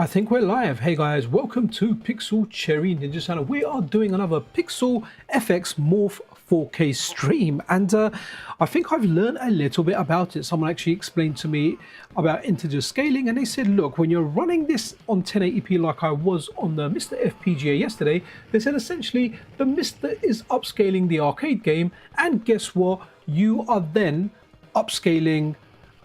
I think we're live. Hey guys, welcome to Pixel Cherry Ninja Channel. We are doing another Pixel FX Morph 4K stream, and I think I've learned a little bit about it. Someone actually explained to me about integer scaling, and they said, look, when you're running this on 1080p like I was on the MiSTer FPGA yesterday, they said essentially the MiSTer is upscaling the arcade game, and guess what? You are then upscaling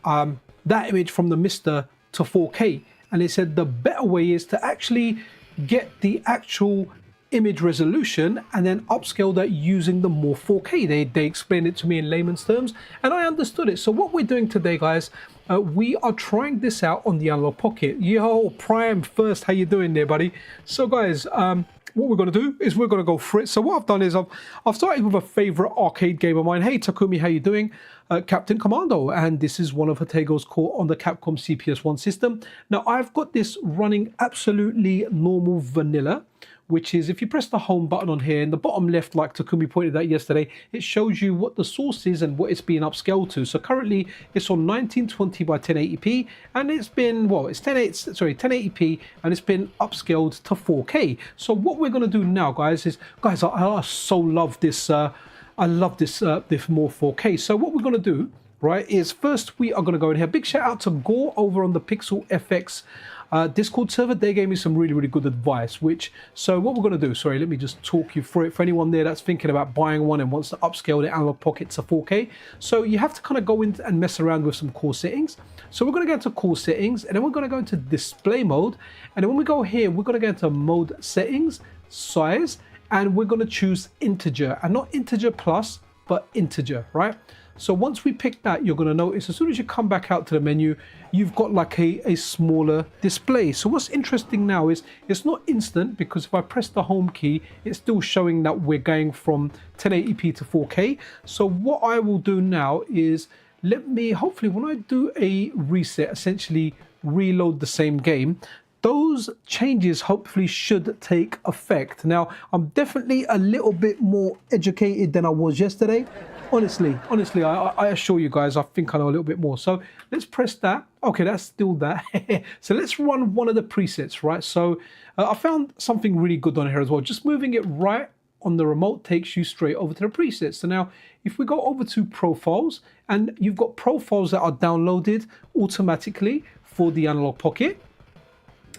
that image from the MiSTer to 4K. And they said the better way is to actually get the actual image resolution and then upscale that using the Morph 4K. They explained it to me in layman's terms, and I understood it. So what we're doing today, guys, we are trying this out on the Analogue Pocket. Yo, Prime first, how you doing there, buddy? So guys, what we're going to do is we're going to go for it. So what I've done is I've started with a favorite arcade game of mine. Hey Takumi, how you doing? Captain Commando, and this is one of Ⅎ𝒾𝓈𝓈 on the Capcom CPS1 system. Now I've got this running absolutely normal vanilla, which is if you press the home button on here in the bottom left, like Takumi pointed out yesterday, it shows you what the source is and what it's being upscaled to. So currently it's on 1920 by 1080p, and it's been, well, it's 1080p, and it's been upscaled to 4K. So what we're going to do now, guys, is, guys, I so love this. I love this this Morph 4K. So what we're going to do, right, is first we are going to go in here. Big shout out to Gore over on the Pixel FX Discord server. They gave me some really good advice. So what we're going to do, sorry, let me just talk you through it for anyone there that's thinking about buying one and wants to upscale the Analogue Pocket to 4K. So you have to kind of go in and mess around with some core settings. So we're going to go into core settings, and then we're going to go into display mode, and then when we go here, we're going to go into mode settings, size, and we're going to choose integer, and not integer plus, but integer, right? So once we pick that, you're going to notice as soon as you come back out to the menu, you've got like a smaller display. So what's interesting now is it's not instant, because if I press the home key, it's still showing that we're going from 1080p to 4K. So what I will do now is let me, hopefully when I do a reset, essentially reload the same game, those changes hopefully should take effect. Now, I'm definitely a little bit more educated than I was yesterday. Honestly, I assure you guys, I think I know a little bit more. So let's press that. Okay, that's still that. So let's run one of the presets, right? So I found something really good on here as well. Just moving it right on the remote takes you straight over to the presets. So now if we go over to profiles, and you've got profiles that are downloaded automatically for the Analogue Pocket.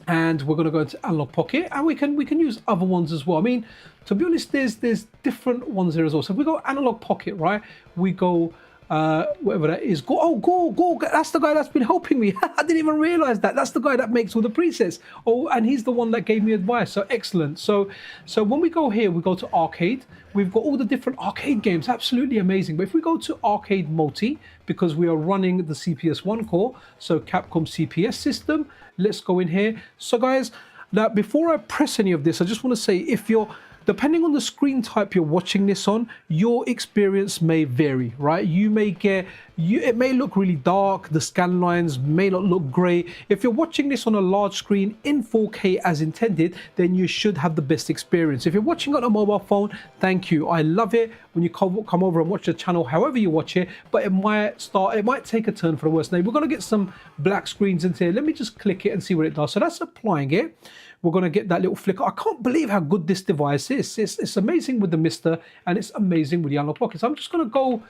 And we're going to go to Analogue Pocket, and we can use other ones as well. I mean, to be honest, there's different ones there as well. So if we go Analogue Pocket, right, we go whatever that is. Go, that's the guy that's been helping me. I didn't even realize that. That's the guy that makes all the presets. Oh, and he's the one that gave me advice. So excellent. So when we go here, we go to arcade. We've got all the different arcade games. Absolutely amazing. But if we go to arcade multi, because we are running the CPS1 core, so Capcom CPS system, let's go in here. So guys, now before I press any of this, I just want to say, if you're, depending on the screen type you're watching this on, your experience may vary, right? You may get, it may look really dark, the scan lines may not look great. If you're watching this on a large screen in 4K as intended, then you should have the best experience. If you're watching on a mobile phone, thank you. I love it when you come over and watch the channel however you watch it, but it might take a turn for the worse. Now we're going to get some black screens into here. Let me just click it and see what it does. So that's applying it. We're going to get that little flicker. I can't believe how good this device is. It's amazing with the MiSTer, and it's amazing with the Analogue Pocket. So I'm just going to go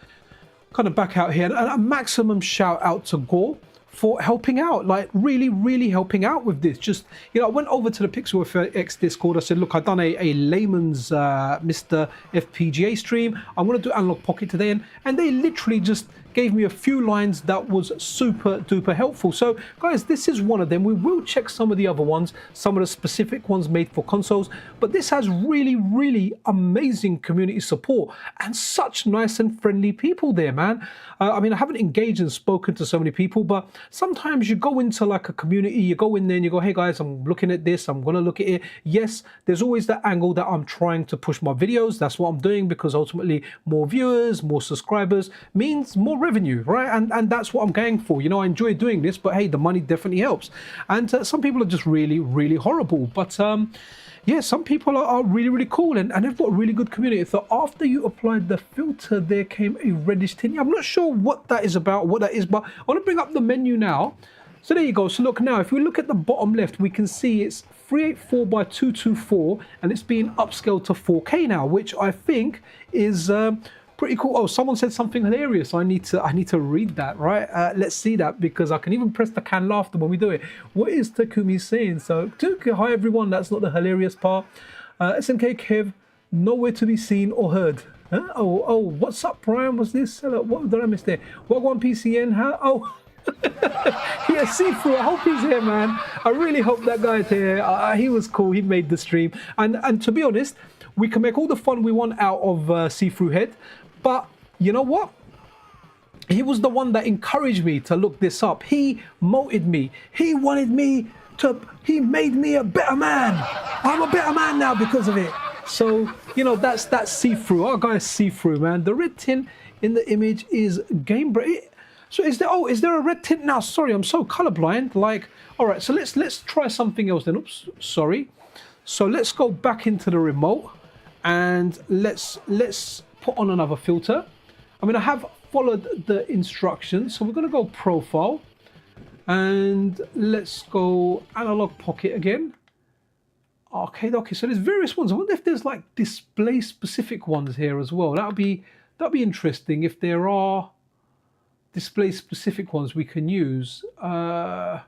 kind of back out here, and a maximum shout out to Gore for helping out, like really helping out with this. Just, you know, I went over to the Pixel FX Discord. I said, look, I've done a layman's MiSTer FPGA stream. I'm going to do Analogue Pocket today, and they literally just gave me a few lines that was super duper helpful. So guys, this is one of them. We will check some of the other ones, some of the specific ones made for consoles, but this has really amazing community support and such nice and friendly people there, man. I mean, I haven't engaged and spoken to so many people, but sometimes you go into like a community, you go in there and you go, hey guys, I'm looking at this, I'm gonna look at it. Yes, there's always that angle that I'm trying to push my videos. That's what I'm doing, because ultimately more viewers, more subscribers means more revenue, right? And that's what I'm going for. You know, I enjoy doing this, but hey, the money definitely helps. And some people are just really horrible, but yeah, some people are really cool, and they've got a really good community. So after you applied the filter, there came a reddish tint. I'm not sure what that is about, what that is, but I want to bring up the menu now. So there you go. So look now, if we look at the bottom left, we can see it's 384 by 224, and it's being upscaled to 4K now, which I think is pretty cool. Oh, someone said something hilarious. I need to read that, right? Let's see that, because I can even press the can laughter when we do it. What is Takumi saying? So, hi everyone. That's not the hilarious part. SNK Kev, nowhere to be seen or heard. Huh? Oh, what's up, Brian? What's this? What did I miss there? What one PCN? How? Oh. Yeah, see-through. I hope he's here, man. I really hope that guy's here. He was cool. He made the stream, and to be honest, we can make all the fun we want out of see-through head, but you know what? He was the one that encouraged me to look this up. He motivated me. He wanted me to. He made me a better man. I'm a better man now because of it. So you know that's see-through. Our guy's see-through, man. The red tint in the image is game break. So is there a red tint now? Sorry, I'm so colorblind. Like, all right, so let's try something else then. Oops, sorry. So let's go back into the remote and let's put on another filter. I mean, I have followed the instructions, so we're gonna go profile and let's go Analogue Pocket again. Okay, so there's various ones. I wonder if there's like display specific ones here as well. That'd be interesting if there are display specific ones we can use. What's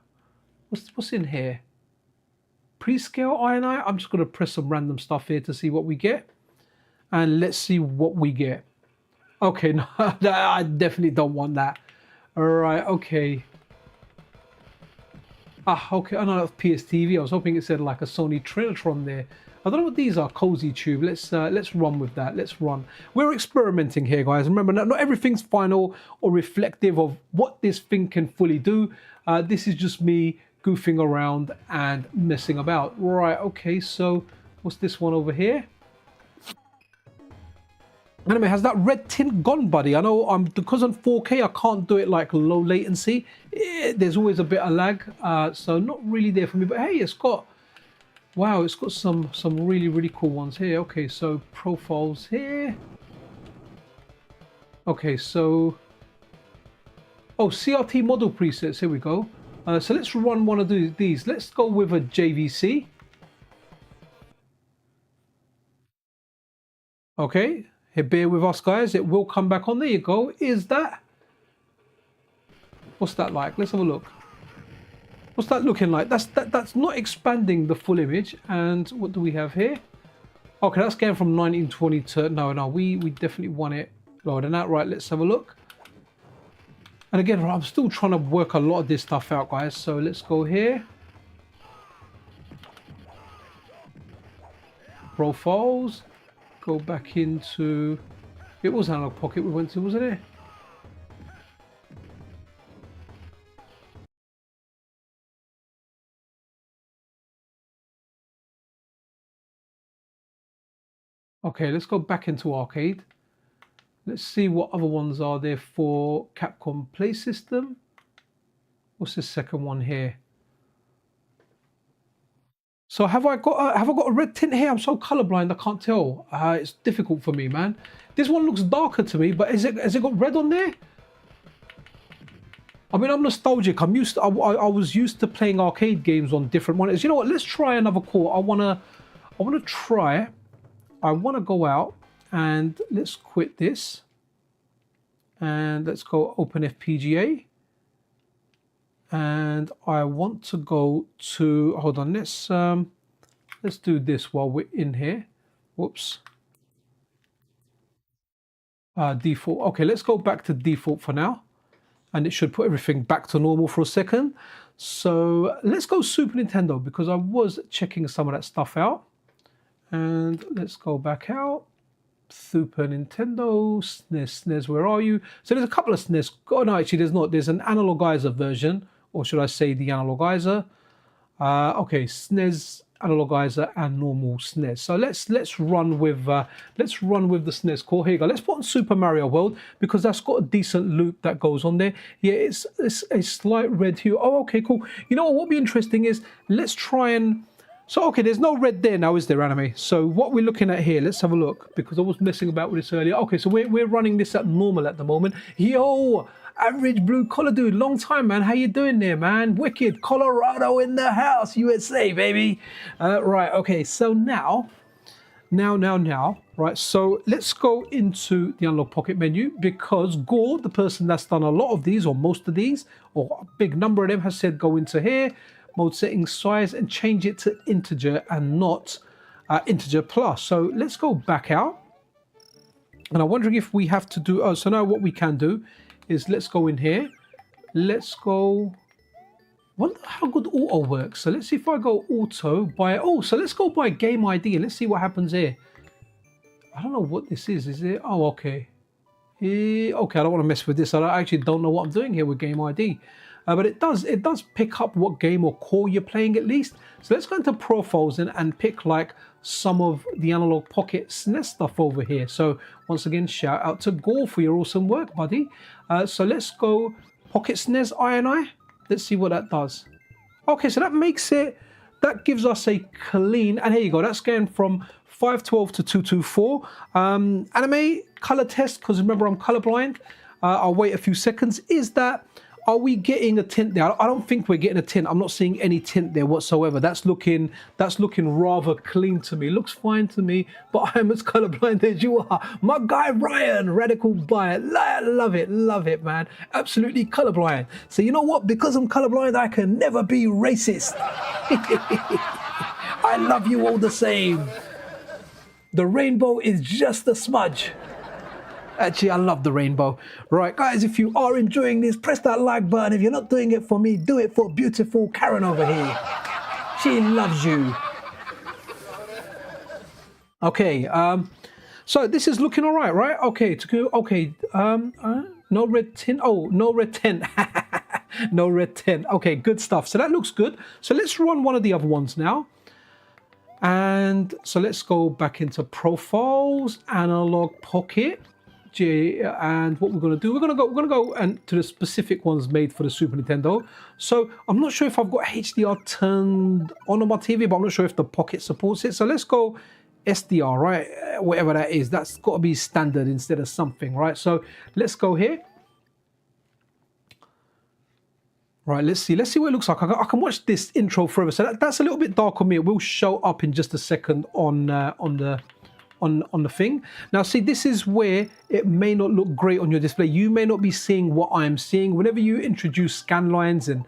in here? Prescale INI. I'm just going to press some random stuff here to see what we get, and let's see what we get. Okay, no, I definitely don't want that. All right, okay. Okay, I know that's PSTV. I was hoping it said like a Sony Trinitron there. I don't know what these are. Cozy Tube. Let's run with that. Let's run. We're experimenting here, guys. Remember, not everything's final or reflective of what this thing can fully do. This is just me goofing around and messing about. Right. Okay. So, what's this one over here? Anyway, has that red tint gone, buddy? I know because on 4K I can't do it like low latency. There's always a bit of lag, so not really there for me. But hey, it's got. Wow, it's got some really cool ones here. Okay, so profiles here. Okay, so CRT model presets. Here we go. So let's run one of these. Let's go with a JVC. Okay, here, bear with us, guys. It will come back on. There you go. Is that? What's that like? Let's have a look. What's that looking like? That's not expanding the full image. And what do we have here? Okay, that's going from 1920 to no. We definitely want it lower than that. Right, let's have a look. And again, I'm still trying to work a lot of this stuff out, guys. So let's go here. Profiles. Go back into. It was Analogue Pocket we went to, wasn't it? Okay, let's go back into arcade. Let's see what other ones are there for Capcom Play System. What's the second one here? So have I got a red tint here? I'm so colorblind, I can't tell. It's difficult for me, man. This one looks darker to me, but has it got red on there? I mean, I'm nostalgic. I was used to playing arcade games on different monitors. You know what? Let's try another core. I wanna try. I want to go out and let's quit this and let's go open FPGA, and I want to go to, hold on, let's do this while we're in here. Whoops. Default. Okay, let's go back to default for now, and it should put everything back to normal for a second. So let's go Super Nintendo, because I was checking some of that stuff out. And let's go back out. Super Nintendo, SNES, where are you? So there's a couple of SNES. Oh no, actually there's not. There's an Analogizer version, or should I say the Analogizer? Okay, SNES, Analogizer, and normal SNES. So let's run with the SNES core. Here you go. Let's put on Super Mario World, because that's got a decent loop that goes on there. Yeah, it's a slight red hue. Oh, okay, cool. You know what would be interesting is let's try and. So, okay, there's no red there now, is there, Anime? So what we're looking at here, let's have a look, because I was messing about with this earlier. Okay, so we're running this at normal at the moment. Yo, Average blue collar dude, long time, man. How you doing there, man? Wicked. Colorado in the house, USA, baby. Right, okay, so now, right, so let's go into the Analogue Pocket menu, because Gore, the person that's done a lot of these, or most of these, or a big number of them, has said go into here, mode settings, size, and change it to integer and not integer plus. So let's go back out. And I'm wondering if we have to do, oh, so now what we can do is let's go in here. Let's go, wonder how good auto works. So let's see if I go auto by, oh, so let's go by game ID and let's see what happens here. I don't know what this is it? Oh, okay. Okay, I don't want to mess with this. I actually don't know what I'm doing here with game ID. But it does pick up what game or core you're playing at least. So let's go into profiles and pick like some of the Analogue Pocket SNES stuff over here. So once again, shout out to Gore for your awesome work, buddy. So let's go Pocket SNES I. Let's see what that does. Okay, so that makes it, that gives us a clean, and here you go, that's going from 512 to 224. Anime color test, because remember I'm colorblind. I'll wait a few seconds. Is that, are we getting a tint there? I don't think we're getting a tint. I'm not seeing any tint there whatsoever. That's looking rather clean to me. Looks fine to me, but I'm as colorblind as you are. My guy Ryan, radical buyer. Love it, man. Absolutely colorblind. So you know what? Because I'm colorblind, I can never be racist. I love you all the same. The rainbow is just a smudge. Actually, I love the rainbow. Right, guys, if you are enjoying this, press that like button. If you're not doing it for me, do it for beautiful Karen over here. She loves you. Okay, so this is looking all right, right? Okay, no red tint. Oh, no red tint. No red tint. Okay, good stuff. So that looks good. So let's run one of the other ones now. And so let's go back into profiles, Analogue Pocket. And what we're going to do, we're going to go and to the specific ones made for the Super Nintendo. So I'm not sure if I've got HDR turned on my TV, but I'm not sure if the Pocket supports it. So let's go SDR, right? Whatever that is, that's got to be standard instead of something, right? So let's go here. Right, let's see what it looks like. I can watch this intro forever. So that's a little bit dark on me. It will show up in just a second on the thing. Now see, this is where it may not look great on your display. You may not be seeing what I'm seeing. Whenever you introduce scan lines and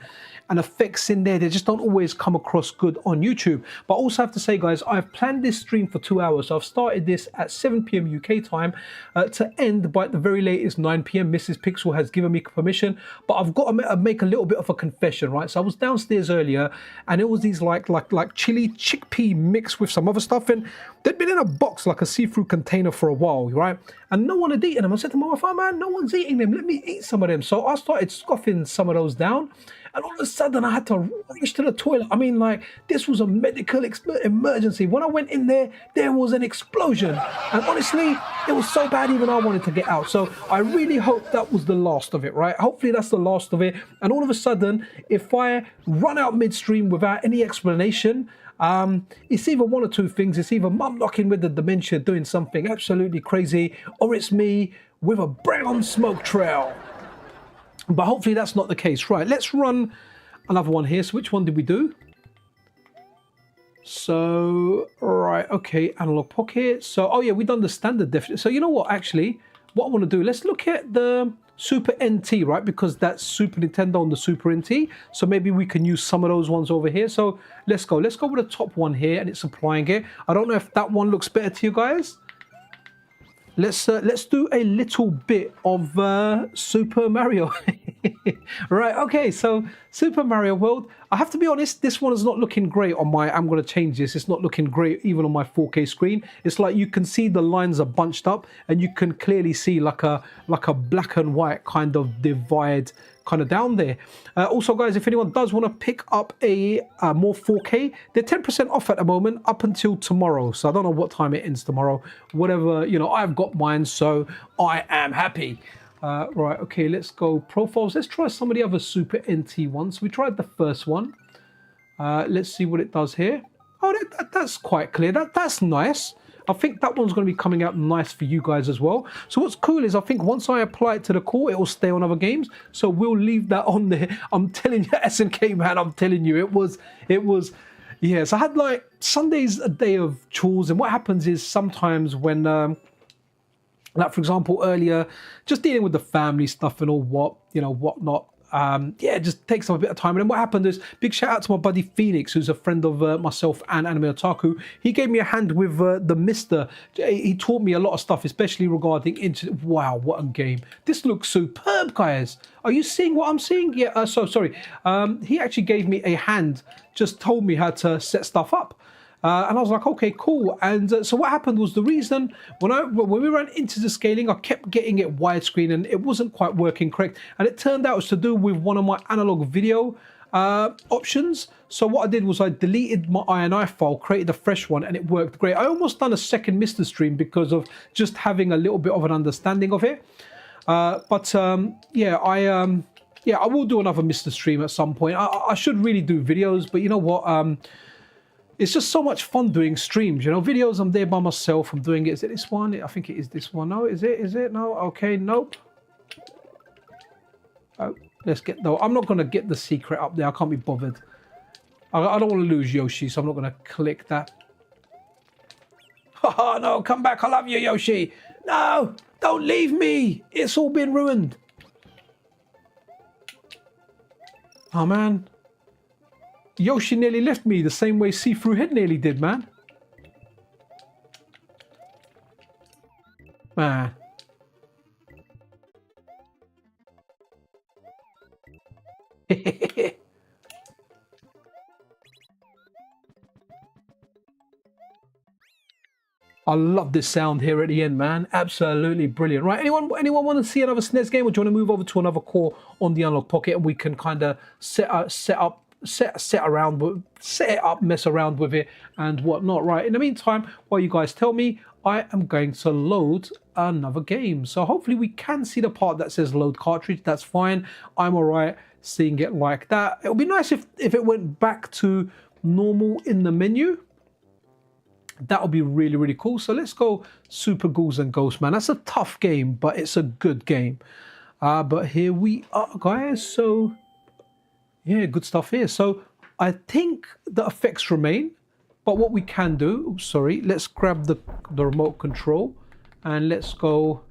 effects in there, they just don't always come across good on YouTube. But I also have to say, guys, I've planned this stream for 2 hours. So I've started this at 7 p.m. UK time to end by at the very latest 9 p.m. Mrs. Pixel has given me permission, but I've got to make a little bit of a confession, right? So I was downstairs earlier and it was these like chili chickpea mix with some other stuff, and they'd been in a box, like a see-through container, for a while, right? And no one had eaten them. I said to my wife, oh man, no one's eating them. Let me eat some of them. So I started scoffing some of those down. And all of a sudden, I had to rush to the toilet. I mean, like, this was a medical emergency. When I went in there, there was an explosion. And honestly, it was so bad, even I wanted to get out. So I really hope that was the last of it, right? Hopefully that's the last of it. And all of a sudden, if I run out midstream without any explanation, it's either one or two things. It's either mum knocking with the dementia, doing something absolutely crazy, or it's me with a brown smoke trail. But hopefully that's not the case. Right, let's run another one here. So which one did we do? So, right, okay, Analogue Pocket. So, oh yeah, we've done the standard definition. So you know what, actually, what I want to do, let's look at the Super NT, right? Because that's Super Nintendo on the Super NT. So maybe we can use some of those ones over here. So let's go with the top one here, and it's applying it. I don't know if that one looks better to you guys. Let's do a little bit of Super Mario. Right, okay, so Super Mario World. I have to be honest, this one is not looking great on my, I'm going to change this. It's not looking great even on my 4K screen. It's like you can see the lines are bunched up, and you can clearly see like a black and white kind of divide kind of down there. Also, guys, if anyone does want to pick up a more 4K, they're 10% off at the moment up until tomorrow. So I don't know what time it ends tomorrow. Whatever, you know, I've got mine, so I am happy. Right, okay, let's go profiles. Let's try some of the other Super NT ones. We tried the first one. Let's see what it does here. Oh, that's quite clear. That's nice. I think that one's going to be coming out nice for you guys as well. So what's cool is I think once I apply it to the core, it will stay on other games. So we'll leave that on there. I'm telling you, SNK, man, I'm telling you, it was, yes, I had like Sunday's a day of chores. And what happens is sometimes when, like for example, earlier, just dealing with the family stuff and all whatnot. Yeah, it just takes up a bit of time. And then what happened is, big shout out to my buddy Phoenix, who's a friend of myself and Anime Otaku. He gave me a hand with the MiSTer. He taught me a lot of stuff, especially regarding internet. Wow, what a game. This looks superb, guys. Are you seeing what I'm seeing? Yeah, sorry. He actually gave me a hand, just told me how to set stuff up. And I was like, okay, cool. And so what happened was, the reason when we ran into the scaling, I kept getting it widescreen and it wasn't quite working correct. And it turned out it was to do with one of my analog video options. So what I did was I deleted my INI file, created a fresh one, and it worked great. I almost done a second MiSTer stream because of just having a little bit of an understanding of it. Yeah, I will do another MiSTer stream at some point. I should really do videos, but you know what? It's just so much fun doing streams, videos. I'm there by myself. I'm doing it. Is it this one? I think it is this one. No, is it? No. Okay, nope. Oh, let's get, no, I'm not going to get the secret up there. I can't be bothered. I don't want to lose Yoshi, so I'm not going to click that. Oh, no, come back. I love you, Yoshi. No, don't leave me. It's all been ruined. Oh, man. Yoshi nearly left me the same way See-Through Head nearly did, man. Man. I love this sound here at the end, man. Absolutely brilliant. Right, anyone want to see another SNES game, or do you want to move over to another core on the Analogue Pocket and we can kind of set it up, mess around with it and whatnot. Right, in the meantime, while you guys tell me, I am going to load another game. So hopefully we can see the part that says load cartridge. That's fine. I'm all right seeing it like that. It would be nice if it went back to normal in the menu. That would be really, really cool. So let's go Super Ghouls and Ghosts, man. That's a tough game, but it's a good game. But here we are, guys. So yeah, good stuff here. So I think the effects remain, but what we can do, oops, sorry, let's grab the remote control and let's go.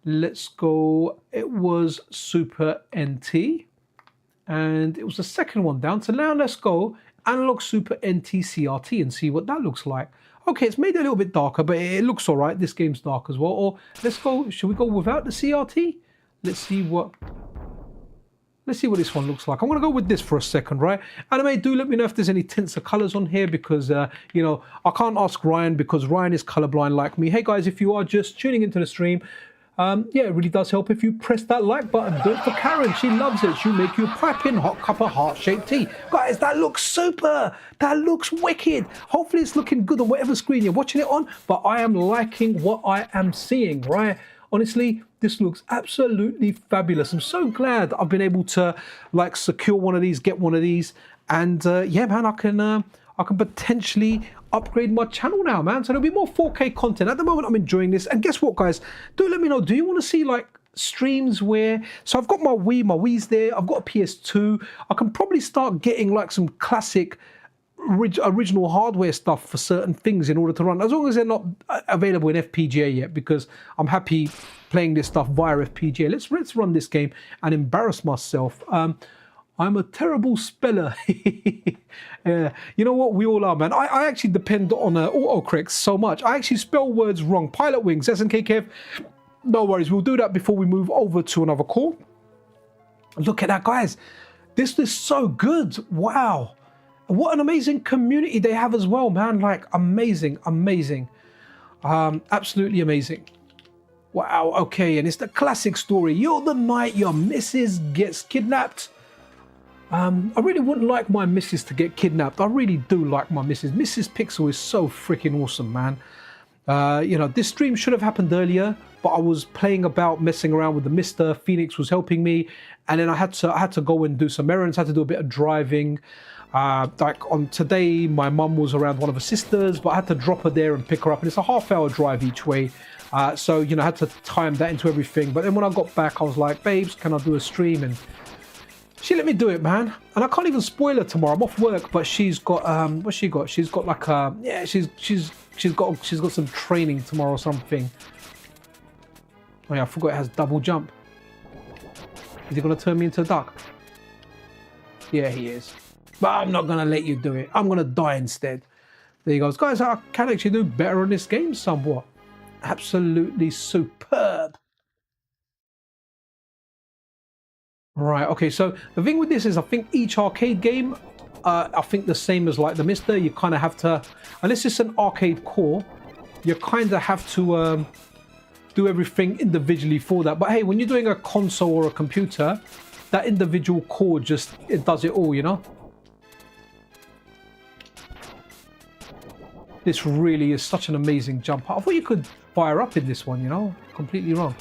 It was Super NT and it was the second one down. So now let's go Analog Super NT CRT and see what that looks like. Okay, it's made it a little bit darker, but it looks all right. This game's dark as well. Or let's go, should we go without the CRT? Let's see what this one looks like. I'm going to go with this for a second, right? Anime, do let me know if there's any tints of colors on here because, I can't ask Ryan because Ryan is colorblind like me. Hey, guys, if you are just tuning into the stream, yeah, it really does help if you press that like button. Do it for Karen. She loves it. She'll make you a piping hot cup of heart-shaped tea. Guys, that looks super. That looks wicked. Hopefully it's looking good on whatever screen you're watching it on, but I am liking what I am seeing, right? Honestly, this looks absolutely fabulous. I'm so glad I've been able to like secure one of these, get one of these, and yeah, man, I can potentially upgrade my channel now, man. So there'll be more 4K content. At the moment, I'm enjoying this. And guess what, guys? Do let me know. Do you want to see like streams where? So I've got my Wii. My Wii's there. I've got a PS2. I can probably start getting like some classic original hardware stuff for certain things in order to run, as long as they're not available in FPGA yet, because I'm happy playing this stuff via FPGA. Let's run this game and embarrass myself. I'm a terrible speller. You know what? We all are, man. I actually depend on autocorrect so much. I actually spell words wrong. Pilot Wings, SNK. No worries. We'll do that before we move over to another call. Look at that, guys. This is so good. Wow. What an amazing community they have as well, man. Like, amazing, amazing. Absolutely amazing. Wow, okay. And it's the classic story. You're the night your missus gets kidnapped. I really wouldn't like my missus to get kidnapped. I really do like my missus. Mrs. Pixel is so freaking awesome, man. This stream should have happened earlier, but I was playing about, messing around with the MiSTer. Phoenix was helping me, and then I had to go and do some errands. I had to do a bit of driving. Like on today, my mum was around one of her sisters, but I had to drop her there and pick her up, and it's a half-hour drive each way. So, you know, I had to time that into everything. But then when I got back, I was like, babes, can I do a stream? And she let me do it, man. And I can't even spoil her tomorrow. I'm off work, but she's got what's she got? She's got like a she's got some training tomorrow or something. Oh yeah, I forgot it has double jump. Is he gonna turn me into a duck? Yeah, he is. But I'm not gonna let you do it. I'm gonna die instead. There he goes. Guys, I can actually do better on this game somewhat. Absolutely superb. Right, okay, so the thing with this is I think each arcade game, I think the same as like the MiSTer, you kind of have to, unless it's an arcade core, you kind of have to do everything individually for that. But hey, when you're doing a console or a computer, that individual core just, it does it all, you know? This really is such an amazing jump. I thought you could fire up in this one, you know? Completely wrong.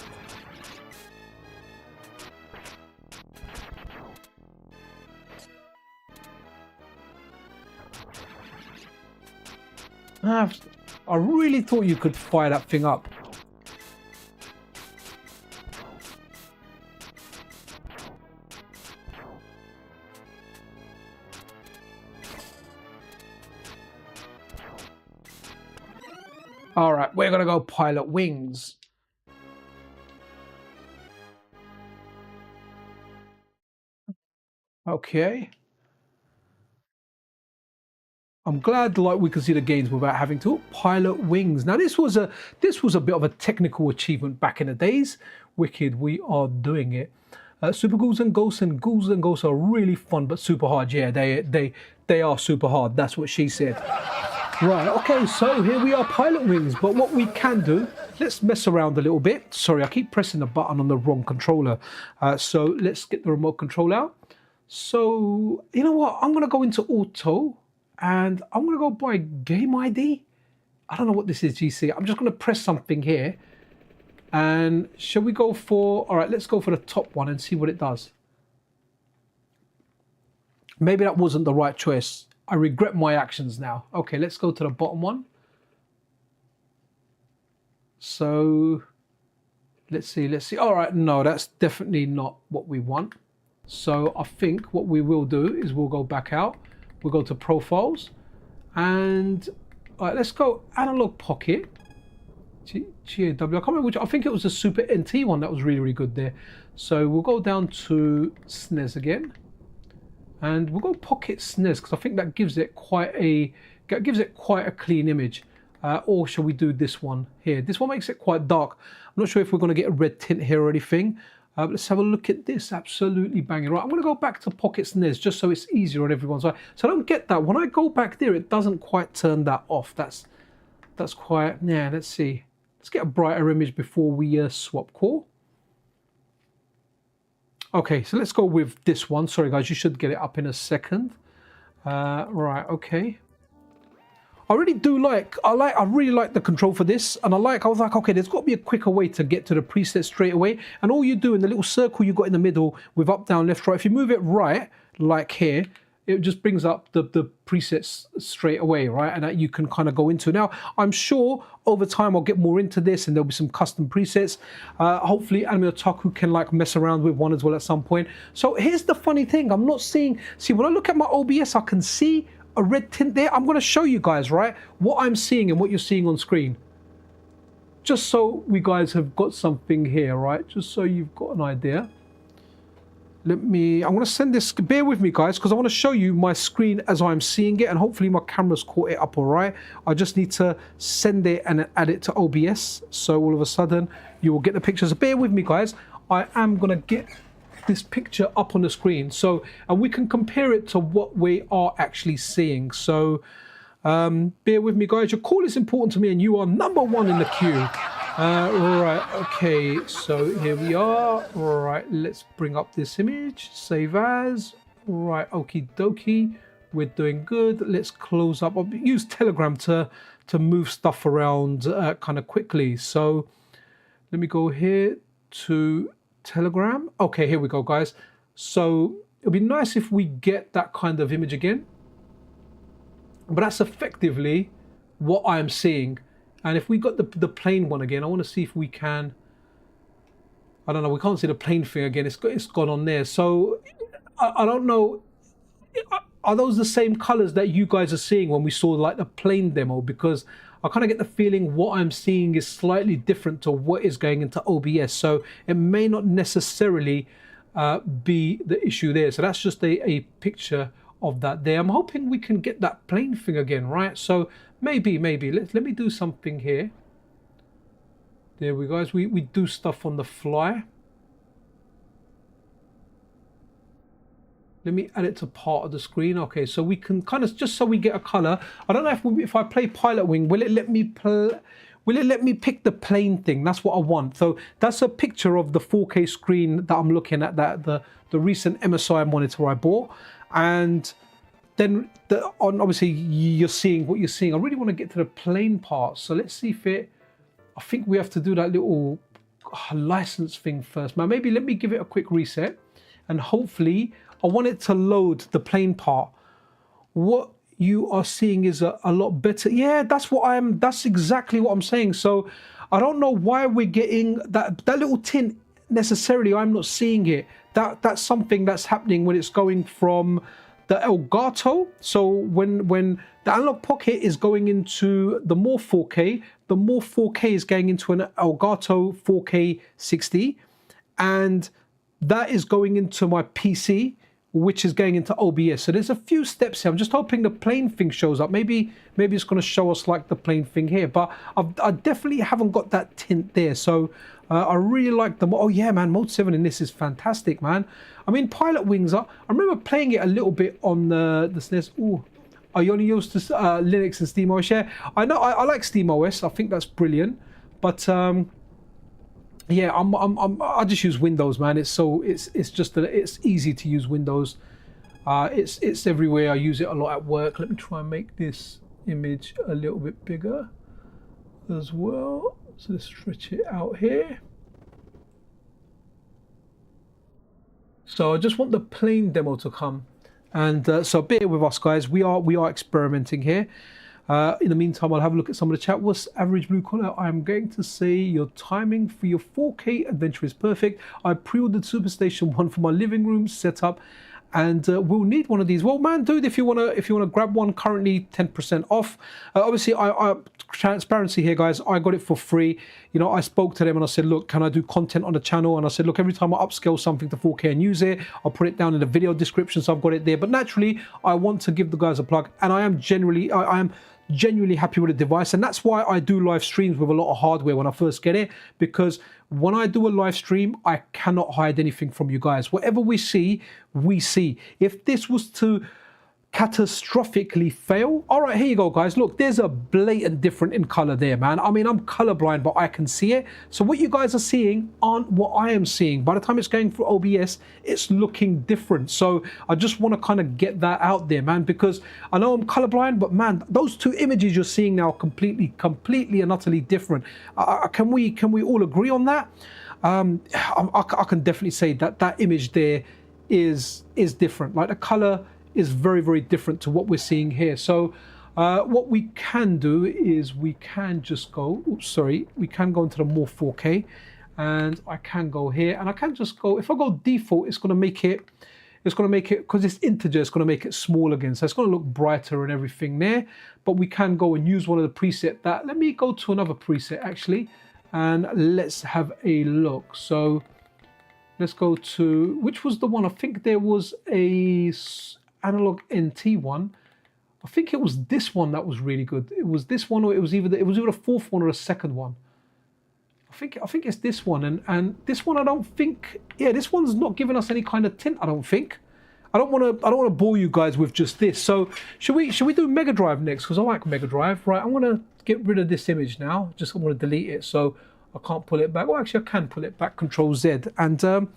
I really thought you could fire that thing up. All right, we're gonna go pilot wings. Okay. I'm glad like we can see the games without having to pilot wings. Now this was a bit of a technical achievement back in the days. Wicked, we are doing it. Super Ghouls and Ghosts are really fun but super hard. Yeah, they are super hard. That's what she said. Right, okay, so here we are, pilot wings. But what we can do, let's mess around a little bit. Sorry, I keep pressing the button on the wrong controller. So let's get the remote control out. So, you know what? I'm going to go into auto and I'm going to go by game ID. I don't know what this is, GC. I'm just going to press something here. And shall we go for, all right, let's go for the top one and see what it does. Maybe that wasn't the right choice. I regret my actions now. Okay, let's go to the bottom one. So let's see. All right, no, that's definitely not what we want. So I think what we will do is we'll go back out. We'll go to profiles and all right, let's go Analogue Pocket GAW. I can't remember which. I think it was a Super NT one that was really, really good there. So we'll go down to SNES again. And we'll go Pocket SNES because I think that gives it quite a clean image. Or shall we do this one here? This one makes it quite dark. I'm not sure if we're going to get a red tint here or anything. Let's have a look at this. Absolutely banging. Right, I'm going to go back to Pocket SNES just so it's easier on everyone's eye. So I don't get that. When I go back there, it doesn't quite turn that off. That's quite. Yeah. Let's see. Let's get a brighter image before we swap core. Okay, so let's go with this one. Sorry guys, you should get it up in a second. Right, okay. I really like the control for this, and I was like, okay, there's got to be a quicker way to get to the preset straight away. And all you do in the little circle you got in the middle with up, down, left, right, if you move it right, like here, it just brings up the presets straight away, right? And that you can kind of go into. Now, I'm sure over time I'll get more into this and there'll be some custom presets. Hopefully Anime Otaku can like mess around with one as well at some point. So here's the funny thing. I'm not seeing, see when I look at my OBS, I can see a red tint there. I'm going to show you guys, right, what I'm seeing and what you're seeing on screen. Just so we guys have got something here, right? Just so you've got an idea. I'm going to send this, bear with me guys, because I want to show you my screen as I'm seeing it, and hopefully my camera's caught it up all right. I just need to send it and add it to OBS, so all of a sudden you will get the pictures. Bear with me guys, I am going to get this picture up on the screen, so and we can compare it to what we are actually seeing. So bear with me guys, your call is important to me and you are #1 in the queue. Right, okay, so here we are. Right, let's bring up this image, save as. Right, okie dokie, we're doing good. Let's close up. I'll use Telegram to move stuff around kind of quickly. So let me go here to Telegram. Okay, here we go guys. So it'll be nice if we get that kind of image again. But that's effectively what I'm seeing. And if we got the plain one again, I want to see if we can. I don't know. We can't see the plain thing again. It's gone on there. So I don't know. Are those the same colors that you guys are seeing when we saw like the plain demo? Because I kind of get the feeling what I'm seeing is slightly different to what is going into OBS. So it may not necessarily be the issue there. So that's just a picture of that there. I'm hoping we can get that plain thing again, right? So maybe let me do something here. There we go, guys. We do stuff on the fly. Let me add it to part of the screen. Okay, so we can kind of, just so we get a color. I don't know if I play Pilot Wing, will it let me pick the plain thing? That's what I want. So that's a picture of the 4K screen that I'm looking at, that the recent MSI monitor I bought. And then obviously you're seeing what you're seeing. I really want to get to the plain part. So let's see if I think we have to do that little license thing first. Now maybe let me give it a quick reset, and hopefully I want it to load the plain part. What you are seeing is a lot better. Yeah, that's exactly what I'm saying. So I don't know why we're getting that little tint necessarily. I'm not seeing it. That's something that's happening when it's going from the Elgato. So when the Analogue Pocket is going into the Morph 4K, the Morph 4K is going into an Elgato 4K 60, and that is going into my PC, which is going into OBS. So there's a few steps here. I'm just hoping the plain thing shows up. Maybe it's going to show us like the plain thing here, but I definitely haven't got that tint there. So I really like them. Oh yeah, man, Mode 7 in this is fantastic, man. I mean, Pilot Wings, I remember playing it a little bit on the SNES. Ooh, are you only used to Linux and SteamOS? Yeah, I know, I like SteamOS. I think that's brilliant. But yeah, I just use Windows, man. It's easy to use Windows. It's everywhere. I use it a lot at work. Let me try and make this image a little bit bigger as well. So let's stretch it out here. So I just want the plain demo to come, and so bear with us, guys. We are experimenting here. In the meantime, I'll have a look at some of the chat. What's average blue collar? I'm going to say your timing for your 4K adventure is perfect. I pre-ordered Superstation 1 for my living room setup, and we'll need one of these. Well, man, dude, if you wanna grab one, currently 10% off. Obviously, I transparency here, guys. I got it for free. You know, I spoke to them and I said, look, can I do content on the channel? And I said, look, every time I upscale something to 4K and use it, I'll put it down in the video description, so I've got it there. But naturally, I want to give the guys a plug, and I am genuinely happy with the device, and that's why I do live streams with a lot of hardware when I first get it, because when I do a live stream, I cannot hide anything from you guys. Whatever we see, we see. If this was to catastrophically fail, all right, here you go, guys. Look, there's a blatant difference in color there, man. I mean, I'm colorblind, but I can see it. So what you guys are seeing aren't what I am seeing. By the time it's going through OBS, it's looking different. So I just want to kind of get that out there, man, because I know I'm colorblind, but man, those two images you're seeing now are completely and utterly different. Can we all agree on that? I can definitely say that image there is different. Like the color is very different to what we're seeing here. So what we can do is we can just go, we can go into the more 4K, and I can go here, and I can just go, if I go default, it's going to make it, because it's integer, it's going to make it small again, so it's going to look brighter and everything there. But we can go and use one of the preset that, let me go to another preset actually, and let's have a look. So let's go to, which was the one, I think there was a Analog NT one. I think it was this one that was really good. It was this one, or it was either the fourth one or the second one. I think it's this one, and this one I don't think, yeah, this one's not giving us any kind of tint, I don't think. I don't want to bore you guys with just this. So should we do Mega Drive next, because I like Mega Drive. Right, I'm gonna get rid of this image now. Just I'm gonna delete it, so I can't pull it back. Well, actually I can pull it back, Control Z. And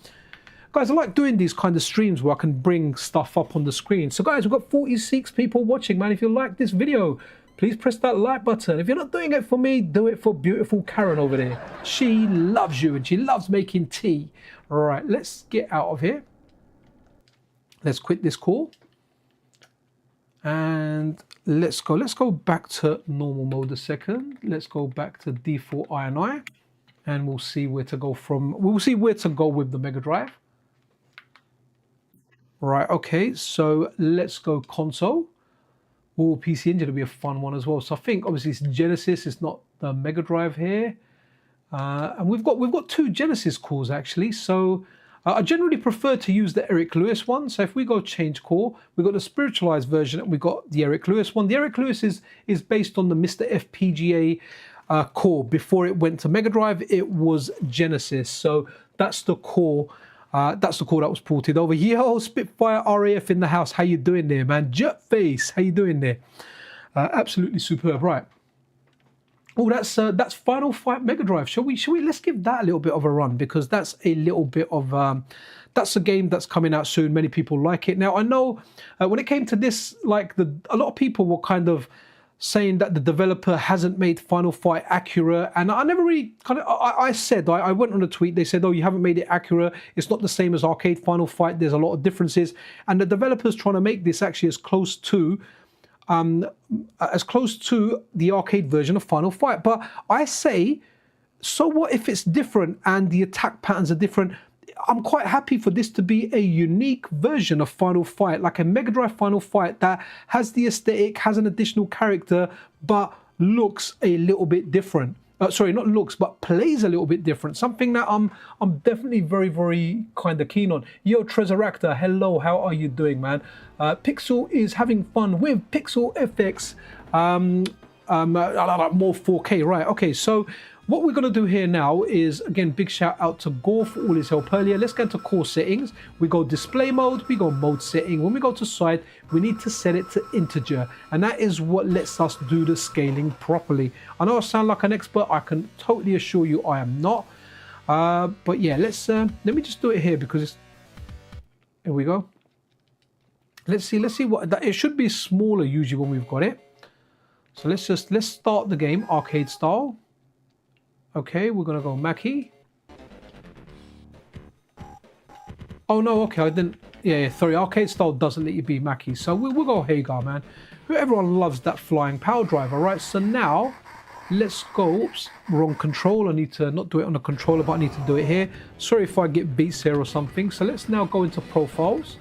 guys, I like doing these kind of streams where I can bring stuff up on the screen. So guys, we've got 46 people watching, man. If you like this video, please press that like button. If you're not doing it for me, do it for beautiful Karen over there. She loves you and she loves making tea. All right, let's get out of here. Let's quit this call. And let's go back to normal mode a second. Let's go back to default INI, and we'll see where to go from. We'll see where to go with the Mega Drive. Right, okay, so let's go console. Oh, PC Engine will be a fun one as well. So I think obviously it's Genesis, it's not the Mega Drive here. And we've got two Genesis cores actually. So I generally prefer to use the Eric Lewis one. So if we go change core, we've got the spiritualized version and we've got the Eric Lewis one. The Eric Lewis is based on the MiSTer FPGA core. Before it went to Mega Drive, it was Genesis. So that's the core. That's the core that was ported over. Yo, Spitfire RAF in the house. How you doing there, man? Jetface, how you doing there? Absolutely superb, right? Oh, that's Final Fight Mega Drive. Shall we? Let's give that a little bit of a run because that's a little bit of that's a game that's coming out soon. Many people like it. Now I know when it came to this, like a lot of people were kind of saying that the developer hasn't made Final Fight accurate, and I never really I went on a tweet. They said, "Oh, you haven't made it accurate. It's not the same as arcade Final Fight. There's a lot of differences," and the developer's trying to make this actually as close to the arcade version of Final Fight. But I say, so what if it's different and the attack patterns are different? I'm quite happy for this to be a unique version of Final Fight, like a Mega Drive Final Fight that has the aesthetic, has an additional character, but looks a little bit different. Sorry, not looks, but plays a little bit different. Something that I'm definitely very, very kind of keen on. Yo, Tresuractor, hello, how are you doing, man? Pixel is having fun with Pixel FX more 4K, right? Okay, so what we're going to do here now is, again, big shout out to Gore for all his help earlier. Let's get into core settings. We go display mode, we go mode setting. When we go to side, we need to set it to integer. And that is what lets us do the scaling properly. I know I sound like an expert. I can totally assure you I am not. But yeah, let me just do it here because it's, here we go. Let's see what, it should be smaller usually when we've got it. So let's start the game arcade style. Okay, we're gonna go O.M.A.Hei. Oh no, okay, I didn't. Yeah, sorry, arcade style doesn't let you be O.M.A.Hei, so we'll go Hagar, man. Everyone loves that flying power driver, right? So now let's go. Oops, wrong control. I need to not do it on the controller, but I need to do it here. Sorry if I get beats here or something. So let's now go into profiles,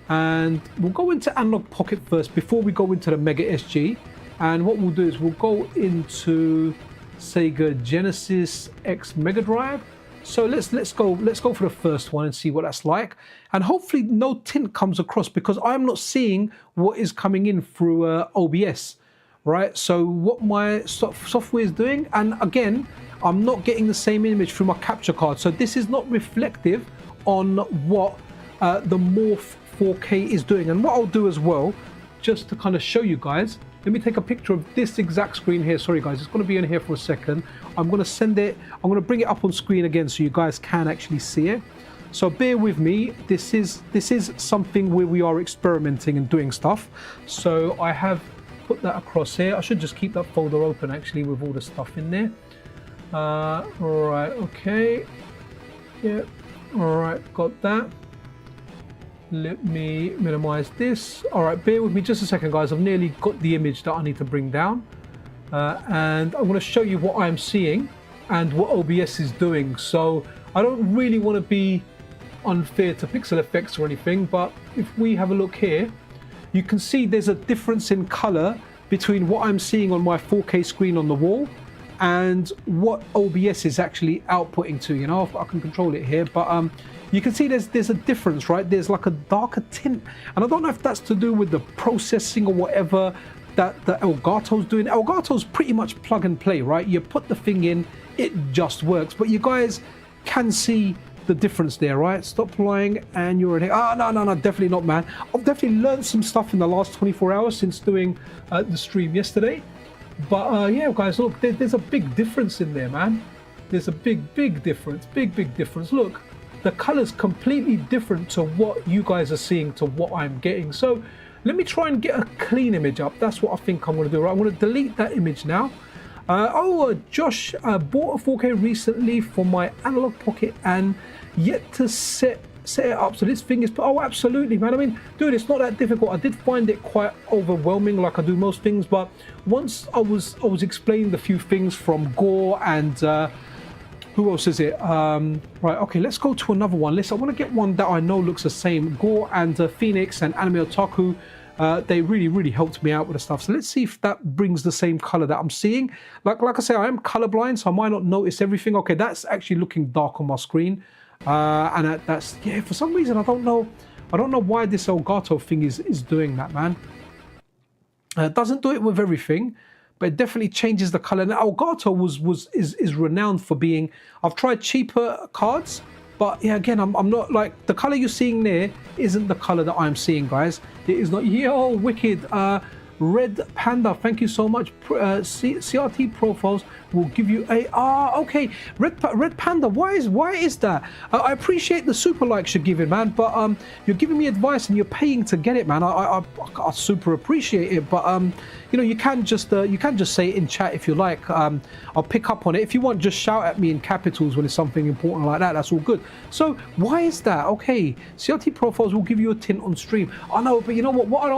and we'll go into Analogue Pocket first before we go into the Mega SG. And what we'll do is we'll go into Sega Genesis X Mega Drive. So let's go for the first one and see what that's like, and hopefully no tint comes across because I'm not seeing what is coming in through OBS, right? So what my software is doing, and again I'm not getting the same image through my capture card, so this is not reflective on what the Morph 4K is doing. And what I'll do as well, just to kind of show you guys, let me take a picture of this exact screen here. Sorry guys, it's going to be in here for a second. I'm going to send it, I'm going to bring it up on screen again so you guys can actually see it. So bear with me, this is something where we are experimenting and doing stuff. So I have put that across here. I should just keep that folder open actually with all the stuff in there. Right, okay. Yeah, all right, got that. Let me minimize this. All right, bear with me just a second, guys. I've nearly got the image that I need to bring down. And I'm going to show you what I'm seeing and what OBS is doing. So I don't really want to be unfair to Pixel Effects or anything, but if we have a look here, you can see there's a difference in color between what I'm seeing on my 4K screen on the wall and what OBS is actually outputting to. You know, I can control it here, but you can see there's a difference, right? There's like a darker tint, and I don't know if that's to do with the processing or whatever that the Elgato's doing. Elgato's pretty much plug and play, right? You put the thing in, it just works. But you guys can see the difference there, right? Stop lying, and you're in here. Ah, no, definitely not, man. I've definitely learned some stuff in the last 24 hours since doing the stream yesterday. But yeah, guys, look, there's a big difference in there, man. There's a big difference, big difference. Look, the color's completely different to what you guys are seeing to what I'm getting. So let me try and get a clean image up. That's what I think I'm going to do. Right, I'm going to delete that image now. Josh bought a 4K recently for my Analogue Pocket and yet to set set it up so this thing is, oh, absolutely, man. I mean, dude, it's not that difficult. I did find it quite overwhelming, like I do most things, but once I was explaining the few things from Gore and who else is it? Right, okay, let's go to another one. I want to get one that I know looks the same. Gore and Phoenix and Anime Otaku, they really helped me out with the stuff. So let's see if that brings the same color that I'm seeing. Like I say, I am colorblind, so I might not notice everything. Okay, that's actually looking dark on my screen. And that's, yeah, for some reason, I don't know why this Elgato thing is doing that, man. It doesn't do it with everything, but it definitely changes the color. Now, Elgato is renowned for being, I've tried cheaper cards, but yeah, again, I'm not, like, the color you're seeing there isn't the color that I'm seeing, guys. It is not. Yo, wicked. Red Panda, thank you so much. CRT profiles will give you a okay. Red Panda, why is that? I appreciate the super likes you're giving, man, but you're giving me advice and you're paying to get it, man. I super appreciate it, but you know, you can just say it in chat if you like. I'll pick up on it. If you want, just shout at me in capitals when it's something important like that. That's all good. So why is that? Okay, CRT profiles will give you a tint on stream. I know, but you know what I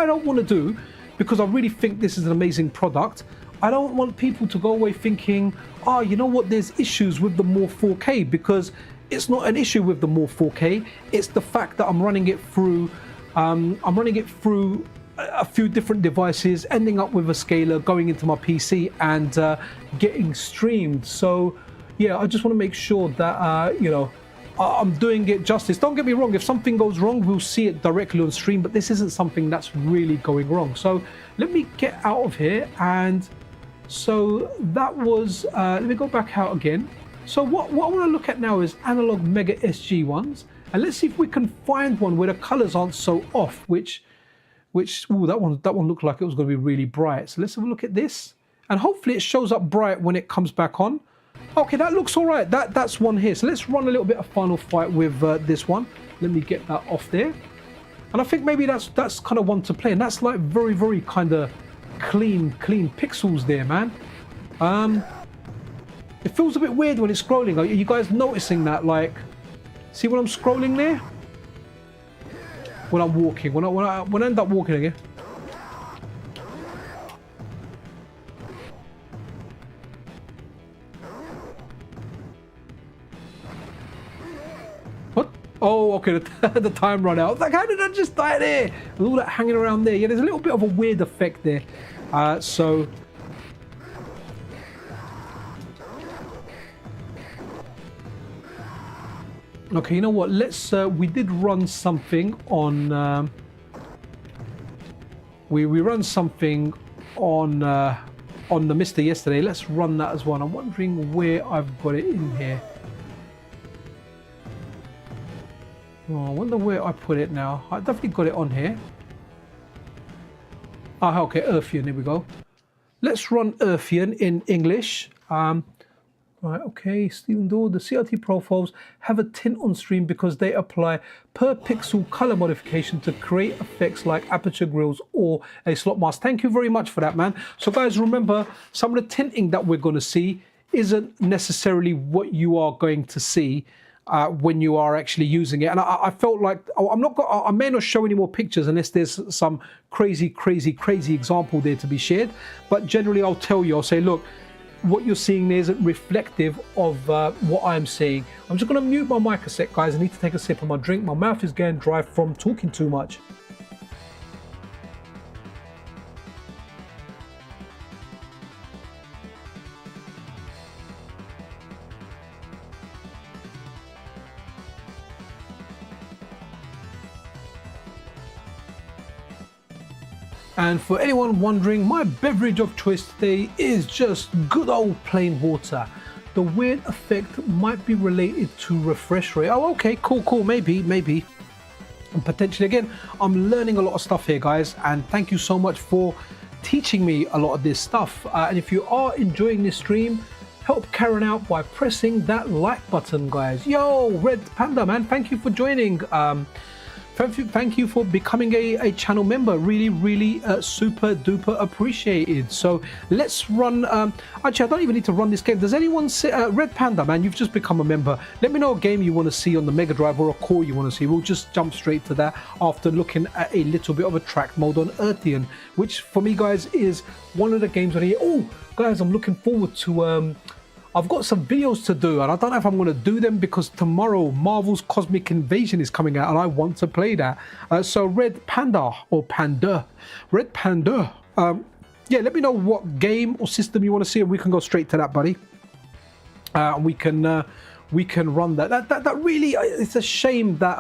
don't want to do, because I really think this is an amazing product, I don't want people to go away thinking, oh, you know what, there's issues with the Morph 4K, because it's not an issue with the Morph 4K. It's the fact that I'm running it through a few different devices, ending up with a scaler, going into my PC and getting streamed. So yeah, I just want to make sure that you know, I'm doing it justice. Don't get me wrong, if something goes wrong, we'll see it directly on stream, but this isn't something that's really going wrong. So let me get out of here. And so that was, let me go back out again. So what I want to look at now is Analogue Mega SG ones. And let's see if we can find one where the colors aren't so off, which, ooh, that one looked like it was going to be really bright. So let's have a look at this. And hopefully it shows up bright when it comes back on. Okay, that looks all right. That's one here. So let's run a little bit of Final Fight with this one. Let me get that off there. And I think maybe that's kind of one to play. And that's like very kind of clean pixels there, man. It feels a bit weird when it's scrolling. Are you guys noticing that? Like, see when I'm scrolling there? When I'm walking, when I end up walking again. Oh, okay, the time ran out. Like, how did I just die there? With all that hanging around there. Yeah, there's a little bit of a weird effect there. So... okay, you know what? Let's... we did run something on... we run something on the MiSTer yesterday. Let's run that as well. I'm wondering where I've got it in here. Oh, I wonder where I put it now. I definitely got it on here. Ah, okay, Earthian, here we go. Let's run Earthian in English. Right, okay, Stephen Doe, the CRT profiles have a tint on stream because they apply per pixel color modification to create effects like aperture grills or a slot mask. Thank you very much for that, man. So guys, remember, some of the tinting that we're going to see isn't necessarily what you are going to see when you are actually using it. And I felt like I may not show any more pictures unless there's some crazy example there to be shared. But generally, I'll tell you, I'll say, look, what you're seeing there isn't reflective of what I'm seeing. I'm just going to mute my mic a sec, guys. I need to take a sip of my drink. My mouth is getting dry from talking too much. And for anyone wondering, my beverage of choice today is just good old plain water. The weird effect might be related to refresh rate. Oh, okay, cool, maybe. And potentially, again, I'm learning a lot of stuff here, guys, and thank you so much for teaching me a lot of this stuff. And if you are enjoying this stream, help Karen out by pressing that like button, guys. Yo, Red Panda, man, thank you for joining. Thank you for becoming a channel member. Really super duper appreciated. So let's run. Actually, I don't even need to run this game. Does anyone see Red Panda, man? You've just become a member. Let me know a game you want to see on the Mega Drive or a core you want to see. We'll just jump straight to that after looking at a little bit of a track mode on Ⅎ𝒾𝓈𝓈, which for me, guys, is one of the games on here. Oh, guys, I'm looking forward to. I've got some videos to do, and I don't know if I'm going to do them because tomorrow Marvel's Cosmic Invasion is coming out, and I want to play that. So Red Panda, or Panda, Red Panda. Yeah, let me know what game or system you want to see, and we can go straight to that, buddy. We can run that. That really, it's a shame that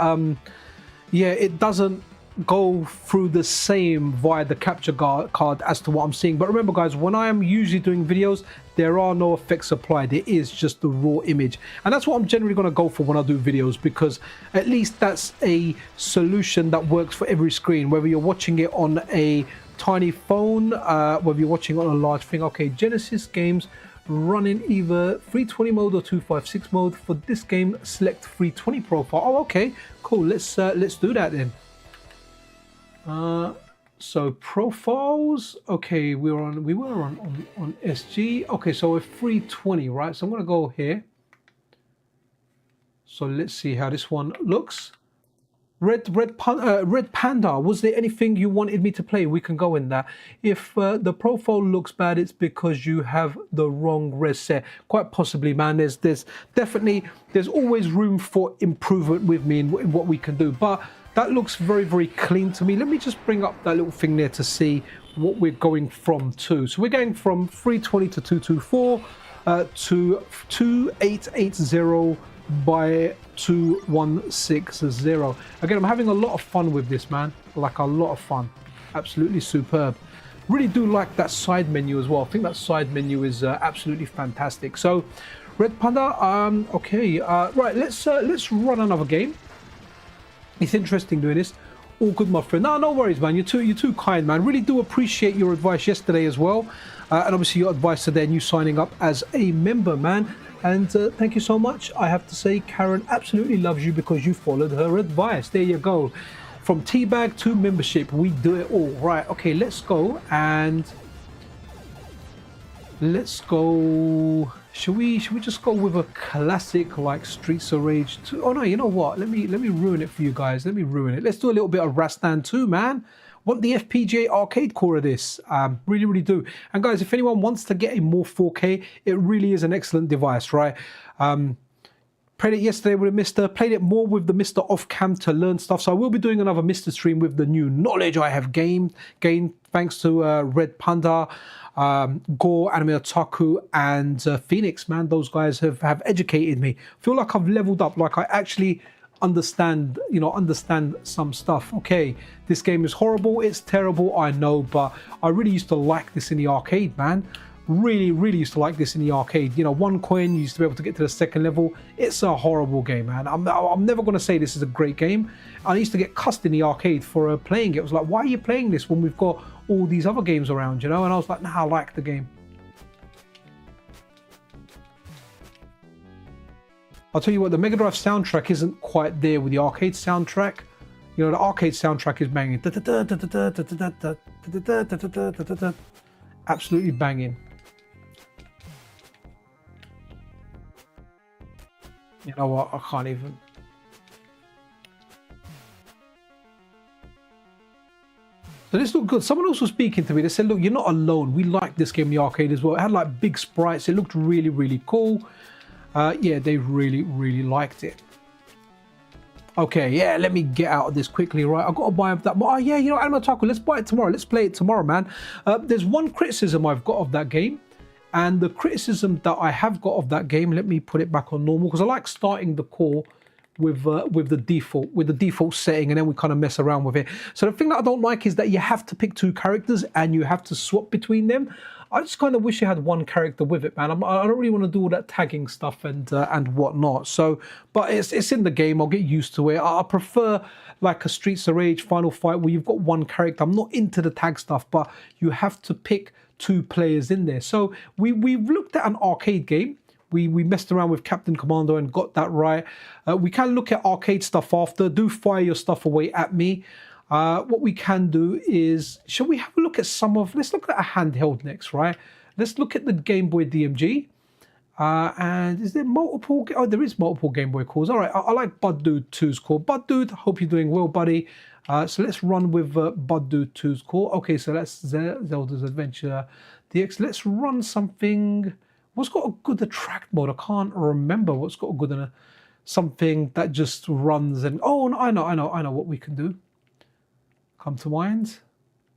yeah, it doesn't go through the same via the capture card as to what I'm seeing. But remember, guys, when I am usually doing videos, there are no effects applied. It is just the raw image, and that's what I'm generally going to go for when I do videos, because at least that's a solution that works for every screen, whether you're watching it on a tiny phone, whether you're watching it on a large thing. Okay, Genesis games running either 320 mode or 256 mode. For this game, select 320 profile. Oh, okay, cool. Let's do that then. So profiles, okay, we were on SG. Okay, so we're 320, right? So I'm gonna go here. So let's see how this one looks. Red Panda, was there anything you wanted me to play? We can go in that. If the profile looks bad, it's because you have the wrong res set. Quite possibly, man. There's always room for improvement with me in what we can do. But that looks very clean to me. Let me just bring up that little thing there to see what we're going from to. So we're going from 320 to 224 to 2880 by 2160. Again, I'm having a lot of fun with this, man. Like a lot of fun. Absolutely superb. Really do like that side menu as well. I think that side menu is absolutely fantastic. So Red Panda, okay, right, let's run another game. It's interesting doing this. All good, my friend. No worries, man. You're too kind, man. Really do appreciate your advice yesterday as well, and obviously your advice today and you signing up as a member, man. And thank you so much. I have to say, Karen absolutely loves you because you followed her advice. There you go. From teabag to membership, we do it all. Right. Okay, let's go and let's go. Should we just go with a classic like Streets of Rage 2? Oh no, you know what? Let me ruin it for you guys. Let me ruin it. Let's do a little bit of Rastan 2, man. Want the FPGA arcade core of this. Really do. And guys, if anyone wants to get a more 4K, it really is an excellent device, right? Played it yesterday with a MiSTer, played it more with the MiSTer off cam to learn stuff. So I will be doing another MiSTer stream with the new knowledge I have gained thanks to Red Panda, Gore, Anime Otaku, and Phoenix, man. Those guys have educated me. Feel like I've leveled up, like I actually understand some stuff. Okay, this game is horrible, it's terrible, I know, but I really used to like this in the arcade, man. Really used to like this in the arcade. You know, 1 coin, you used to be able to get to the second level. It's a horrible game, man. I'm never going to say this is a great game. I used to get cussed in the arcade for playing it. It was like, why are you playing this when we've got all these other games around, you know? And I was like, nah, I like the game. I'll tell you what, the Mega Drive soundtrack isn't quite there with the arcade soundtrack. You know, the arcade soundtrack is banging. Absolutely banging. You know what? I can't even. So this looked good. Someone else was speaking to me. They said, look, you're not alone. We like this game in the arcade as well. It had like big sprites. It looked really cool. Yeah, they really liked it. Okay, yeah, let me get out of this quickly, right? I've got to buy that. Oh, yeah, you know, Anime Otaku, let's buy it tomorrow. Let's play it tomorrow, man. There's one criticism I've got of that game. And the criticism that I have got of that game, let me put it back on normal, because I like starting the core with the default setting, and then we kind of mess around with it. So the thing that I don't like is that you have to pick 2 characters and you have to swap between them. I just kind of wish you had 1 character with it, man. I don't really want to do all that tagging stuff and whatnot. So, but it's in the game. I'll get used to it. I prefer like a Streets of Rage Final Fight where you've got 1 character. I'm not into the tag stuff, but you have to pick 2 players in there. So we've looked at an arcade game we messed around with Captain Commando and got that right. We can look at arcade stuff after. Do fire your stuff away at me. What we can do is, shall we have a look at let's look at a handheld next, right? Let's look at the Game Boy DMG. And is there multiple? Oh, there is multiple Game Boy calls. All right, I like Bud Dude 2's call. Bud Dude, hope you're doing well, buddy. So let's run with Bud Dude 2's call. Okay, so that's Zelda's Adventure DX. Let's run something. What's got a good attract mode? I can't remember what's got a good something that just runs and I know what we can do. Come to mind,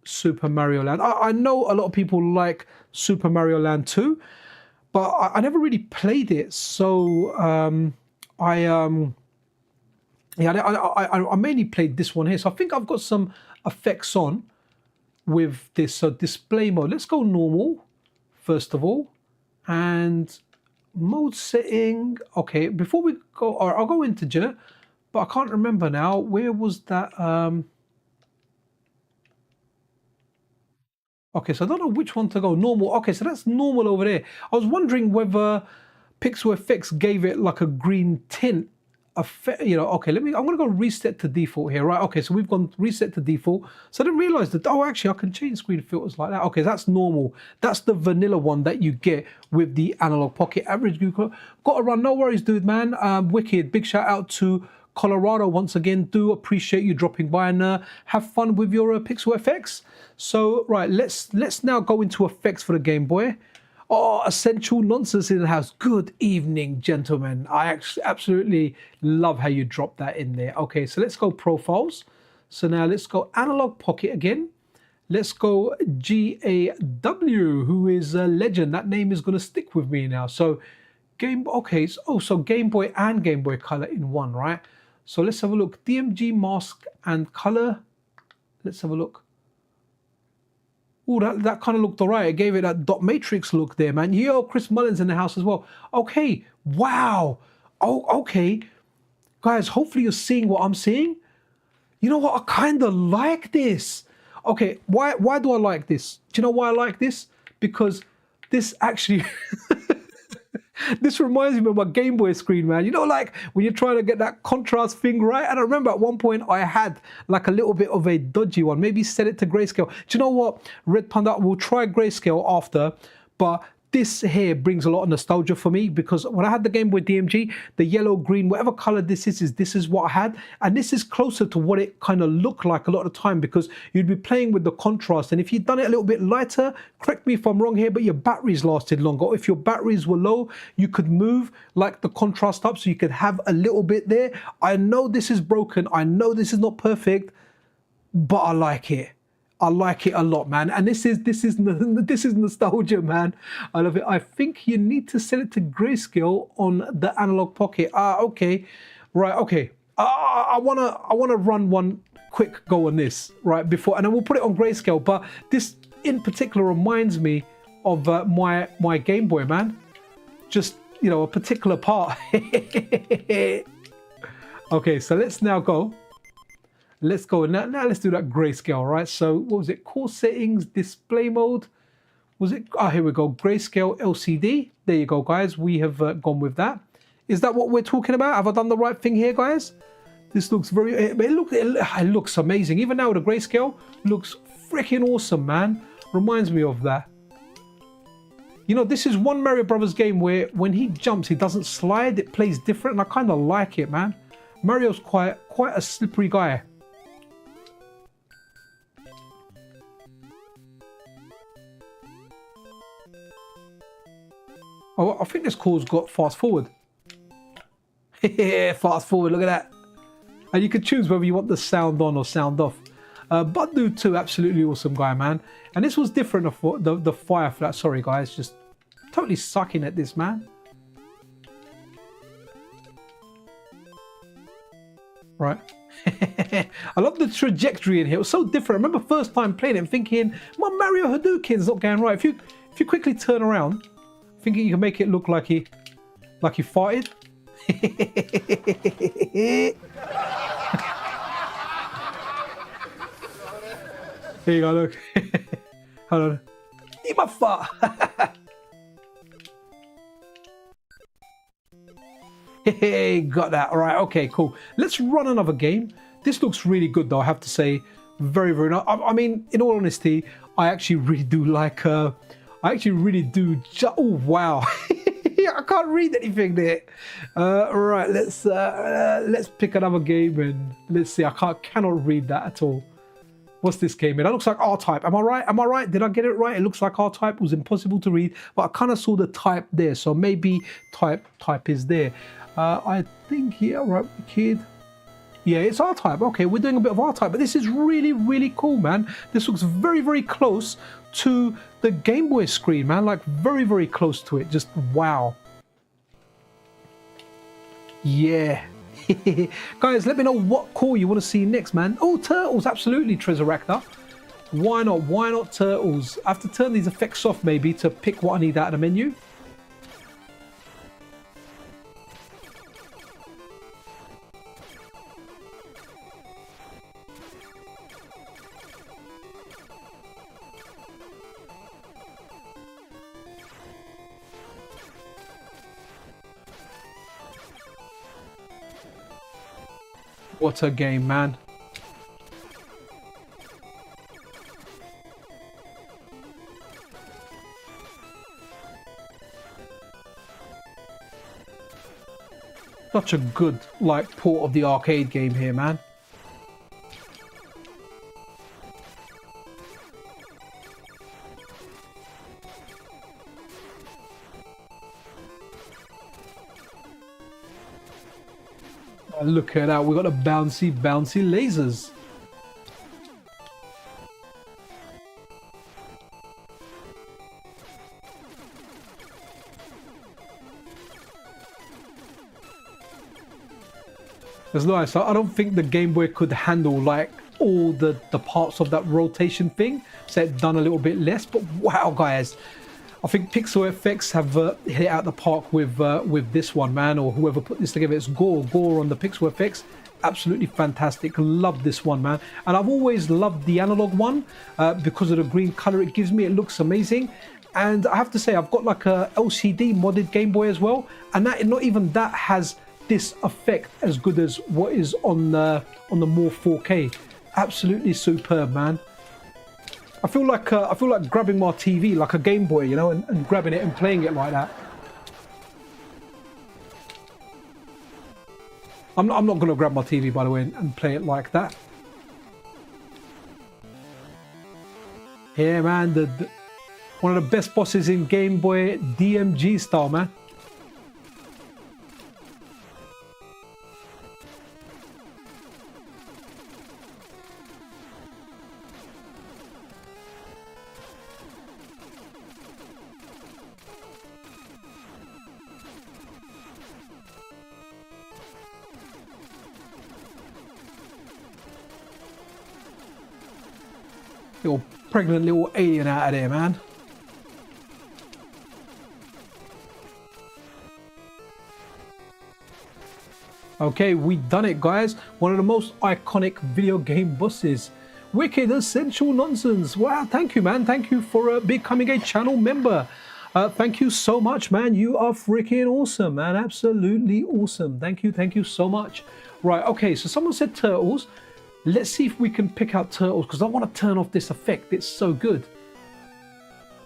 Super Mario Land. I know a lot of people like Super Mario Land 2. But I never really played it, so I mainly played this one here. So I think I've got some effects on with this. So display mode. Let's go normal first of all, and mode setting. Okay, before we go, or I'll go integer, but I can't remember now. Where was that? Okay, so I don't know which one to go. Normal. Okay, so that's normal over there. I was wondering whether Pixel FX gave it like a green tint effect. You know, okay, I'm going to go reset to default here, right? Okay, so we've gone reset to default. So I didn't realize that, actually, I can change screen filters like that. Okay, that's normal. That's the vanilla one that you get with the Analogue Pocket. Average Google. Got to run. No worries, dude, man. Wicked. Big shout out to Colorado once again. Do appreciate you dropping by and have fun with your Pixel FX. So right, let's now go into effects for the Game Boy. Oh, essential nonsense in the house. Good evening, gentlemen. I absolutely love how you drop that in there. Okay, so let's go profiles. So now let's go Analogue Pocket again. Let's go GAW, who is a legend. That name is going to stick with me now. So so Game Boy and Game Boy Color in one, right? So let's have a look. DMG mask and color. Let's have a look. Oh, that kind of looked all right. It gave it that dot matrix look there, man. Yo, Chris Mullins in the house as well. Okay, wow. Oh, okay. Guys, hopefully you're seeing what I'm seeing. You know what? I kind of like this. Okay, why do I like this? Do you know why I like this? Because this actually... This reminds me of my Game Boy screen, man. You know, like when you're trying to get that contrast thing right. And I remember at one point I had like a little bit of a dodgy one. Maybe set it to grayscale. Do you know what? Red Panda, we'll try grayscale after. But this here brings a lot of nostalgia for me, because when I had the Game Boy DMG, the yellow, green, whatever color this is what I had. And this is closer to what it kind of looked like a lot of the time, because you'd be playing with the contrast. And if you'd done it a little bit lighter, correct me if I'm wrong here, but your batteries lasted longer. Or if your batteries were low, you could move like the contrast up so you could have a little bit there. I know this is broken. I know this is not perfect, but I like it. I like it a lot, man. And this is nostalgia, man. I love it. I think you need to set it to grayscale on the Analogue Pocket. Okay. Right, okay. I wanna run one quick go on this, right, before, and then we'll put it on grayscale. But this in particular reminds me of my Game Boy, man. Just, you know, a particular part. Okay, so let's now go. Let's go. Now let's do that grayscale, right? So what was it? Core settings, display mode. Was it? Oh, here we go. Grayscale LCD. There you go, guys. We have gone with that. Is that what we're talking about? Have I done the right thing here, guys? This looks very... It looks amazing. Even now, the grayscale looks freaking awesome, man. Reminds me of that. You know, this is one Mario Brothers game where when he jumps, he doesn't slide. It plays different, and I kind of like it, man. Mario's quite a slippery guy. Oh, I think this call's got fast forward. Yeah, fast forward, look at that. And you can choose whether you want the sound on or sound off. Bud Dude 2, absolutely awesome guy, man. And this was different for the fire flat. Sorry, guys, just totally sucking at this, man. Right. I love the trajectory in here. It was so different. I remember first time playing it and thinking, my Mario Hadouken's not going right. If you quickly turn around, thinking you can make it look like he farted. Here you go, look. Hold on. Eat my fart. Hey, got that. All right, okay, cool. Let's run another game. This looks really good though, I have to say. Very, very nice. I mean, in all honesty, I actually really do like, I actually really do, oh, wow. I can't read anything there. All right, let's pick another game and let's see. I cannot read that at all. What's this game? That looks like R-Type. Am I right? Am I right? Did I get it right? It looks like R-Type. It was impossible to read, but I kind of saw the type there. So maybe type is there. I think, yeah, right, kid. Yeah, it's R-Type. Okay, we're doing a bit of R-Type, but this is really, really cool, man. This looks very, very close to the Game Boy screen, man. Like very, very close to it. Just wow. Yeah. Guys, let me know what core you want to see next, man. Oh, turtles, absolutely, Ⅎ𝒾𝓈𝓈. Why not? Why not turtles? I have to turn these effects off maybe to pick what I need out of the menu. What a game, man. Such a good, like, port of the arcade game here, man. Look at that, we got the bouncy lasers. It's nice. I don't think the Game Boy could handle like all the parts of that rotation thing, so it's done a little bit less, but wow, guys. I think Pixel FX have hit it out the park with this one, man, or whoever put this together. It's Gore on the Pixel FX. Absolutely fantastic. Love this one, man. And I've always loved the analog one because of the green color it gives me. It looks amazing. And I have to say, I've got like a LCD modded Game Boy as well, and that not even that has this effect as good as what is on the Morph 4K. Absolutely superb, man. I feel like grabbing my TV like a Game Boy, you know, and grabbing it and playing it like that. I'm not going to grab my TV, by the way, and play it like that. Yeah, man, one of the best bosses in Game Boy DMG style, man. Little pregnant little alien out of there, man. Okay, we done it, guys. One of the most iconic video game bosses. Wicked essential nonsense. Wow, thank you, man. Thank you for becoming a channel member. Thank you so much, man. You are freaking awesome, man. Absolutely awesome. Thank you so much. Right, okay, so someone said turtles. Let's see if we can pick out turtles, because I want to turn off this effect. It's so good.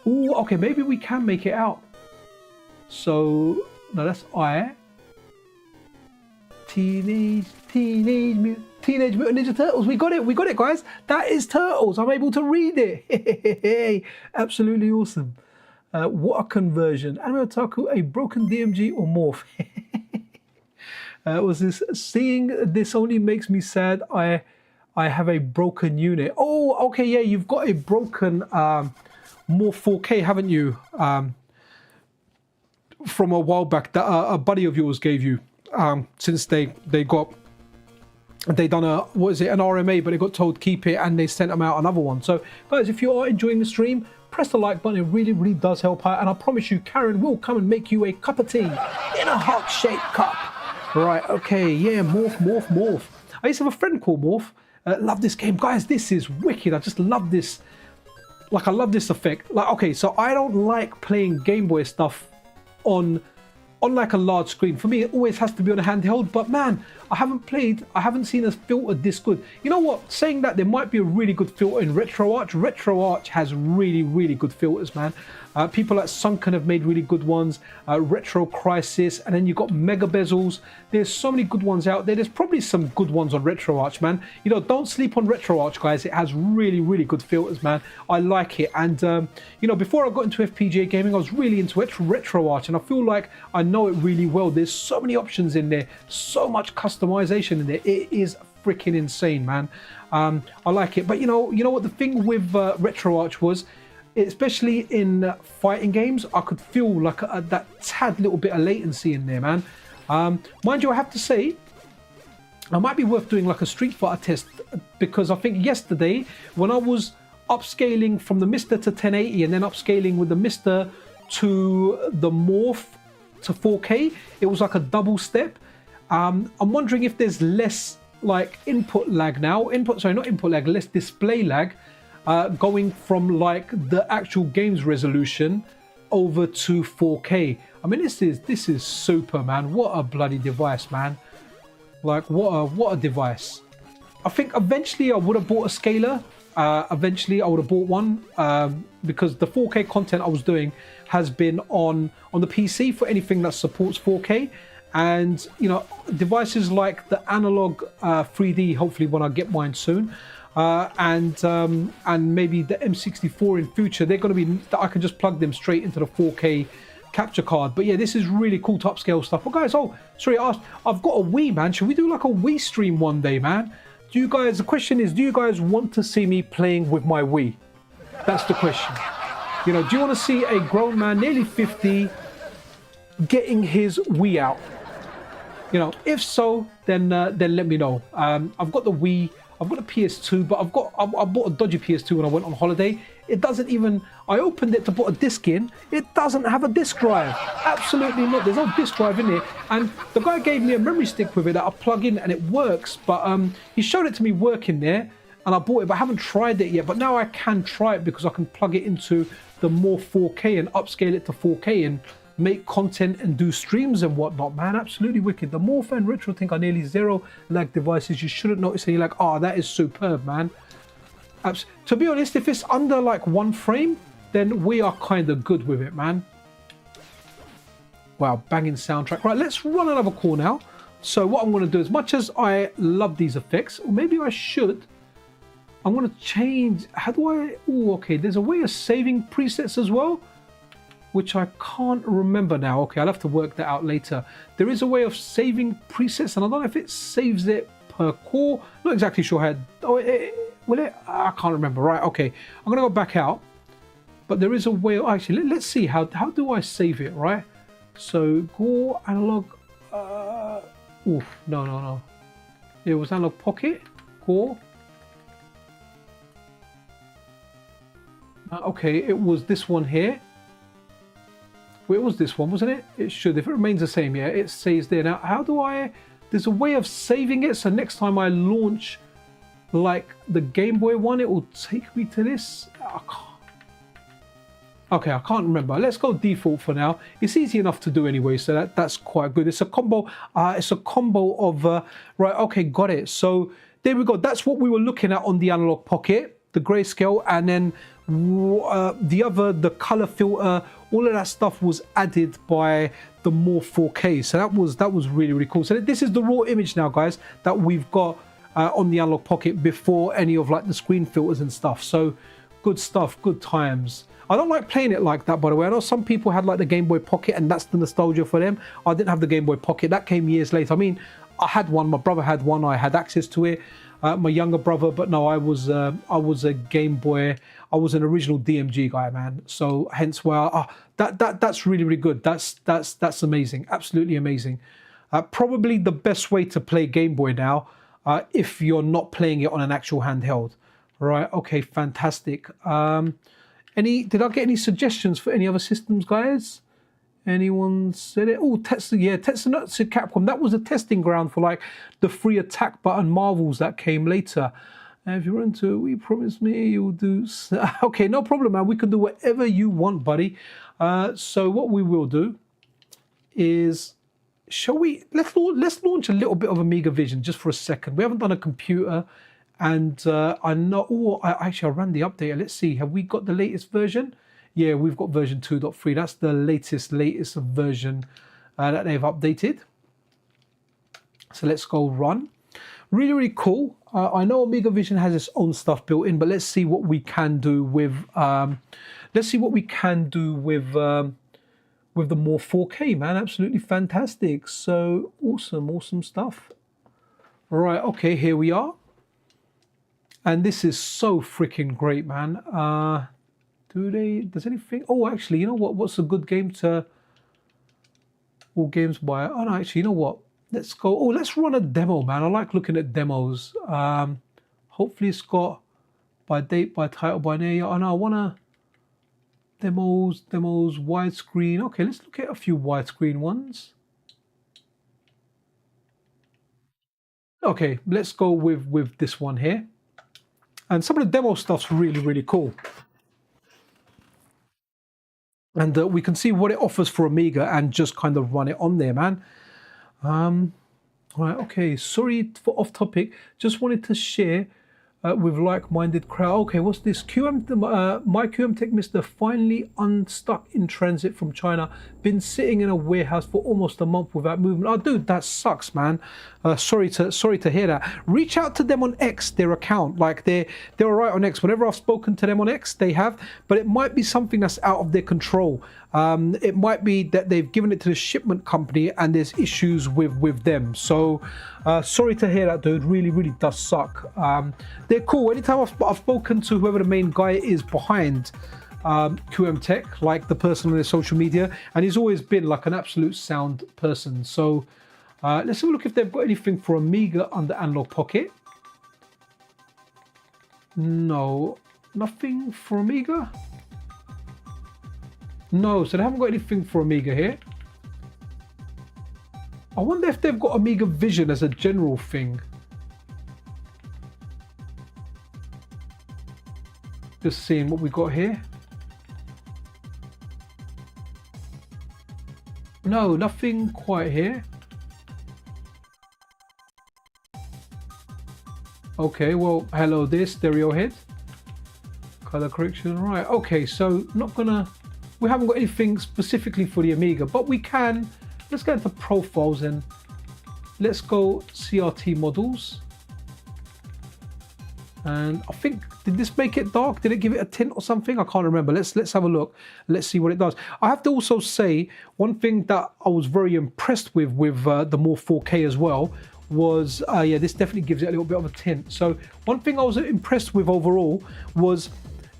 Ooh, okay, maybe we can make it out. So, no, that's Teenage Mutant Ninja Turtles. We got it, guys. That is Turtles. I'm able to read it. Absolutely awesome. What a conversion. Anime Otaku, a broken DMG or Morph. Was this seeing this only makes me sad. I have a broken unit. Oh, okay, yeah, you've got a broken Morph 4K, haven't you? From a while back that a buddy of yours gave you. Since they done a, what is it, an RMA, but they got told keep it and they sent them out another one. So guys, if you are enjoying the stream, press the like button. It really does help out, and I promise you Karen will come and make you a cup of tea in a heart-shaped cup. Right, okay, yeah, Morph. I used to have a friend called Morph. Love this game, guys. This is wicked. I just love this. Like, I love this effect. Like, okay, so I don't like playing Game Boy stuff on on like a large screen. For me, it always has to be on a handheld, but man, I haven't seen a filter this good. You know what, saying that, there might be a really good filter in RetroArch. RetroArch has really good filters, man. People like Sunken have made really good ones, Retro Crisis, and then you've got Mega Bezels. There's so many good ones out there. There's probably some good ones on RetroArch, man. You know, don't sleep on RetroArch, guys. It has really good filters, man. I like it. And you know, before I got into FPGA gaming, I was really into RetroArch, and I feel like I know it really well. There's so many options in there, so much customization in there. It is freaking insane, man. I like it. But you know what the thing with RetroArch was, especially in fighting games, I could feel like that tad little bit of latency in there, man. Mind you, I have to say, it might be worth doing like a Street Fighter test, because I think yesterday when I was upscaling from the MiSTer to 1080 and then upscaling with the MiSTer to the Morph to 4K, it was like a double step. I'm wondering if there's less like input lag now, less display lag, going from like the actual game's resolution over to 4K. I mean, this is super, man. What a bloody device, man. Like, what a device. I think eventually I would have bought a scaler. Eventually I would have bought one, because the 4K content I was doing has been on the PC for anything that supports 4K. And you know, devices like the Analogue 3D, hopefully when I get mine soon, and maybe the M64 in future, they're going to be, I can just plug them straight into the 4K capture card. But yeah, this is really cool to upscale stuff. But guys, oh sorry, I've got a Wii, man. Should we do like a Wii stream one day, man? The question is, do you guys want to see me playing with my Wii? That's the question. You know, do you want to see a grown man, nearly 50, getting his Wii out? You know, if so, then let me know. I've got the Wii, I've got a PS2, but I bought a dodgy PS2 when I went on holiday. It doesn't even, I opened it to put a disc in, it doesn't have a disc drive. Absolutely not. There's no disc drive in it. And the guy gave me a memory stick with it that I plug in and it works. But he showed it to me working there, and I bought it, but I haven't tried it yet. But now I can try it because I can plug it into the Morph 4K and upscale it to 4K and make content and do streams and whatnot, man. Absolutely wicked. The Morph and Retro Think are nearly zero lag devices. You shouldn't notice any lag. Oh, that is superb, man. To be honest, if it's under like 1 frame, then we are kind of good with it, man. Wow, banging soundtrack. Right, let's run another call now. So what I'm going to do, as much as I love these effects, or maybe I should, I'm going to change. How do I? Oh, okay. There's a way of saving presets as well, which I can't remember now. Okay, I'll have to work that out later. There is a way of saving presets, and I don't know if it saves it per core. Not exactly sure how. Oh, will it? I can't remember. Right, okay. I'm going to go back out. But there is a way. Actually, let's see. How do I save it, right? So, go analog. Oof, no. It was Analogue Pocket. Go. Okay, it was this one here. Well, it was this one, wasn't it? It should, if it remains the same, yeah, it stays there. Now, how do I, there's a way of saving it, so next time I launch like the Game Boy one, it will take me to this. Okay, I can't remember. Let's go default for now. It's easy enough to do anyway, so that's quite good. It's a combo. Of right. Okay, got it. So there we go. That's what we were looking at on the Analogue Pocket, the grayscale, and then the color filter. All of that stuff was added by the Morph 4K. So that was really cool. So this is the raw image now, guys, that we've got on the Analogue Pocket before any of like the screen filters and stuff. So good stuff, good times. I don't like playing it like that, by the way. I know some people had like the Game Boy Pocket and that's the nostalgia for them. I didn't have the Game Boy Pocket. That came years later. I mean, I had one. My brother had one. I had access to it. My younger brother, but no, I was a Game Boy. I was an original DMG guy, man. So hence why that's really good. That's amazing. Absolutely amazing. Probably the best way to play Game Boy now, if you're not playing it on an actual handheld. Right? Okay, fantastic. Did I get any suggestions for any other systems, guys? Anyone said it? Oh, Tetsunatsu Capcom. That was a testing ground for like the free attack button marvels that came later. If you're into it, we promise me you'll do. Okay, no problem, man. We can do whatever you want, buddy. So what we will do is, shall we, let's launch a little bit of Amiga Vision just for a second. We haven't done a computer, and I know, oh, actually I ran the update. Let's see, have we got the latest version? Yeah, we've got version 2.3. That's the latest version that they've updated. So let's go run. Really, really cool. I know Amiga Vision has its own stuff built in, but let's see what we can do with the Morph 4K, man. Absolutely fantastic. So awesome stuff. All right, okay, here we are. And this is so freaking great, man. Does anything? Oh, actually, you know what? What's a good game to all games by? Oh, no, actually, you know what? Let's go. Oh, let's run a demo, man. I like looking at demos. Hopefully it's got by date, by title, by name. Oh, no, I want to demos, widescreen. Okay, let's look at a few widescreen ones. Okay, let's go with this one here. And some of the demo stuff's really, really cool. And we can see what it offers for Amiga and just kind of run it on there, man. Right, okay, sorry for off topic. Just wanted to share with like-minded crowd. Okay, what's this? My QM-Tech MiSTer finally unstuck in transit from China. Been sitting in a warehouse for almost a month without movement. Oh, dude, that sucks, man. Sorry to hear that. Reach out to them on X, their account. Like they're all right on X. Whenever I've spoken to them on X, they have. But it might be something that's out of their control. It might be that they've given it to the shipment company and there's issues with them. So sorry to hear that, dude. Really does suck. They're cool. Anytime I've spoken to whoever the main guy is behind QM-Tech, like the person on their social media, and he's always been like an absolute sound person. So let's have a look if they've got anything for Amiga under Analogue Pocket. No, nothing for Amiga. No, so they haven't got anything for Amiga here. I wonder if they've got Amiga Vision as a general thing. Just seeing what we got here. No, nothing quite here. Okay, well, hello there, stereo head. Color correction, right. Okay, so we haven't got anything specifically for the Amiga, but we can. Let's go into profiles and let's go CRT models. And I think, did this make it dark? Did it give it a tint or something? I can't remember. Let's have a look. Let's see what it does. I have to also say one thing that I was very impressed with the Morph 4K as well was, yeah, this definitely gives it a little bit of a tint. So one thing I was impressed with overall was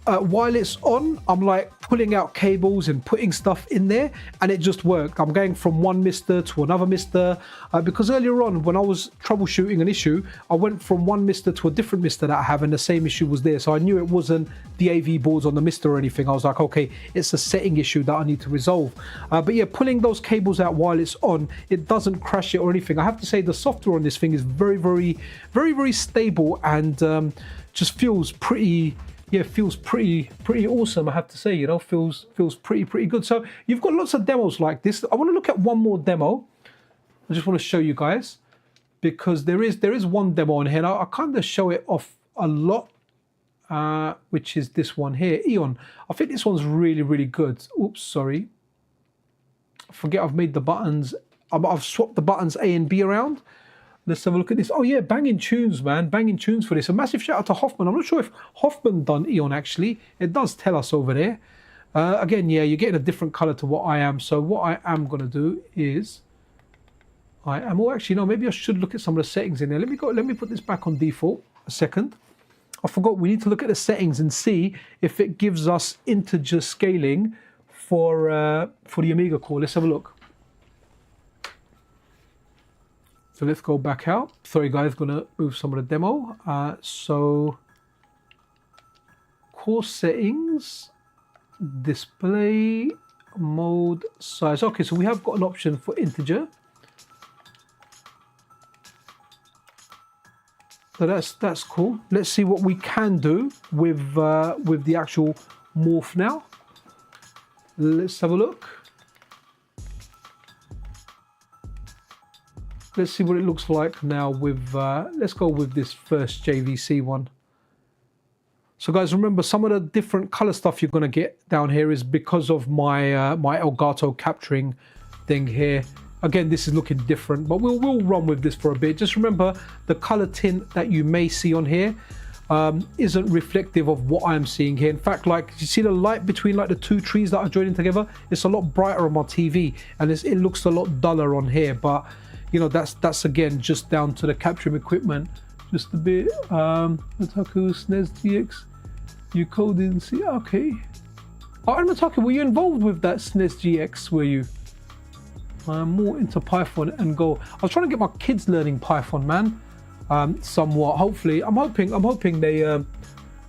while it's on, I'm like pulling out cables and putting stuff in there, and it just worked. I'm going from one MiSTer to another MiSTer because earlier on when I was troubleshooting an issue, I went from one MiSTer to a different MiSTer that I have, and the same issue was there. So I knew it wasn't the AV boards on the MiSTer or anything. I was like, okay, it's a setting issue that I need to resolve. But yeah, pulling those cables out while it's on, it doesn't crash it or anything. I have to say the software on this thing is very stable and just feels pretty. Yeah, feels pretty awesome, I have to say. You know, feels pretty good. So you've got lots of demos like this. I want to look at one more demo. I just want to show you guys because there is one demo on here. Now, I kind of show it off a lot, which is this one here, Eon. I think this one's really good. Oops, sorry. I forget I've made the buttons. I've swapped the buttons A and B around. Let's have a look at this. Oh yeah, banging tunes, man. Banging tunes for this. A massive shout out to Hoffman. I'm not sure if Hoffman done Eon actually. It does tell us over there. Again, yeah, you're getting a different color to what I am. So what I am going to do is, oh actually, no, maybe I should look at some of the settings in there. Let me put this back on default a second. I forgot we need to look at the settings and see if it gives us integer scaling for the Amiga core. Let's have a look. So let's go back out. Sorry guys, gonna move some of the demo. So core settings, display, mode, size. Okay, so we have got an option for integer. So that's cool. Let's see what we can do with the actual Morph now. Let's have a look. let's see what it looks like now with, let's go with this first JVC one. So guys, remember some of the different color stuff you're going to get down here is because of my my Elgato capturing thing here. Again, this is looking different, but we'll run with this for a bit. Just remember the color tint that you may see on here isn't reflective of what I'm seeing here. In fact, like you see the light between like the two trees that are joining together, it's a lot brighter on my TV, and it looks a lot duller on here. But you know, that's again just down to the capturing equipment, just a bit. Otaku SNES GX, you coding? See, okay. Oh, I'm Otaku, were you involved with that SNES GX? Were you? I'm more into Python and Go. I was trying to get my kids learning Python, man. Somewhat. Hopefully, I'm hoping they.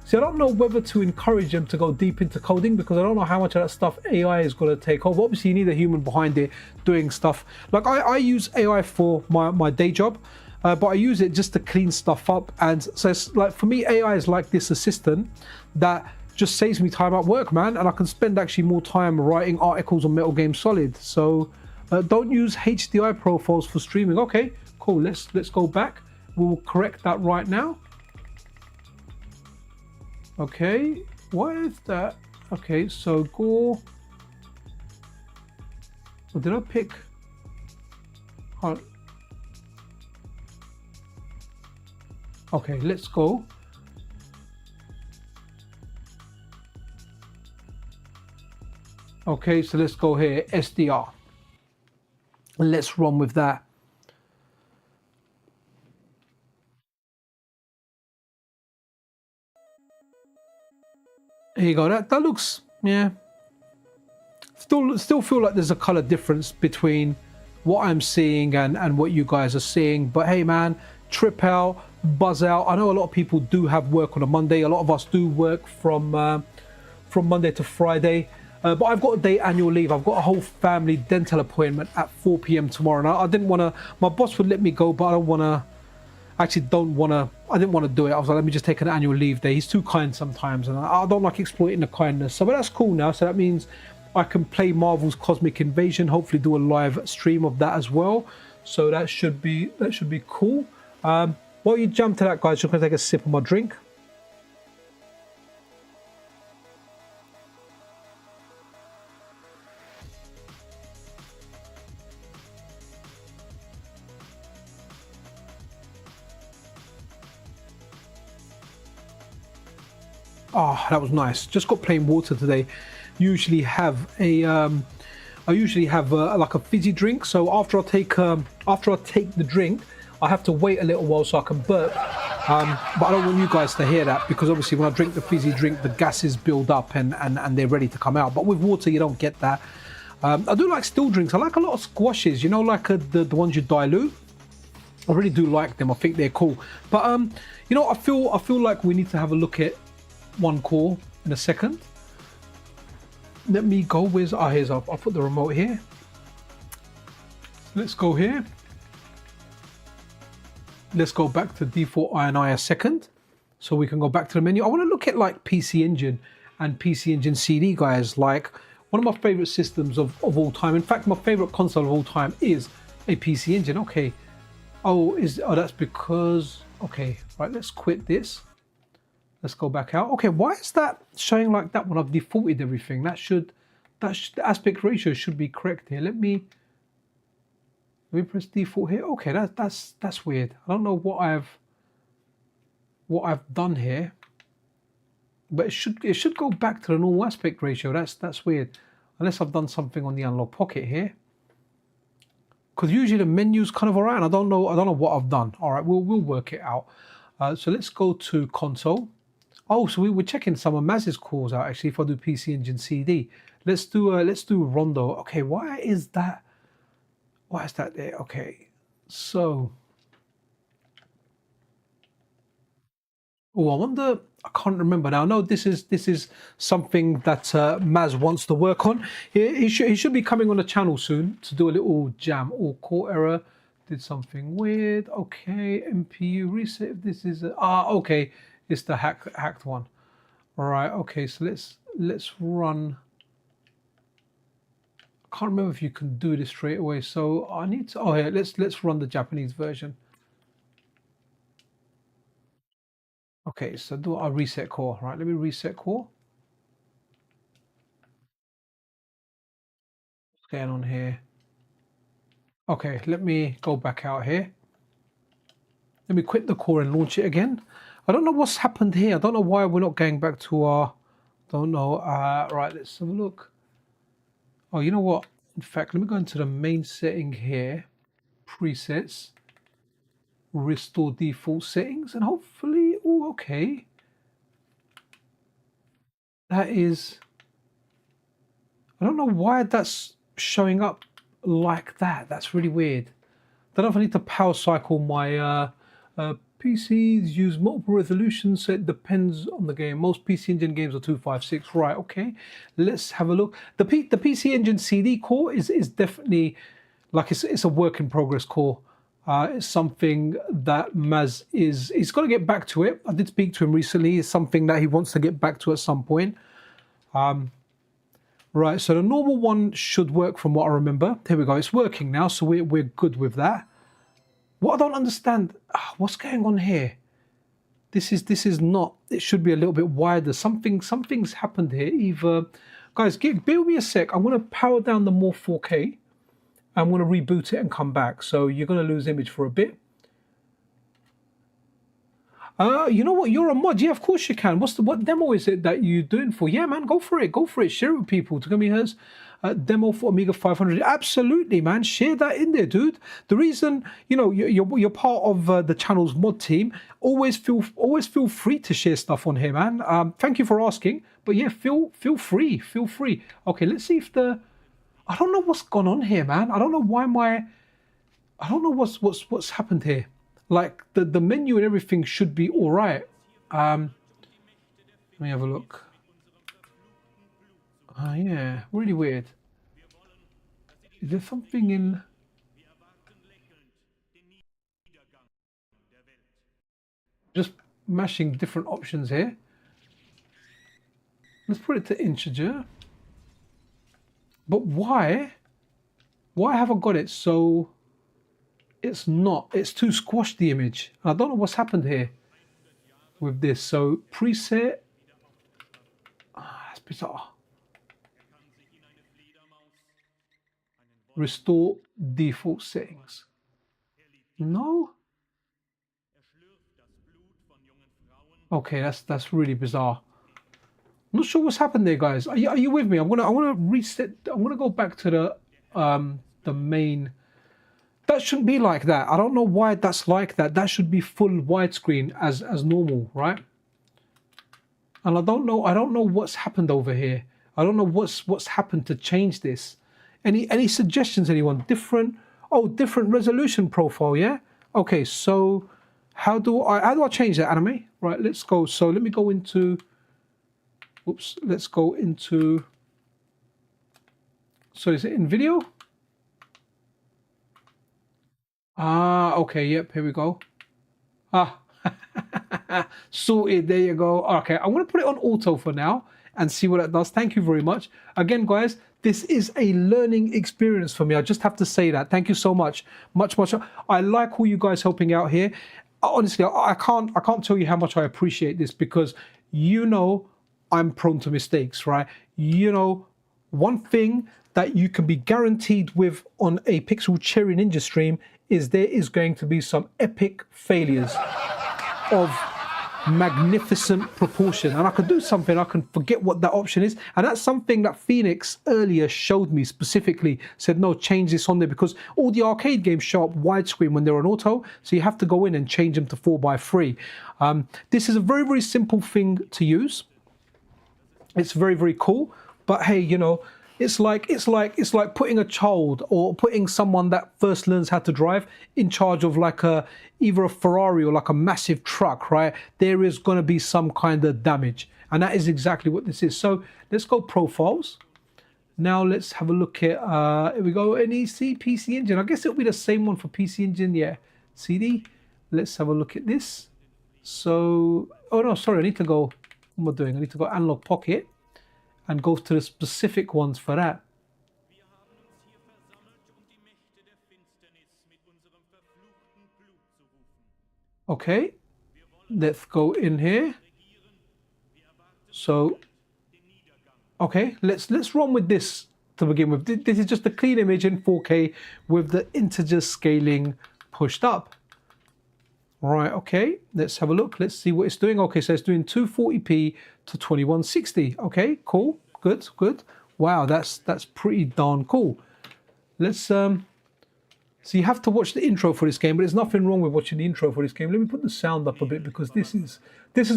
See, I don't know whether to encourage them to go deep into coding because I don't know how much of that stuff AI is going to take over. Obviously, you need a human behind it doing stuff. Like I use AI for my day job, but I use it just to clean stuff up. And so, it's like for me, AI is like this assistant that just saves me time at work, man, and I can spend actually more time writing articles on Metal Game Solid. So don't use HDI profiles for streaming. Okay, cool. Let's go back. We'll correct that right now. Okay, why is that? Okay, so go. Oh, did I pick? Oh. Okay, let's go. Okay, so let's go here, SDR. Let's run with that. Here you go. That looks, yeah. Still feel like there's a color difference between what I'm seeing and what you guys are seeing. But hey, man, trip out, buzz out. I know a lot of people do have work on a Monday. A lot of us do work from Monday to Friday. But I've got a day annual leave. I've got a whole family dental appointment at 4 p.m. tomorrow. And I didn't want to. My boss would let me go, but I don't want to. I didn't want to do it. I was like, let me just take an annual leave day. He's too kind sometimes, and I don't like exploiting the kindness. So, but that's cool now. So that means I can play Marvel's Cosmic Invasion. Hopefully, do a live stream of that as well. So that should be cool. While you jump to that, guys, just gonna take a sip of my drink. Oh, that was nice. Just got plain water today. Usually have a I usually have like a fizzy drink. So after I take the drink, I have to wait a little while so I can burp. But I don't want you guys to hear that because obviously when I drink the fizzy drink, the gases build up and they're ready to come out. But with water, you don't get that. I do like still drinks. I like a lot of squashes. You know, like the ones you dilute. I really do like them. I think they're cool. But you know, I feel like we need to have a look at one core in a second. Let me go with here's I'll put the remote here. Let's go here. Let's go back to default INI a second so we can go back to the menu. I want to look at like PC Engine and PC Engine CD, guys. Like one of my favorite systems of all time. In fact, my favorite console of all time is a PC Engine. Okay. Oh, that's because okay, right, let's quit this. Let's go back out. Okay, why is that showing like that when I've defaulted everything? The aspect ratio should be correct here. Let me press default here. Okay, that's weird. I don't know what I've done here, but it should go back to the normal aspect ratio. That's weird, unless I've done something on the Analogue Pocket here. Because usually the menu's kind of alright. I don't know what I've done. All right, we'll work it out. So let's go to console. Oh, so we were checking some of Maz's cores out actually. If I do PC Engine CD, let's do Rondo. Okay, why is that there? Okay, so oh, I wonder. I can't remember now. No, this is something that Maz wants to work on. He should be coming on the channel soon to do a little jam. Or core error. Did something weird. Okay, MPU reset. This is okay. It's the hacked one. All right. Okay. So let's run. can't remember if you can do this straight away. So I need to. Oh yeah, let's run the Japanese version. Okay, so do our reset core. Right, let me reset core. What's going on here? Okay, let me go back out here. Let me quit the core and launch it again. I don't know what's happened here. I don't know why we're not going back to our. Don't know. Right, let's have a look. Oh, you know what? In fact, let me go into the main setting here, presets, restore default settings, and hopefully, oh, okay. That is, I don't know why that's showing up like that. That's really weird. I don't know if I need to power cycle my PCs use multiple resolutions, so it depends on the game. Most PC Engine games are 256. Right, okay. Let's have a look. The PC Engine CD core is definitely like it's a work in progress core. It's something that Maz he's got to get back to it. I did speak to him recently. It's something that he wants to get back to at some point. Right, so the normal one should work from what I remember. Here we go. It's working now, so we're good with that. What I don't understand, what's going on here? This is not. It should be a little bit wider. Something's happened here. Either, guys, bear with me a sec. I'm going to power down the Morph 4K. I'm going to reboot it and come back. So you're going to lose image for a bit. You know what? You're a mod. Yeah, of course you can. What demo is it that you're doing for? Yeah, man, go for it. Go for it. Share it with people. ℾ𝒾𝓈 demo for Amiga 500. Absolutely, man. Share that in there, dude. The reason, you know, you're part of the channel's mod team. Always feel free to share stuff on here, man. Thank you for asking. But yeah, feel free. Feel free. Okay, let's see if I don't know what's gone on here, man. I don't know why I don't know what's happened here. Like the menu and everything should be all right. Let me have a look. Yeah, really weird. Is there something in? Just mashing different options here. Let's put it to integer. But why? Why have I got it so? It's not. It's too squashed, the image. I don't know what's happened here with this. So preset. That's bizarre. Restore default settings. No. Okay, that's really bizarre. I'm not sure what's happened there, guys. Are you with me? I want to reset. I want to go back to the main. That shouldn't be like that. I don't know why that's like that. That should be full widescreen as normal, right? And I don't know what's happened over here. I don't know what's happened to change this. Any suggestions, anyone? Different resolution profile, yeah? Okay, so how do I change that, Anime? Right, let's go. So let me go into let's go into, so is it in video? Okay, yep, here we go. Sorted, there you go. Okay, I'm going to put it on auto for now and see what it does. Thank you very much. Again, guys, this is a learning experience for me. I just have to say that. Thank you so much. Much. I like all you guys helping out here. Honestly, I can't tell you how much I appreciate this, because you know I'm prone to mistakes, right? You know, one thing that you can be guaranteed with on a Pixel Cherry Ninja stream is there is going to be some epic failures of magnificent proportion. And I can do something, I can forget what that option is. And that's something that Phoenix earlier showed me specifically, said, no, change this on there, because all the arcade games show up widescreen when they're on auto. So you have to go in and change them to 4:3. This is a very, very simple thing to use. It's very, very cool. But hey, you know, it's like putting a child or putting someone that first learns how to drive in charge of like either a Ferrari or like a massive truck, right? There is going to be some kind of damage, and that is exactly what this is. So let's go profiles. Now let's have a look at here we go, NEC PC Engine. I guess it'll be the same one for PC Engine, yeah. CD. Let's have a look at this. So, oh no, sorry, I need to go. What am I doing? I need to go Analogue Pocket and go to the specific ones for that. Okay, let's go in here. So, okay, let's run with this to begin with. This is just a clean image in 4K with the integer scaling pushed up. Right, okay, let's have a look. Let's see what it's doing. Okay, so it's doing 240p to 2160. Okay, cool, good, good. Wow, that's pretty darn cool. Let's so you have to watch the intro for this game, but there's nothing wrong with watching the intro for this game. Let me put the sound up a bit because this is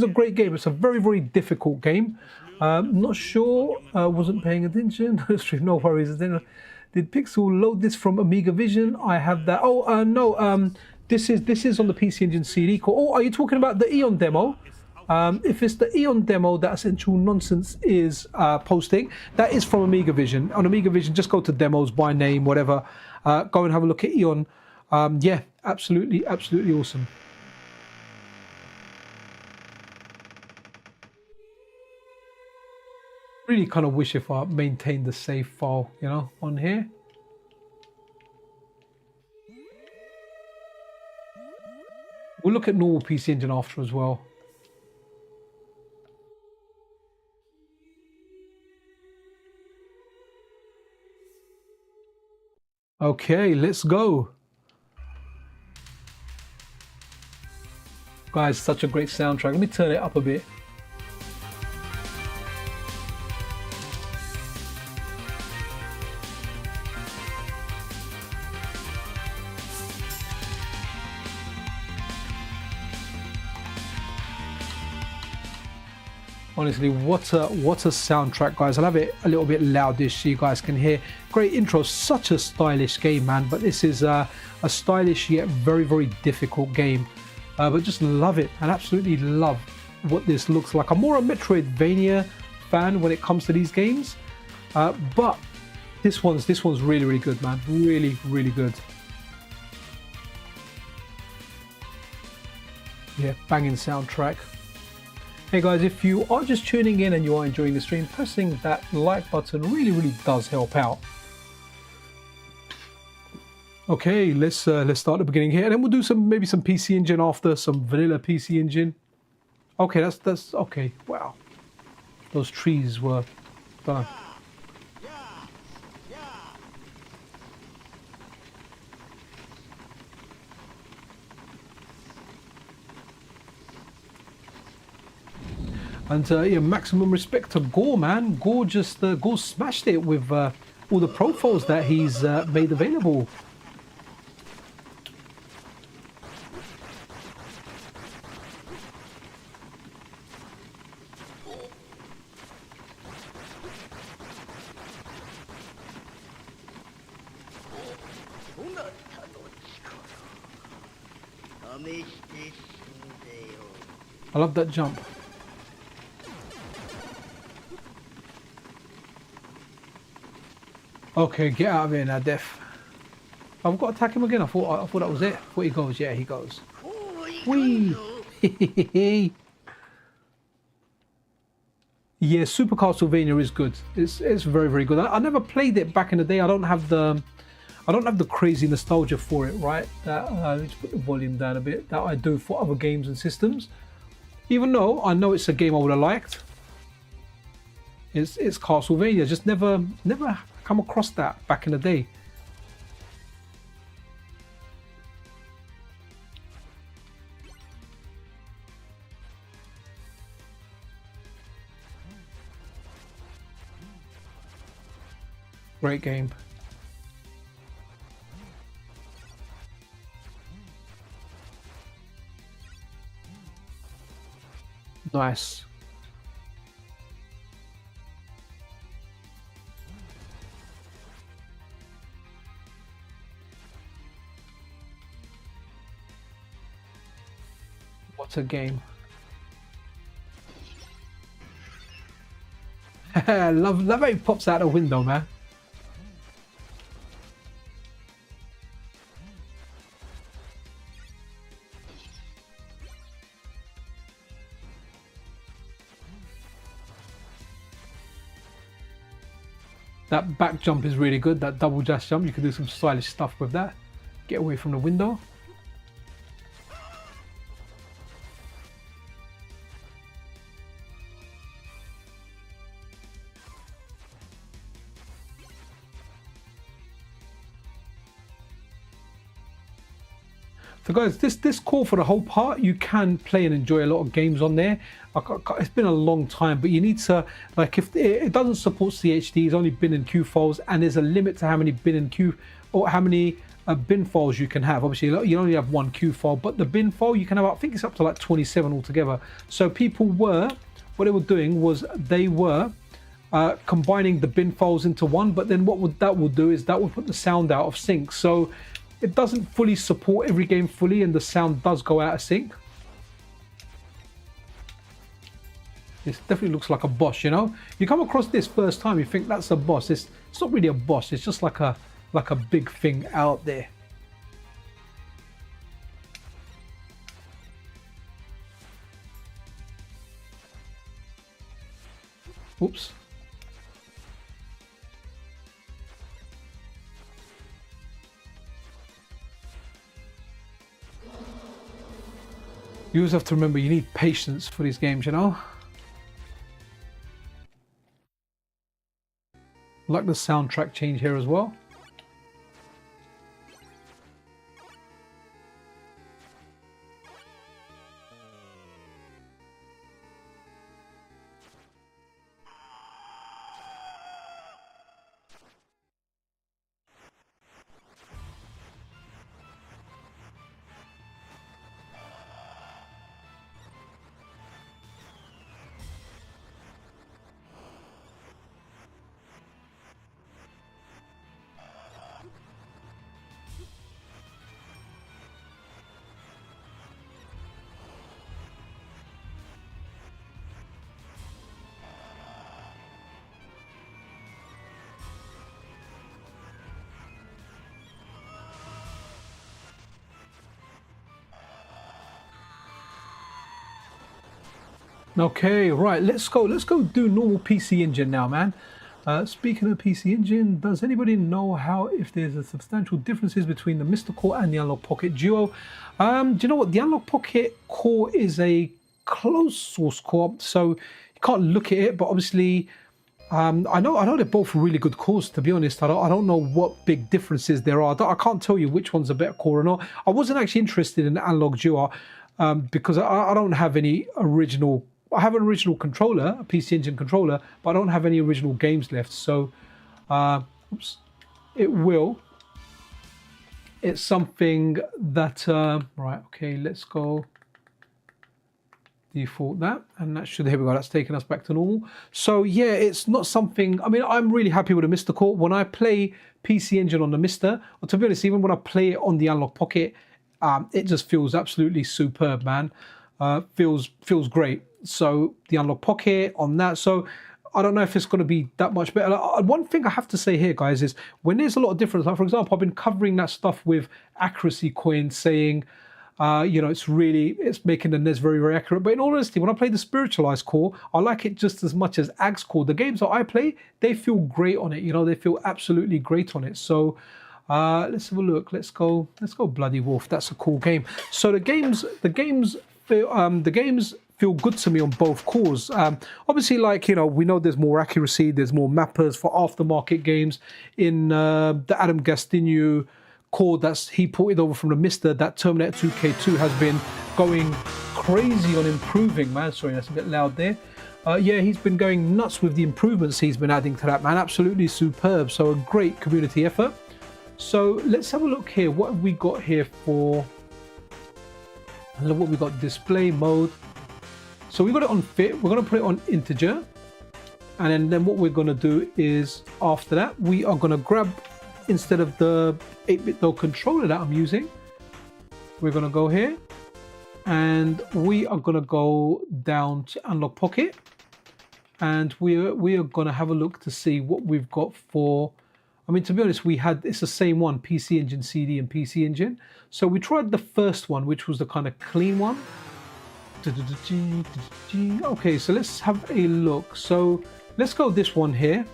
a great game. It's a very, very difficult game. Not sure, wasn't paying attention. No worries. Did Pixel load this from Amiga Vision? I have that. Oh no, this is on the PC Engine CD. Oh, are you talking about the Eon demo? If it's the Eon demo that Essential Nonsense is posting, that is from Amiga Vision. On Amiga Vision, just go to demos by name, whatever. Go and have a look at Eon. Yeah, absolutely, absolutely awesome. Really kind of wish if I maintained the save file, you know, on here. We'll look at normal PC Engine after as well. Okay, let's go. Guys, such a great soundtrack. Let me turn it up a bit. Honestly, what a soundtrack, guys. I'll have it a little bit loudish so you guys can hear. Great intro, such a stylish game, man. But this is a stylish yet very, very difficult game. But just love it and absolutely love what this looks like. I'm more a Metroidvania fan when it comes to these games. But this one's really, really good, man. Really, really good. Yeah, banging soundtrack. Hey guys, if you are just tuning in and you are enjoying the stream, pressing that like button really, really does help out. Okay, let's start at the beginning here, and then we'll do maybe some PC Engine after, some vanilla PC Engine. Okay, that's okay. Wow, those trees were done. And yeah, maximum respect to Gore, man. Gore smashed it with all the profiles that he's made available. I love that jump. Okay, get out of here now, Def. I've got to attack him again. I thought that was it. I thought he goes. Yeah, he goes. Whee! Yeah, Super Castlevania is good. It's very, very good. I never played it back in the day. I don't have the crazy nostalgia for it, right? Let me just put the volume down a bit. That I do for other games and systems. Even though I know it's a game I would have liked. It's Castlevania. Just never come across that back in the day. Great game. Nice. What a game. love how he pops out the window, man. That back jump is really good, that double dash jump. You can do some stylish stuff with that. Get away from the window. So guys, this core for the whole part, you can play and enjoy a lot of games on there. It's been a long time, but you need to, like, if it doesn't support CHD, it's only bin and Q files, and there's a limit to how many bin and Q, or how many bin files you can have. Obviously, you only have one Q file, but the bin file you can have, I think it's up to like 27 altogether. So people were, what they were doing was they were combining the bin files into one, but then what that will do is that will put the sound out of sync. So it doesn't fully support every game fully, and the sound does go out of sync. This definitely looks like a boss, you know. You come across this first time, you think that's a boss. It's not really a boss. It's just like a big thing out there. Oops. You always have to remember you need patience for these games, you know. Like the soundtrack change here as well. Okay, right, let's go do normal PC Engine now, man. Speaking of PC Engine, does anybody know if there's a substantial differences between the MiSTer core and the Analogue Pocket Duo? Do you know what? The Analogue Pocket core is a closed source core, so you can't look at it, but obviously I know they're both really good cores, to be honest. I don't know what big differences there are. I can't tell you which one's a better core or not. I wasn't actually interested in the Analogue Duo because I don't have any original. I have an original controller, a PC Engine controller, but I don't have any original games left. So, oops, it's something that, right, okay, let's go default that, and that should, here we go, that's taking us back to normal. So yeah, it's not something, I mean, I'm really happy with the MiSTer core. When I play PC Engine on the MiSTer, or to be honest, even when I play it on the Analogue Pocket, it just feels absolutely superb, man. Feels great. So the Analogue Pocket on that, so I don't know if it's going to be that much better. One thing I have to say here, guys, is when there's a lot of difference, like for example, I've been covering that stuff with accuracy coins, saying you know, it's making the NES very, very accurate. But in all honesty, when I play the spiritualized core, I like it just as much as AG's core. The games that I play, they feel great on it, you know, they feel absolutely great on it. So let's have a look. Let's go Bloody Wolf. That's a cool game. So the games feel good to me on both cores. Obviously, like, you know, we know there's more accuracy, there's more mappers for aftermarket games. In the Aleem Tayyab core that's he ported over from the MiSTer, that Terminator 2K2 has been going crazy on improving, man. Sorry, that's a bit loud there. Yeah, he's been going nuts with the improvements he's been adding to that, man. Absolutely superb. So a great community effort. So let's have a look here. What have we got here for? Look what we got. Display mode. So we got it on fit. We're going to put it on integer, and then what we're going to do is after that we are going to grab, instead of the 8-bit though controller that I'm using, we're going to go here and we are going to go down to Analogue Pocket, and we are going to have a look to see what we've got for. I mean, to be honest, it's the same one, PC Engine CD and PC Engine. So we tried the first one, which was the kind of clean one. Okay, so let's have a look. So let's go this one here,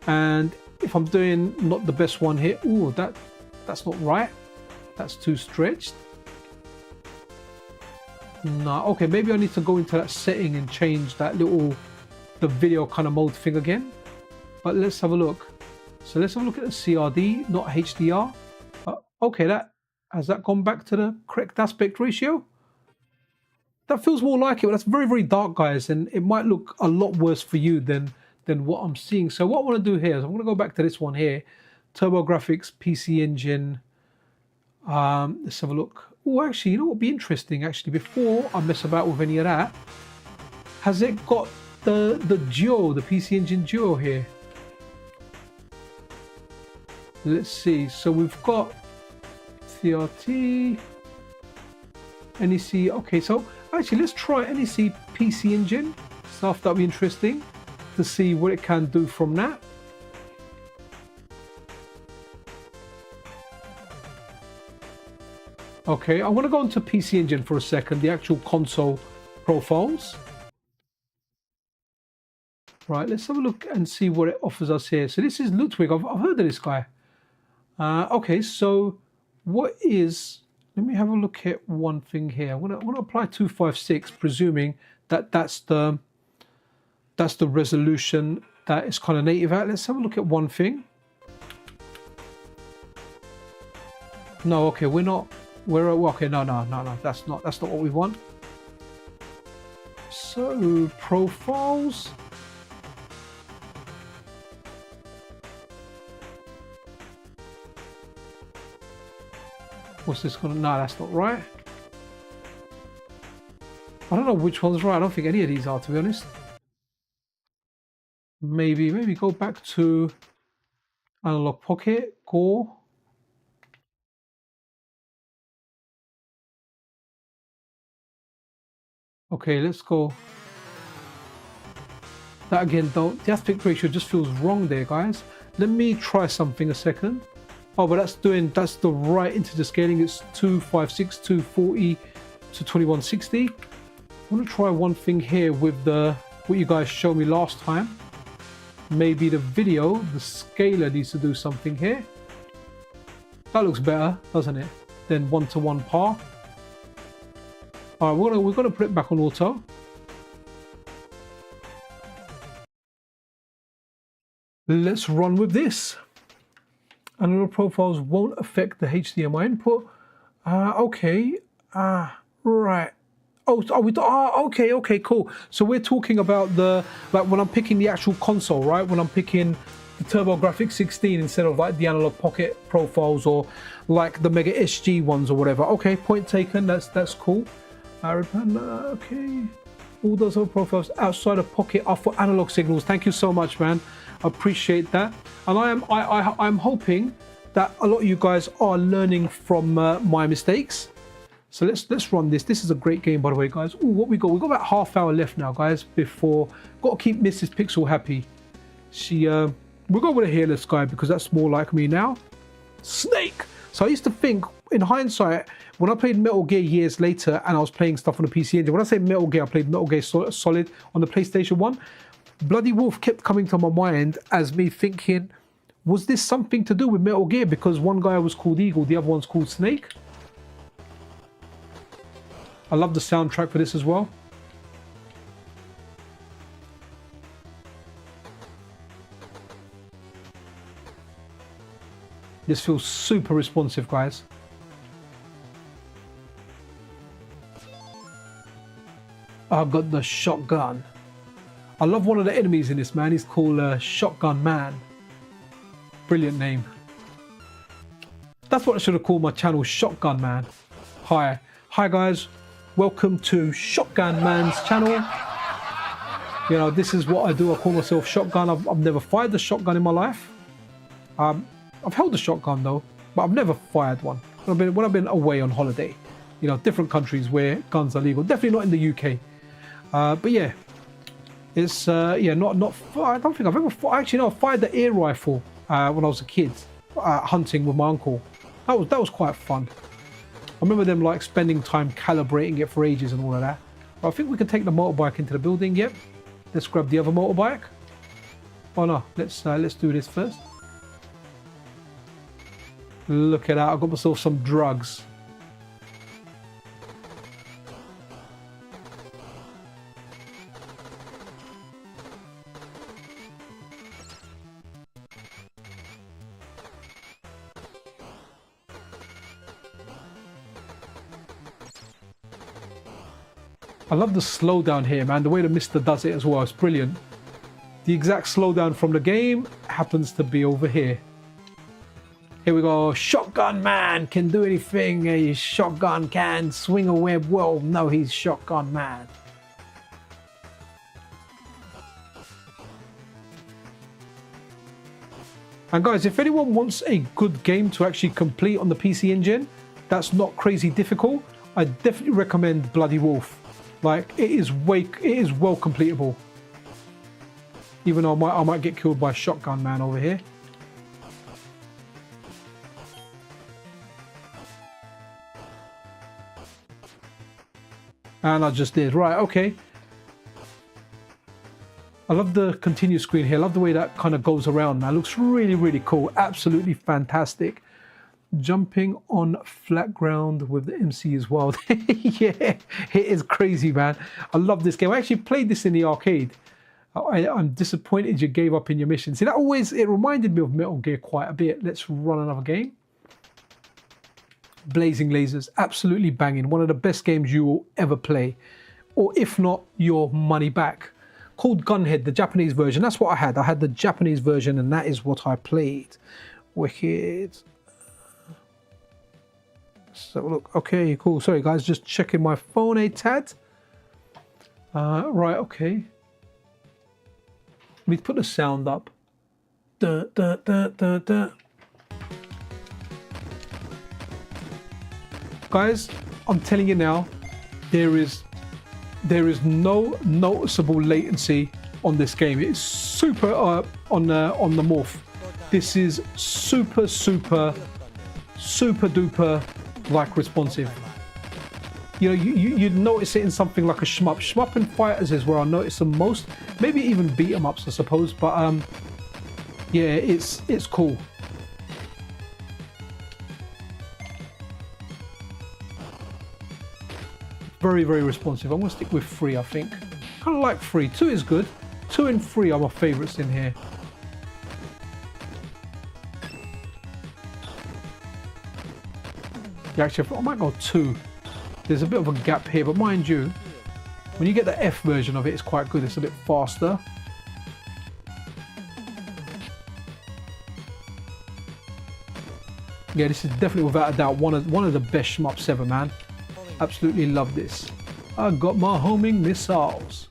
and if I'm doing not the best one here, ooh, that's not right. That's too stretched. No, okay, maybe I need to go into that setting and change that the video kind of mode thing again. But let's have a look. So let's have a look at the CRD, not HDR. Okay, Has that gone back to the correct aspect ratio? That feels more like it, but that's very, very dark, guys, and it might look a lot worse for you than what I'm seeing. So what I want to do here is I'm going to go back to this one here, TurboGrafx PC Engine. Let's have a look. Oh, actually, you know what would be interesting, actually, before I mess about with any of that, has it got the Duo, the PC Engine Duo here? Let's see. So we've got CRT, NEC. Okay, so actually, let's try NEC PC Engine. Stuff that'll be interesting to see what it can do from that. Okay, I want to go into PC Engine for a second, the actual console profiles. Right, let's have a look and see what it offers us here. So this is Ludwig. I've heard of this guy. Okay, so what is... Let me have a look at one thing here. I want to apply 256, presuming that that's the resolution that it's kind of native at. Let's have a look at one thing. No, okay, we're not. Okay. No. That's not what we want. So profiles. What's this gonna? No, that's not right. I don't know which one's right. I don't think any of these are, to be honest. Maybe go back to Analogue Pocket Core. Okay, let's go. That again, though, the aspect ratio just feels wrong there, guys. Let me try something a second. Oh, but that's the right integer scaling. It's 256, 240 to 2160. I want to try one thing here with what you guys showed me last time. Maybe the video, the scaler needs to do something here. That looks better, doesn't it? Than 1-to-1 par. All right, we're gonna put it back on auto. Let's run with this. Analog profiles won't affect the HDMI input. Okay. Right. Okay, cool. So we're talking about like when I'm picking the actual console, right? When I'm picking the TurboGrafx 16 instead of like the Analogue Pocket profiles or like the Mega SG ones or whatever. Okay, point taken. That's cool. Okay. All those other profiles outside of Pocket are for analog signals. Thank you so much, man. I appreciate that. And I'm hoping that a lot of you guys are learning from my mistakes. So let's run this. This is a great game, by the way, guys. Ooh, what we got? We've got about half hour left now, guys, before... Got to keep Mrs. Pixel happy. We'll go with a hairless guy because that's more like me now. Snake! So I used to think, in hindsight, when I played Metal Gear years later and I was playing stuff on the PC Engine, when I say Metal Gear, I played Metal Gear Solid on the PlayStation 1. Bloody Wolf kept coming to my mind as me thinking, was this something to do with Metal Gear? Because one guy was called Eagle, the other one's called Snake. I love the soundtrack for this as well. This feels super responsive, guys. I've got the shotgun. I love one of the enemies in this, man. He's called Shotgun Man. Brilliant name. That's what I should have called my channel, Shotgun Man. Hi guys. Welcome to Shotgun Man's channel. You know, this is what I do. I call myself Shotgun. I've never fired the shotgun in my life. I've held the shotgun though, but I've never fired one. When I've been away on holiday, you know, different countries where guns are legal. Definitely not in the UK. But yeah, it's yeah, not. I don't think I've ever. Actually, no, I fired the air rifle when I was a kid, hunting with my uncle. That was quite fun. I remember them like spending time calibrating it for ages and all of that. But I think we can take the motorbike into the building. Yep. Let's grab the other motorbike. Oh no, let's do this first. Look at that, I got myself some drugs. I love the slowdown here, man. The way the MiSTer does it as well, it's brilliant. The exact slowdown from the game happens to be over here. Here we go. Shotgun man can do anything. A shotgun can swing a web. Well, no, he's shotgun man. And guys, if anyone wants a good game to actually complete on the PC Engine, that's not crazy difficult, I definitely recommend Bloody Wolf. Like, it is well completable. Even though I might get killed by shotgun man over here. And I just did. Right, okay. I love the continue screen here. I love the way that kind of goes around, man. It looks really, really cool. Absolutely fantastic. Jumping on flat ground with the MC as well. Yeah, it is crazy, man. I love this game. I actually played this in the arcade. I'm disappointed you gave up in your mission. See, it reminded me of Metal Gear quite a bit. Let's run another game. Blazing Lasers, absolutely banging. One of the best games you will ever play. Or if not, your money back. Called Gunhead, the Japanese version. That's what I had. I had the Japanese version and that is what I played. Wicked. So look, okay, cool. Sorry guys, just checking my phone a tad. Right, okay. Let me put the sound up. Da, da, da, da, da. Guys, I'm telling you now, there is no noticeable latency on this game. It's super on the Morph. This is super duper like responsive. You know, you'd notice it in something like a shmup. Shmup and fighters is where I notice the most. Maybe even beat 'em ups, I suppose. But yeah, it's cool. Very, very responsive. I'm gonna stick with 3, I think. Kind of like 3. 2 is good. 2 and 3 are my favorites in here. Yeah, actually, I might go 2. There's a bit of a gap here, but mind you, when you get the F version of it, it's quite good. It's a bit faster. Yeah, this is definitely without a doubt one of the best shmups ever, man. Absolutely love this. I got my homing missiles.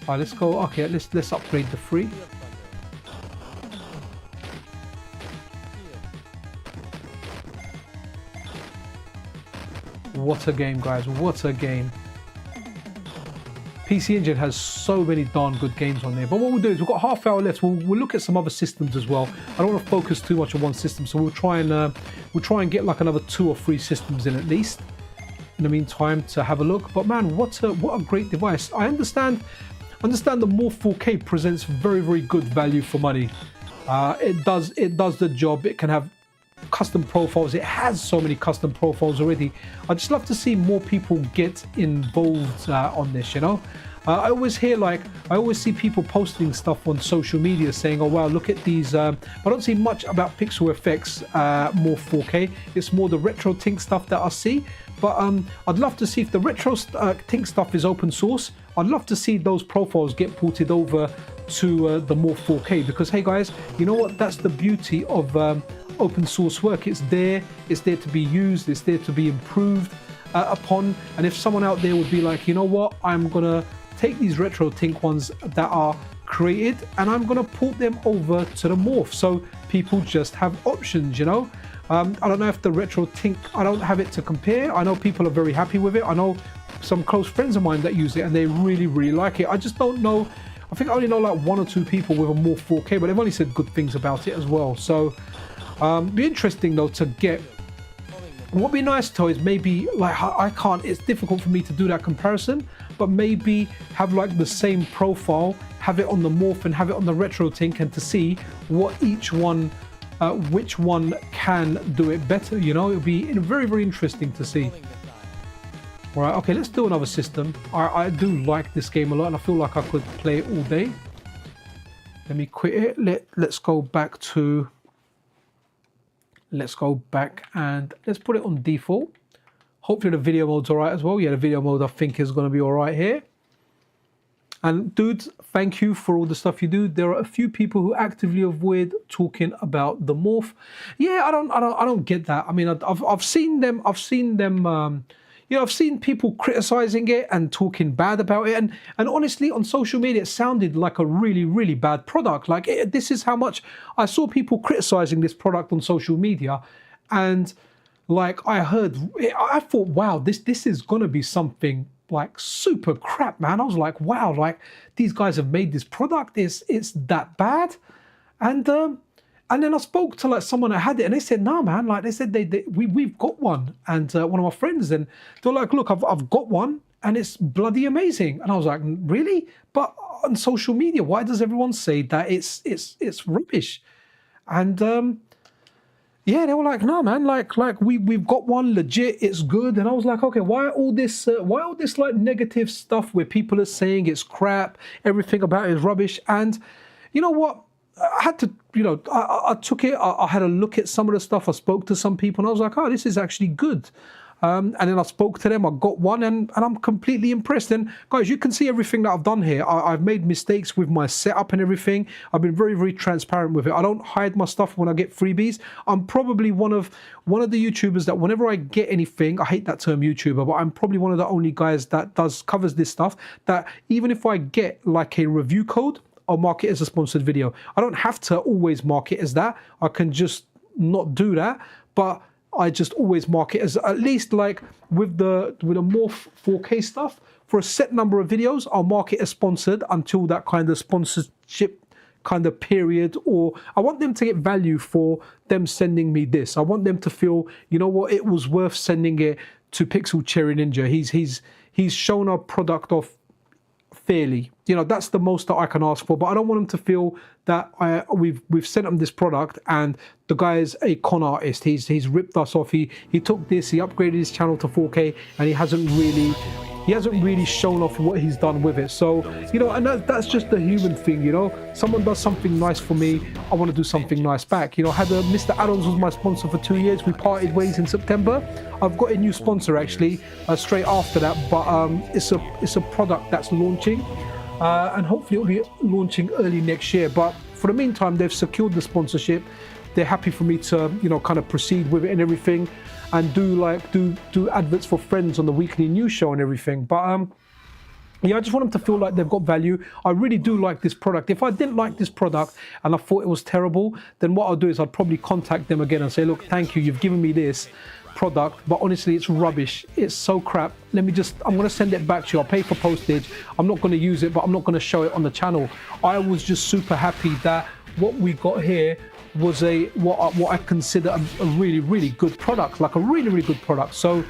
Alright, let's go. Okay, let's upgrade the 3. What a game, guys. What a game. PC Engine has so many darn good games on there. But what we'll do is we've got half hour left. We'll look at some other systems as well. I don't want to focus too much on one system, so we'll try and get like another 2 or 3 systems in at least. In the meantime, to have a look. But man, what a great device. I understand the Morph 4K presents very, very good value for money. It does the job. It can have custom profiles. It has so many custom profiles already. I'd just love to see more people get involved on this, you know. I always see people posting stuff on social media saying, oh wow, look at these. I don't see much about Pixel FX Morph 4K. It's more the retro Tink stuff that I see. But I'd love to see if the retro Tink stuff is open source. I'd love to see those profiles get ported over to the Morph 4K, because hey guys, you know what? That's the beauty of open source work. It's there to be used, it's there to be improved upon. And if someone out there would be like, you know what, I'm gonna take these retro Tink ones that are created and I'm gonna port them over to the Morph, so people just have options, you know. I don't know if the retro Tink, I don't have it to compare. I know people are very happy with it. I know some close friends of mine that use it and they really, really like it. I just don't know. I think I only know like 1 or 2 people with a Morph 4K, but they've only said good things about it as well. So be interesting though to get. What would be nice though is maybe, like, I can't, it's difficult for me to do that comparison, but maybe have like the same profile, have it on the Morph and have it on the retro Tink, and to see what each one, which one can do it better, you know. It'll be very, very interesting to see. All right, okay, let's do another system. I do like this game a lot and I feel like I could play it all day. Let me quit it. Let's go back and let's put it on default. Hopefully the video mode's all right as well. Yeah, the video mode I think is going to be all right here. And dudes, thank you for all the stuff you do. There are a few people who actively avoid talking about the Morph. Yeah, I don't get that. I mean, I've seen them. You know, I've seen people criticizing it and talking bad about it. And honestly, on social media, it sounded like a really, really bad product. Like this is how much I saw people criticizing this product on social media, and like I thought, wow, this is gonna be something like super crap, man. I was like, wow, like these guys have made this product. It's that bad. And then I spoke to like someone that had it, and they said, "Nah, man." Like they said, we've got one, and one of my friends, and they're like, "Look, I've got one, and it's bloody amazing." And I was like, "Really?" But on social media, why does everyone say that it's rubbish? And yeah, they were like, "No, man, like we've got one, legit, it's good." And I was like, "Okay, why all this like negative stuff where people are saying it's crap, everything about it is rubbish?" And you know what? I had to, you know, I took it. I had a look at some of the stuff. I spoke to some people, and I was like, "Oh, this is actually good." And then I spoke to them. I got one, and I'm completely impressed. And guys, you can see everything that I've done here. I've made mistakes with my setup and everything. I've been very, very transparent with it. I don't hide my stuff when I get freebies. I'm probably one of the YouTubers that whenever I get anything, I hate that term YouTuber, but I'm probably one of the only guys that covers this stuff. That even if I get like a review code, I'll mark it as a sponsored video. I don't have to always mark it as that. I can just not do that, but I just always mark it as, at least like with the Morph 4K stuff, for a set number of videos, I'll mark it as sponsored until that kind of sponsorship kind of period, or I want them to get value for them sending me this. I want them to feel, you know what, it was worth sending it to Pixel Cherry Ninja. He's shown our product off fairly. You know, that's the most that I can ask for, but I don't want them to feel that we've sent them this product and the guy is a con artist. He's ripped us off. He took this, he upgraded his channel to 4K, and he hasn't really shown off what he's done with it. So, you know, and that's just the human thing, you know. Someone does something nice for me, I want to do something nice back. You know, Mr. Addons was my sponsor for 2 years. We parted ways in September. I've got a new sponsor actually straight after that, but it's a product that's launching, and hopefully it'll be launching early next year. But for the meantime, they've secured the sponsorship. They're happy for me to, you know, kind of proceed with it and everything, and do adverts for friends on the weekly news show and everything. But yeah, I just want them to feel like they've got value. I really do like this product. If I didn't like this product and I thought it was terrible, then what I'll do is I'd probably contact them again and say, "Look, thank you, you've given me this product, but honestly it's rubbish, it's so crap. I'm going to send it back to you. I'll pay for postage. I'm not going to use it, but I'm not going to show it on the channel." I was just super happy that what we got here was what I consider a really, really good product, like a really, really good product. So,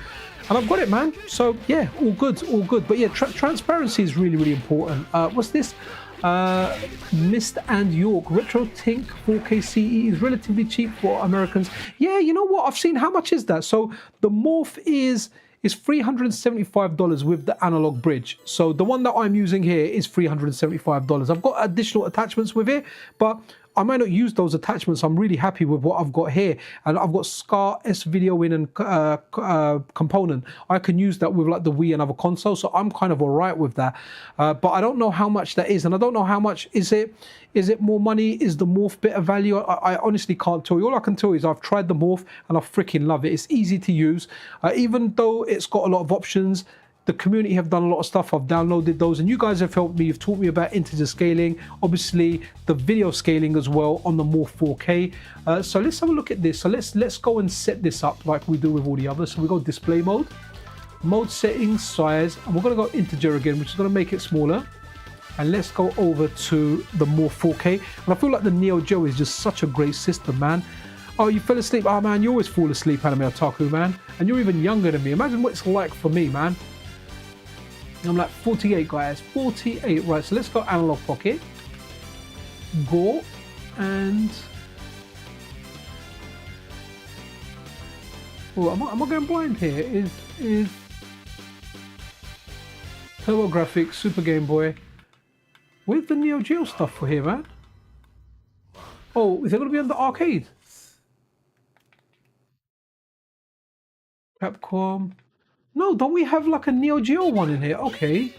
and I've got it, man. So yeah, all good, all good. But yeah, transparency is really, really important. What's this? Mist and York Retro Tink 4K CE is relatively cheap for Americans. Yeah, you know what? I've seen, how much is that? So the Morph is $375 with the analog bridge. So the one that I'm using here is $375. I've got additional attachments with it, but I might not use those attachments. I'm really happy with what I've got here. And I've got SCAR S video in and component. I can use that with like the Wii and other consoles. So I'm kind of all right with that. But I don't know how much that is. And I don't know how much is it. Is it more money? Is the Morph better value? I honestly can't tell you. All I can tell you is I've tried the Morph and I freaking love it. It's easy to use. Even though it's got a lot of options, the community have done a lot of stuff. I've downloaded those and you guys have helped me. You've taught me about integer scaling, obviously the video scaling as well on the Morph 4K. So let's have a look at this. So let's go and set this up like we do with all the others. So we go display mode, mode settings, size, and we're going to go integer again, which is going to make it smaller. And let's go over to the Morph 4K. And I feel like the Neo Geo is just such a great system, man. Oh, you fell asleep? Oh man, you always fall asleep, Anime Otaku, man. And you're even younger than me. Imagine what it's like for me, man. I'm like 48, guys, 48. Right, so let's go Analogue Pocket. Go and oh, am I going blind here? Is TurboGrafx Super Game Boy? Where's the Neo Geo stuff for here, man? Oh, is it going to be on the arcade? Capcom. No, don't we have like a Neo Geo one in here? Okay.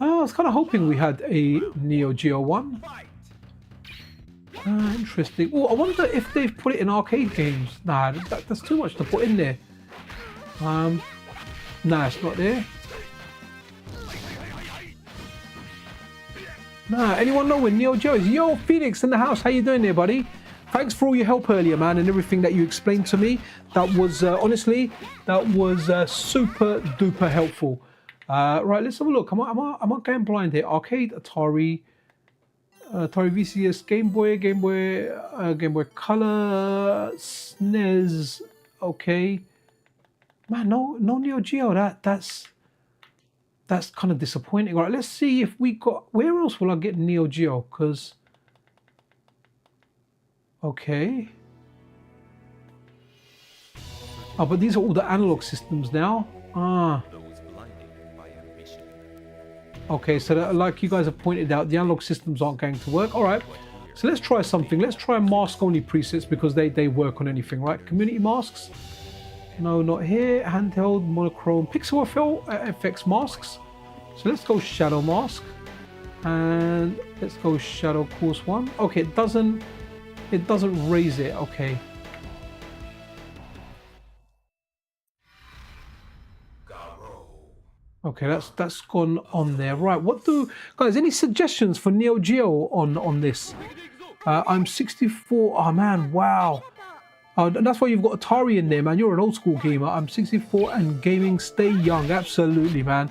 I was kind of hoping we had a Neo Geo one. Interesting. Oh, I wonder if they've put it in arcade games. Nah, that's too much to put in there. Nah, it's not there. Nah, anyone know where Neo Geo is? Yo, Phoenix in the house. How you doing there, buddy? Thanks for all your help earlier, man, and everything that you explained to me. That was, honestly, that was super duper helpful. Right, let's have a look. Am I going blind here? Arcade, Atari, Atari VCS, Game Boy, Game Boy Color, SNES. Okay, man, no Neo Geo. That's kind of disappointing. All right, let's see if we got. Where else will I get Neo Geo? Because okay. Oh, but these are all the analog systems now. Ah. Okay, so that, like you guys have pointed out, the analog systems aren't going to work. All right, so let's try something. Let's try mask-only presets because they work on anything, right? Community masks. No, not here. Handheld, monochrome, pixel FX masks. So let's go shadow mask. And let's go shadow course 1. Okay, it doesn't raise it. Okay. Okay, that's gone on there. Right, what do guys? Any suggestions for Neo Geo on this? I'm 64. Oh man, wow. And that's why you've got Atari in there, man. You're an old school gamer. I'm 64 and gaming. Stay young, absolutely, man.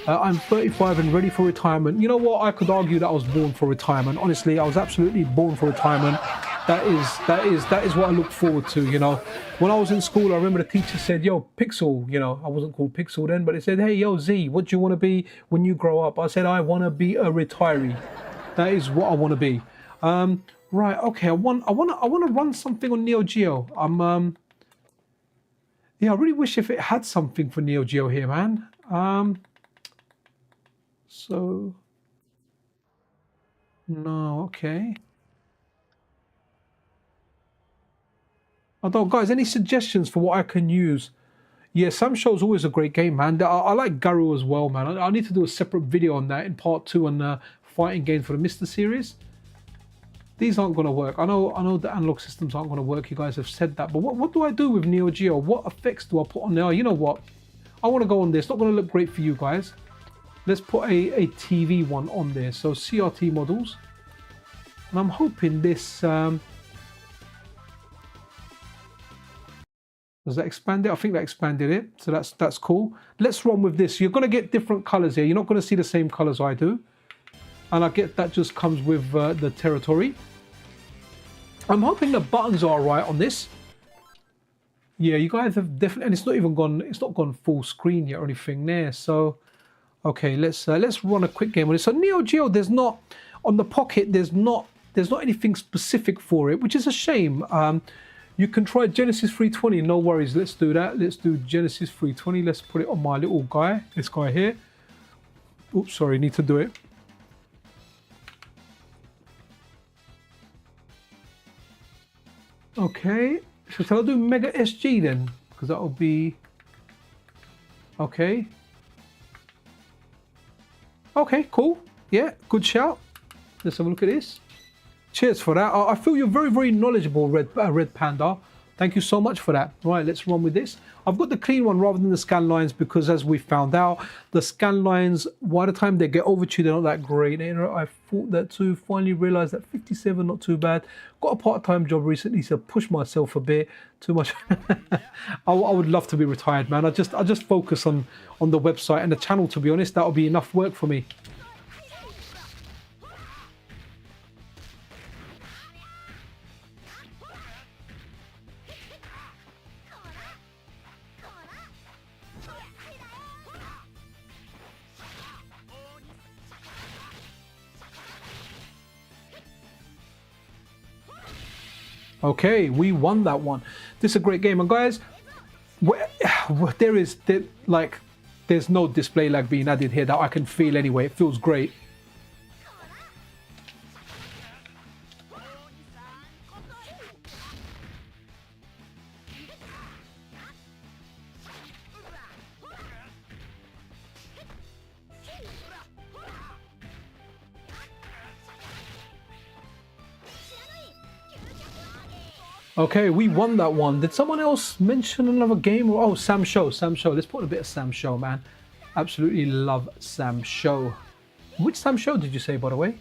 I'm 35 and ready for retirement. You know what? I could argue that I was born for retirement. Honestly, I was absolutely born for retirement. That is what I look forward to. You know, when I was in school, I remember the teacher said, "Yo, Pixel." You know, I wasn't called Pixel then, but it said, "Hey, yo, Z, what do you want to be when you grow up?" I said, "I want to be a retiree." That is what I want to be. Right. Okay. I want to run something on Neo Geo. Yeah, I really wish if it had something for Neo Geo here, man. So no. Okay. Although, guys, any suggestions for what I can use? Yeah, Sam Show's always a great game, man. I like Garou as well, man. I need to do a separate video on that in part 2 on fighting games for the MiSTer series. These aren't going to work. I know the analog systems aren't going to work. You guys have said that. But what do I do with Neo Geo? What effects do I put on there? You know what? I want to go on this. It's not going to look great for you guys. Let's put a TV one on there. So CRT models. And I'm hoping this... does that expand it? I think that expanded it. So that's cool. Let's run with this. You're going to get different colors here. You're not going to see the same colors I do. And I get that just comes with the territory. I'm hoping the buttons are right on this. Yeah, you guys have definitely, and it's not gone full screen yet or anything there. So, okay, let's run a quick game on this. So Neo Geo, there's not on the Pocket. There's not anything specific for it, which is a shame. You can try Genesis 320, no worries. Let's do that. Let's do Genesis 320. Let's put it on my little guy, this guy here. Oops, sorry, need to do it. Okay, so shall I do Mega SG then? Because that will be... Okay. Okay, cool. Yeah, good shout. Let's have a look at this. Cheers for that. I feel you're very, very knowledgeable, Red Panda. Thank you so much for that. Right, let's run with this. I've got the clean one rather than the scan lines because, as we found out, the scan lines, by the time they get over to you, they're not that great. You know, I thought that too. Finally realised that 57, not too bad. Got a part-time job recently, so pushed myself a bit too much. I would love to be retired, man. I just focus on the website and the channel. To be honest, that would be enough work for me. Okay, we won that one. This is a great game, and guys, there's no display lag being added here that I can feel anyway. It feels great. Okay, we won that one. Did someone else mention another game? Oh, Sam Show, Sam Show. Let's put a bit of Sam Show, man. Absolutely love Sam Show. Which Sam Show did you say, by the way?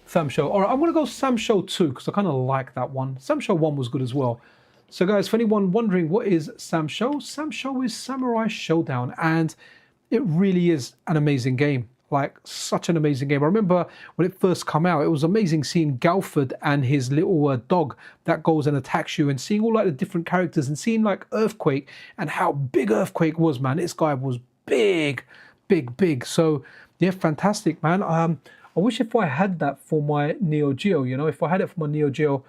Sam Show. All right, I'm going to go Sam Show 2 because I kind of like that one. Sam Show 1 was good as well. So guys, for anyone wondering what is Sam Show is Samurai Showdown, and it really is an amazing game. Like, such an amazing game. I remember when it first came out, it was amazing seeing Galford and his little dog that goes and attacks you, and seeing all like the different characters, and seeing like Earthquake and how big Earthquake was, man. This guy was big, big, big. So yeah, fantastic, man. I wish if I had that for my Neo Geo, you know, if I had it for my Neo Geo,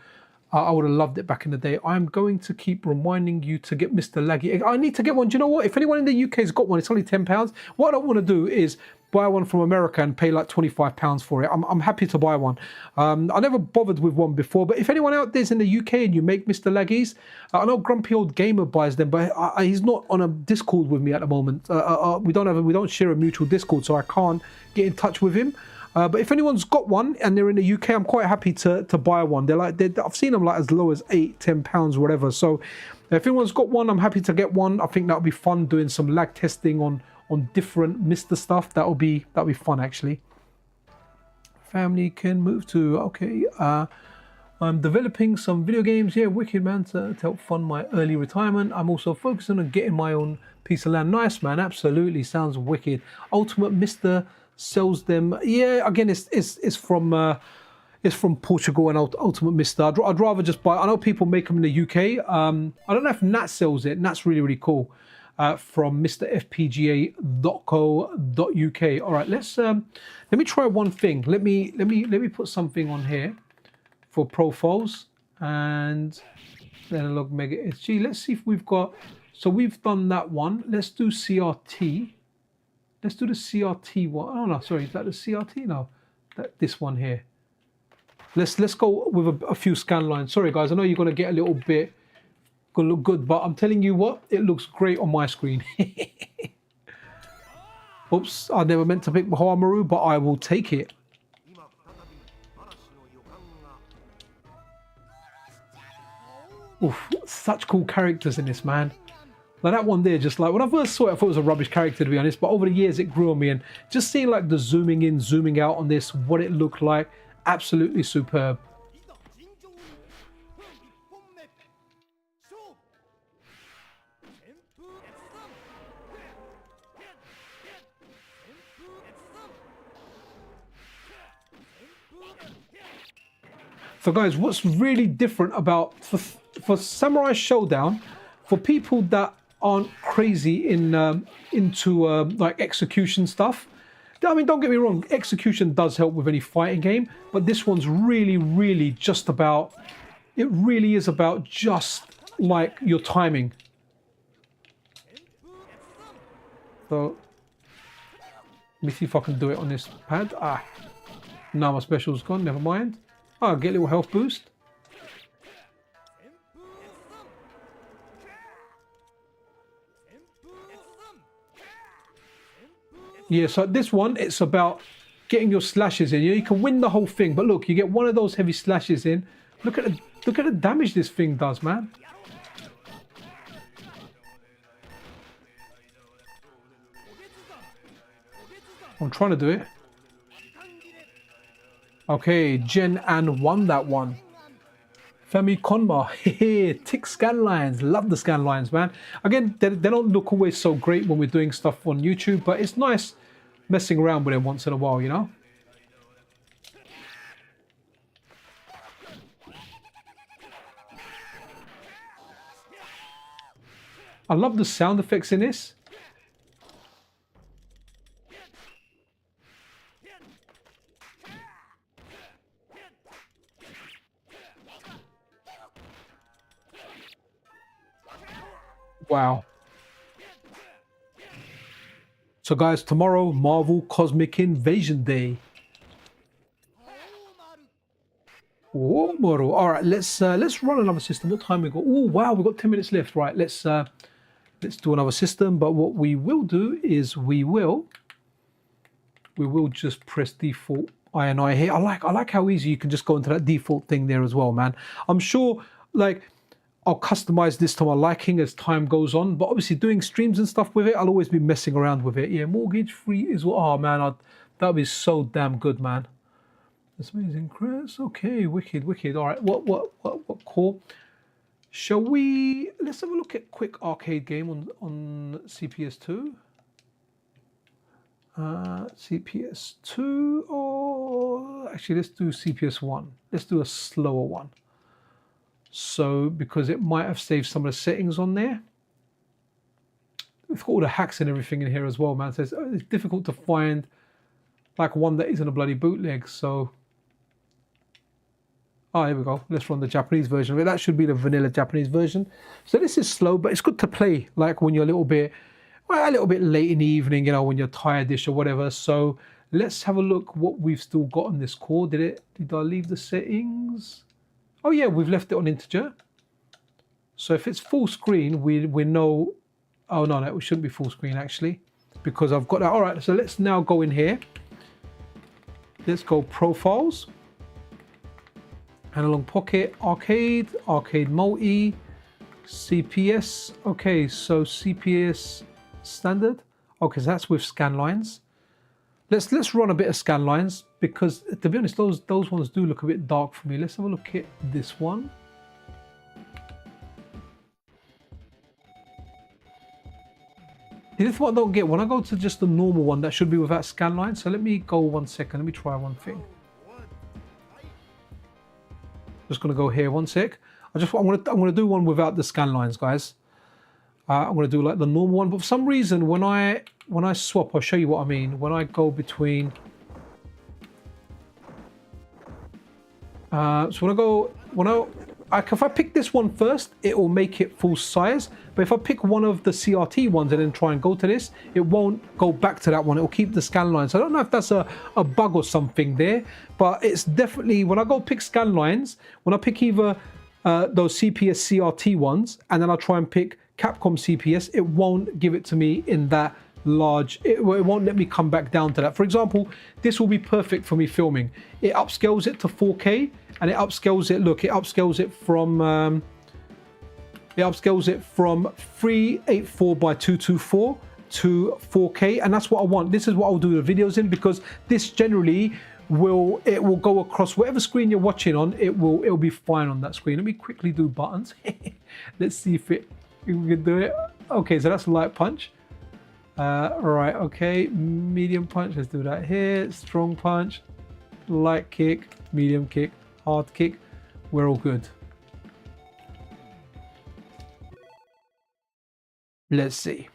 I would have loved it back in the day. I'm going to keep reminding you to get Mr. Laggy. I need to get one. Do you know what? If anyone in the UK has got one, it's only £10. What I don't want to do is buy one from America and pay like £25 for it. I'm happy to buy one. I never bothered with one before, but if anyone out there's in the UK and you make Mr. Laggies, I know Grumpy Old Gamer buys them, but he's not on a Discord with me at the moment. We don't share a mutual Discord, so I can't get in touch with him. But if anyone's got one and they're in the UK, I'm quite happy to buy one. I've seen them like as low as £8-10 or whatever. So if anyone's got one, I'm happy to get one. I think that'll be fun doing some lag testing on different MiSTer stuff. That'll be fun actually. Family can move to, okay. I'm developing some video games. Yeah, wicked, man, to help fund my early retirement. I'm also focusing on getting my own piece of land. Nice, man. Absolutely, sounds wicked. Ultimate MiSTer sells them. Yeah, again, it's from Portugal, and Ultimate MiSTer. I'd rather just buy. I know people make them in the UK. I don't know if Nat sells it. Nat's really cool. From MiSTer FPGA .co.uk. All right, let me try one thing. Let me put something on here for profiles and Analogue Mega SG. Let's see if we've got. So we've done that one. Let's do CRT. Let's do the CRT one. Oh no, sorry, is that the CRT? No, this one here. Let's go with a few scan lines. Sorry guys, I know you're gonna get a little bit, gonna look good, but I'm telling you what, it looks great on my screen. Oops, I never meant to pick Mahoamaru, but I will take it. Oof, such cool characters in this, man. Like that one there, just like when I first saw it, I thought it was a rubbish character, to be honest, but over the years it grew on me, and just seeing like the zooming in, zooming out on this, what it looked like, absolutely superb. So guys, what's really different about, for Samurai Showdown, for people that aren't crazy into like execution stuff. I mean, don't get me wrong, execution does help with any fighting game, but this one's really just about, it really is about just like your timing. So let me see if I can do it on this pad. Now my special's gone, never mind. Get a little health boost. Yeah, so this one, it's about getting your slashes in. You can win the whole thing, but look, you get one of those heavy slashes in. Look at the damage this thing does, man. I'm trying to do it. Okay, Jen Ann won that one. Femi Konma, tick scan lines. Love the scan lines, man. Again, they don't look always so great when we're doing stuff on YouTube, but it's nice messing around with them once in a while, you know? I love the sound effects in this. Wow. So guys, tomorrow, Marvel Cosmic Invasion Day. O.M.A.Hei-Long. All right, let's run another system. What time we got? Oh wow, we've got 10 minutes left. Right, let's do another system. But what we will do is we will just press default I and I here. I like how easy you can just go into that default thing there as well, man. I'm sure like, I'll customize this to my liking as time goes on. But obviously doing streams and stuff with it, I'll always be messing around with it. Yeah, mortgage free is what, oh man, that'd be so damn good, man. That's amazing, Chris. Okay, wicked, wicked. All right, what core? Shall we, let's have a look at quick arcade game on CPS2. CPS2, or actually let's do CPS1. Let's do a slower one. So, because it might have saved some of the settings on there. We've got all the hacks and everything in here as well, man. So it's difficult to find like one that isn't a bloody bootleg. So, oh, here we go. Let's run the Japanese version of it. That should be the vanilla Japanese version. So this is slow, but it's good to play like when you're a little bit late in the evening, you know, when you're tired-ish or whatever. So let's have a look what we've still got on this core. Did I leave the settings? Oh yeah, we've left it on integer. So if it's full screen, we know, oh no, it shouldn't be full screen actually, because I've got that. All right, so let's now go in here. Let's go profiles. Analogue Pocket, arcade, arcade multi, CPS. Okay, so CPS standard. Okay, so that's with scan lines. Let's run a bit of scan lines, because to be honest, those ones do look a bit dark for me. Let's have a look at this one. This is what I don't get. When I go to just the normal one, that should be without scan lines. So let me go 1 second. Let me try one thing. Just gonna go here 1 sec. I'm gonna do one without the scan lines, guys. I'm gonna do like the normal one, but for some reason when I swap, I'll show you what I mean. When I go between, if I pick this one first, it will make it full size. But if I pick one of the CRT ones and then try and go to this, it won't go back to that one. It will keep the scan lines. So I don't know if that's a bug or something there, but it's definitely, when I go pick scan lines, when I pick either those CPS CRT ones, and then I'll try and pick Capcom CPS, it won't give it to me in that large, it won't let me come back down to that. For example, this will be perfect for me filming. It upscales it to 4K, and it upscales it, look, it upscales it from 384 by 224 to 4K, and that's what I want. This is what I'll do the videos in, because this generally will go across whatever screen you're watching on. It'll be fine on that screen. Let me quickly do buttons. Let's see if we can do it. Okay, so that's light punch. Right, okay, medium punch, let's do that here. Strong punch, light kick, medium kick, hard kick. We're all good. Let's see.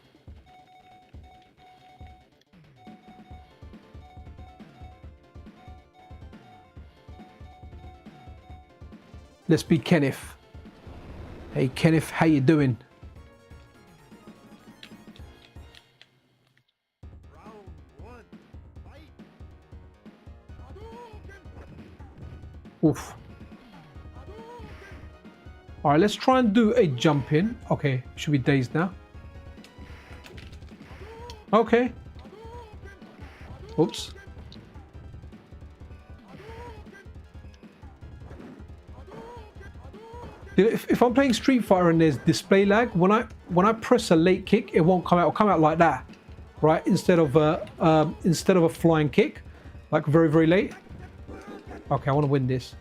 Let's be Kenneth. Hey Kenneth, how you doing? Oof. All right, let's try and do a jump in. Okay, should be dazed now. Okay. Oops. If I'm playing Street Fighter and there's display lag, when I press a late kick, it won't come out. It'll come out like that, right? Instead of a flying kick, like very, very late. Okay, I want to win this.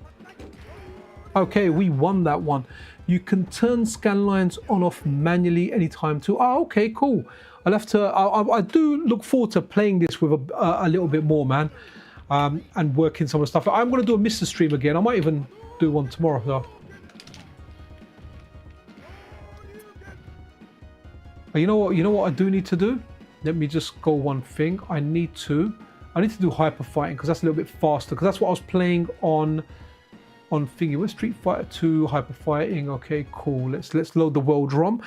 Okay, we won that one. You can turn scan lines on off manually anytime too. Oh, okay, cool. I'll have to. I do look forward to playing this with a little bit more, man, and working some of the stuff. I'm going to do a MiSTer stream again. I might even do one tomorrow though. But you know what I do need to do? Let me just go one thing. I need to do hyper fighting, because that's a little bit faster, because that's what I was playing on thingy. With Street Fighter 2 hyper fighting. Okay, cool. Let's load the world ROM.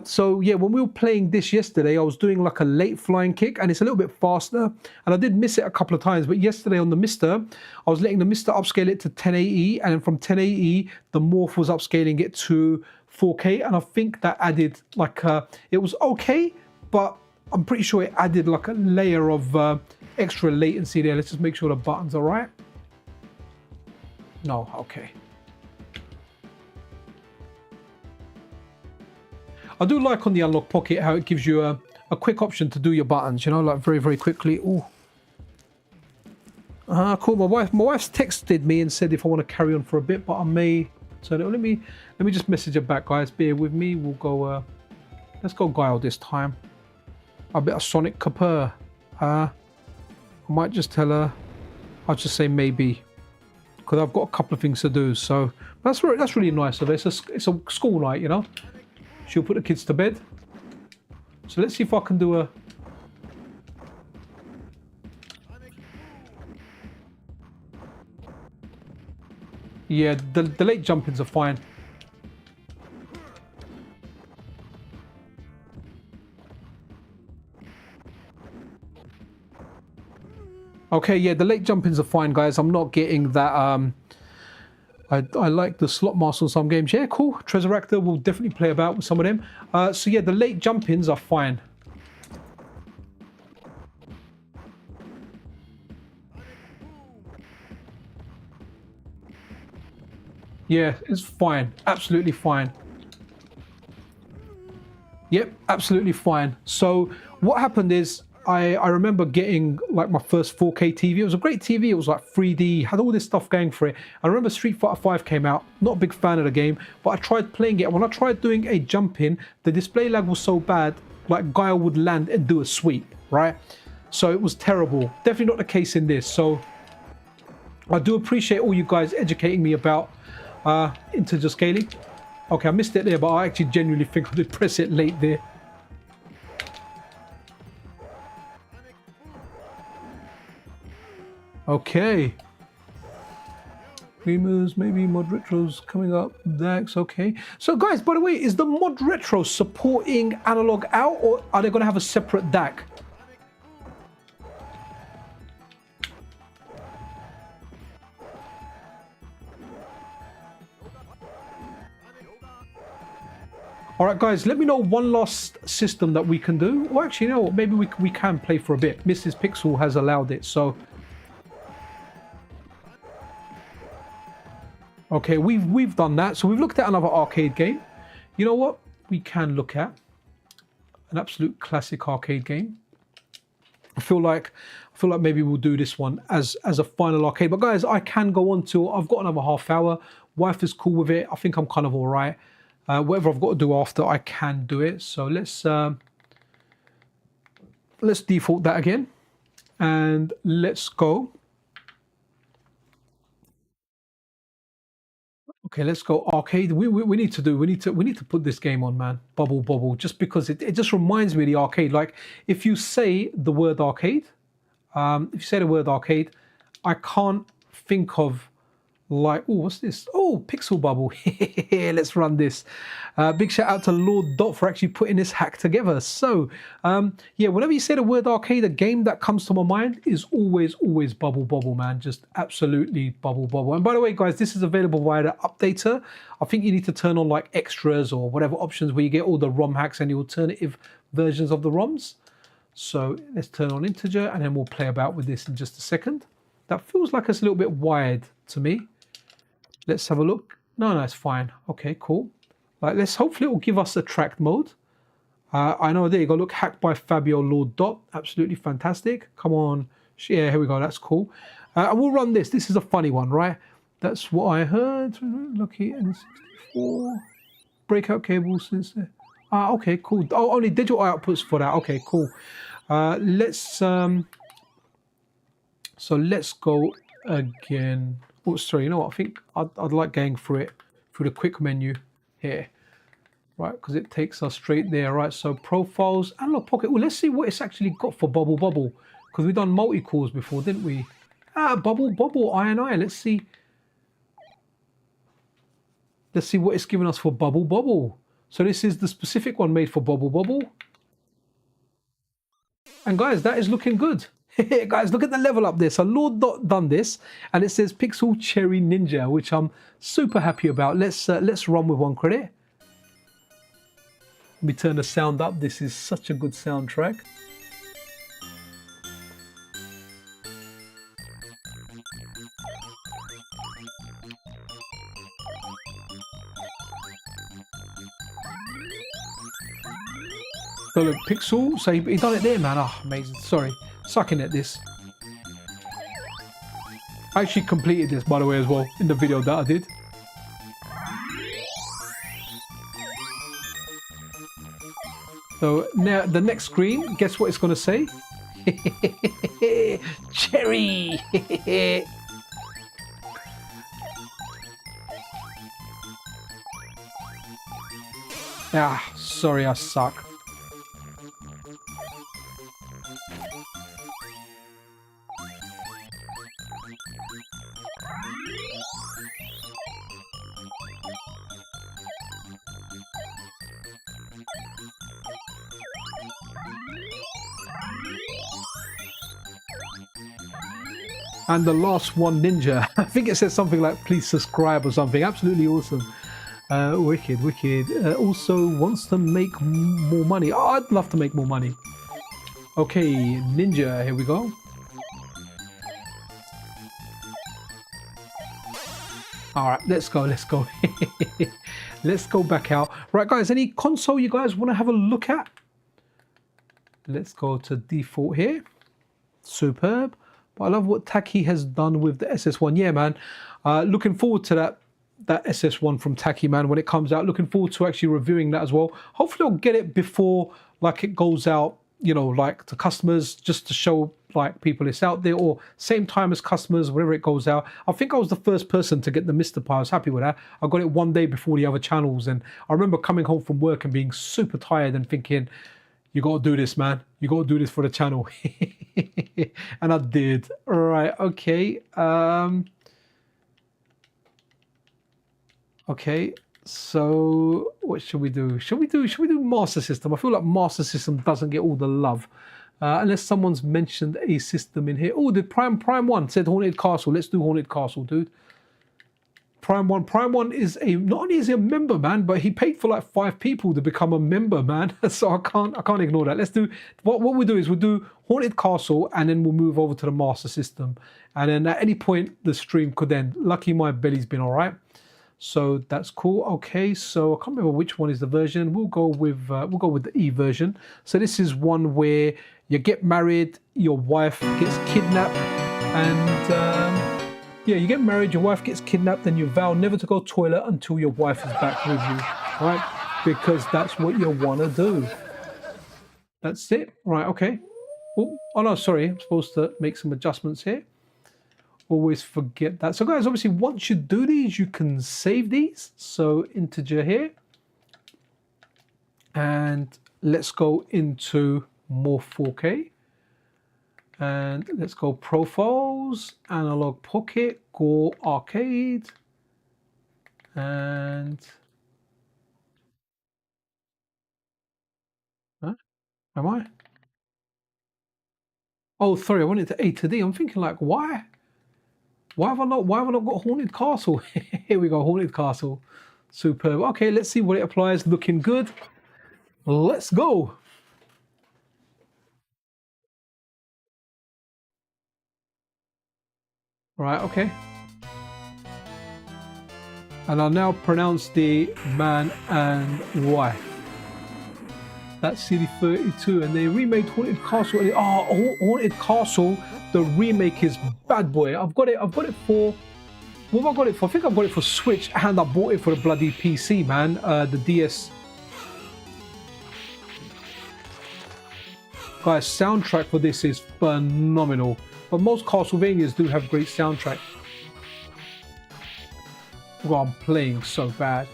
So yeah, when we were playing this yesterday, I was doing like a late flying kick, and it's a little bit faster, and I did miss it a couple of times. But yesterday on the MiSTer, I was letting the MiSTer upscale it to 1080, and then from 1080 the Morph was upscaling it to 4K, and I think that added like it was okay, but I'm pretty sure it added like a layer of extra latency there. Let's just make sure the buttons are right. No, okay. I do like on the Analogue Pocket how it gives you a quick option to do your buttons, you know, like very, very quickly. Ooh. Cool. My wife's texted me and said if I want to carry on for a bit, but I may turn it. Let me just message her back, guys. Bear with me. We'll go. Let's go Guile this time. A bit of Ⅎ𝒾𝓈𝓈. I might just tell her. I'll just say maybe, because I've got a couple of things to do. So that's really nice of her. It's a school night, you know. She'll put the kids to bed. So let's see if I can do a. Yeah, the late jump-ins are fine. Okay, yeah, the late jump-ins are fine, guys. I'm not getting that. I like the slot master on some games. Yeah, cool. Ⅎ𝒾𝓈𝓈 will definitely play about with some of them. So yeah, the late jump-ins are fine. Yeah, it's fine. Absolutely fine. Yep, absolutely fine. So what happened is I remember getting like my first 4K TV. It was a great TV. It was like 3D, had all this stuff going for it. I remember Street Fighter 5 came out. Not a big fan of the game, but I tried playing it. When I tried doing a jump in, the display lag was so bad, like Guile would land and do a sweep, right? So it was terrible. Definitely not the case in this. So I do appreciate all you guys educating me about integer scaling. Okay, I missed it there, but I actually genuinely think I did press it late there. Okay. Lemurs, maybe mod retros coming up. That's okay. So guys, by the way, is the mod retro supporting analog out, or are they going to have a separate DAC? All right, guys, let me know one last system that we can do. Or actually, you know what? Maybe we can play for a bit. Mrs. Pixel has allowed it, so. Okay, we've done that. So we've looked at another arcade game. You know what? We can look at an absolute classic arcade game. I feel like maybe we'll do this one as a final arcade. But guys, I can go on to. I've got another half hour. Wife is cool with it. I think I'm kind of all right. Whatever I've got to do after, I can do it. So let's default that again, and let's go. Okay, let's go arcade. We need to put this game on, man. Bubble, just because it just reminds me of the arcade. Like if you say the word arcade, I can't think of. Like, oh, what's this? Oh, Pixel Bubble. Let's run this. Big shout out to Lord Dot for actually putting this hack together. So, yeah, whenever you say the word arcade, a game that comes to my mind is always Bubble, man. Just absolutely Bubble. And by the way, guys, this is available via the updater. I think you need to turn on like extras or whatever options where you get all the ROM hacks and the alternative versions of the ROMs. So let's turn on integer and then we'll play about with this in just a second. That feels like it's a little bit wide to me. Let's have a look. No, it's fine. Okay, cool. Like, hopefully it will give us a tracked mode. I know, there you go. Look, hacked by Fabio Lord Dot. Absolutely fantastic. Come on. Yeah, here we go. That's cool. And we'll run this. This is a funny one, right? That's what I heard. Lucky N64. Breakout cables since there. Okay, cool. Oh, only digital outputs for that. Okay, cool. So let's go again. Oh, sorry, you know what? I think I'd like going through it through the quick menu here, right? Because it takes us straight there, right? So profiles, Analogue Pocket. Well, let's see what it's actually got for Bubble, because we've done multi-cores before, didn't we? Bubble, INI. Let's see. Let's see what it's given us for Bubble. So this is the specific one made for Bubble. And guys, that is looking good. Guys, look at the level up there. So Lord Dot done this, and it says Pixel Cherry Ninja, which I'm super happy about. Let's run with one credit. Let me turn the sound up. This is such a good soundtrack. So look, Pixel, so he done it there, man. Oh, amazing. Sorry, sucking at this. I actually completed this, by the way, as well, in the video that I did. So now the next screen, guess what it's going to say? Cherry! Ah, sorry, I suck. And the last one, Ninja. I think it says something like, please subscribe or something. Absolutely awesome. Wicked, wicked. Also wants to make more money. Oh, I'd love to make more money. Okay, Ninja, here we go. All right, let's go, let's go. Let's go back out. Right, guys, any console you guys want to have a look at? Let's go to default here. Superb. But I love what Ⅎ𝒾𝓈 has done with the SS1. Yeah, man. Looking forward to that SS1 from Ⅎ𝒾𝓈, man, when it comes out. Looking forward to actually reviewing that as well. Hopefully I'll get it before like it goes out, you know, like to customers, just to show like people it's out there, or same time as customers, whenever it goes out. I think I was the first person to get the MiSTer Pi. I was happy with that. I got it one day before the other channels, and I remember coming home from work and being super tired and thinking, you got to do this, man. You got to do this for the channel. And I did. All right. Okay. Okay. So what should we do? Should we do Master System? I feel like Master System doesn't get all the love. Unless someone's mentioned a system in here. Oh, the Prime 1 said Haunted Castle. Let's do Haunted Castle, dude. Prime 1 is not only is he a member, man, but he paid for like 5 people to become a member, man. So I can't ignore that. Let's do what we'll do is we'll do Haunted Castle, and then we'll move over to the Master System. And then at any point the stream could end. Lucky my belly's been all right. So that's cool. Okay, so I can't remember which one is the version. We'll go with the E version. So this is one where you get married, your wife gets kidnapped, and yeah, you get married, your wife gets kidnapped, and you vow never to go toilet until your wife is back with you, right? Because that's what you want to do. That's it. Right, okay. Oh no, sorry. I'm supposed to make some adjustments here. Always forget that. So guys, obviously, once you do these, you can save these. So integer here. And let's go into Morph 4K. And let's go Profiles, Analogue Pocket, Go Arcade, and huh? Am I? Oh, sorry, I went into A to D. I'm thinking like, why? Why have I not got Haunted Castle? Here we go, Haunted Castle. Superb. Okay, let's see what it applies. Looking good. Let's go. Right, okay. And I'll now pronounce the man and wife. That's CD32, and they remade Haunted Castle. Oh, Haunted Castle, the remake is bad boy. I've got it for, what have I got it for? I think I've got it for Switch, and I bought it for the bloody PC, man. The DS. Guys, soundtrack for this is phenomenal. But most Castlevanias do have great soundtrack. Well, I'm playing so bad.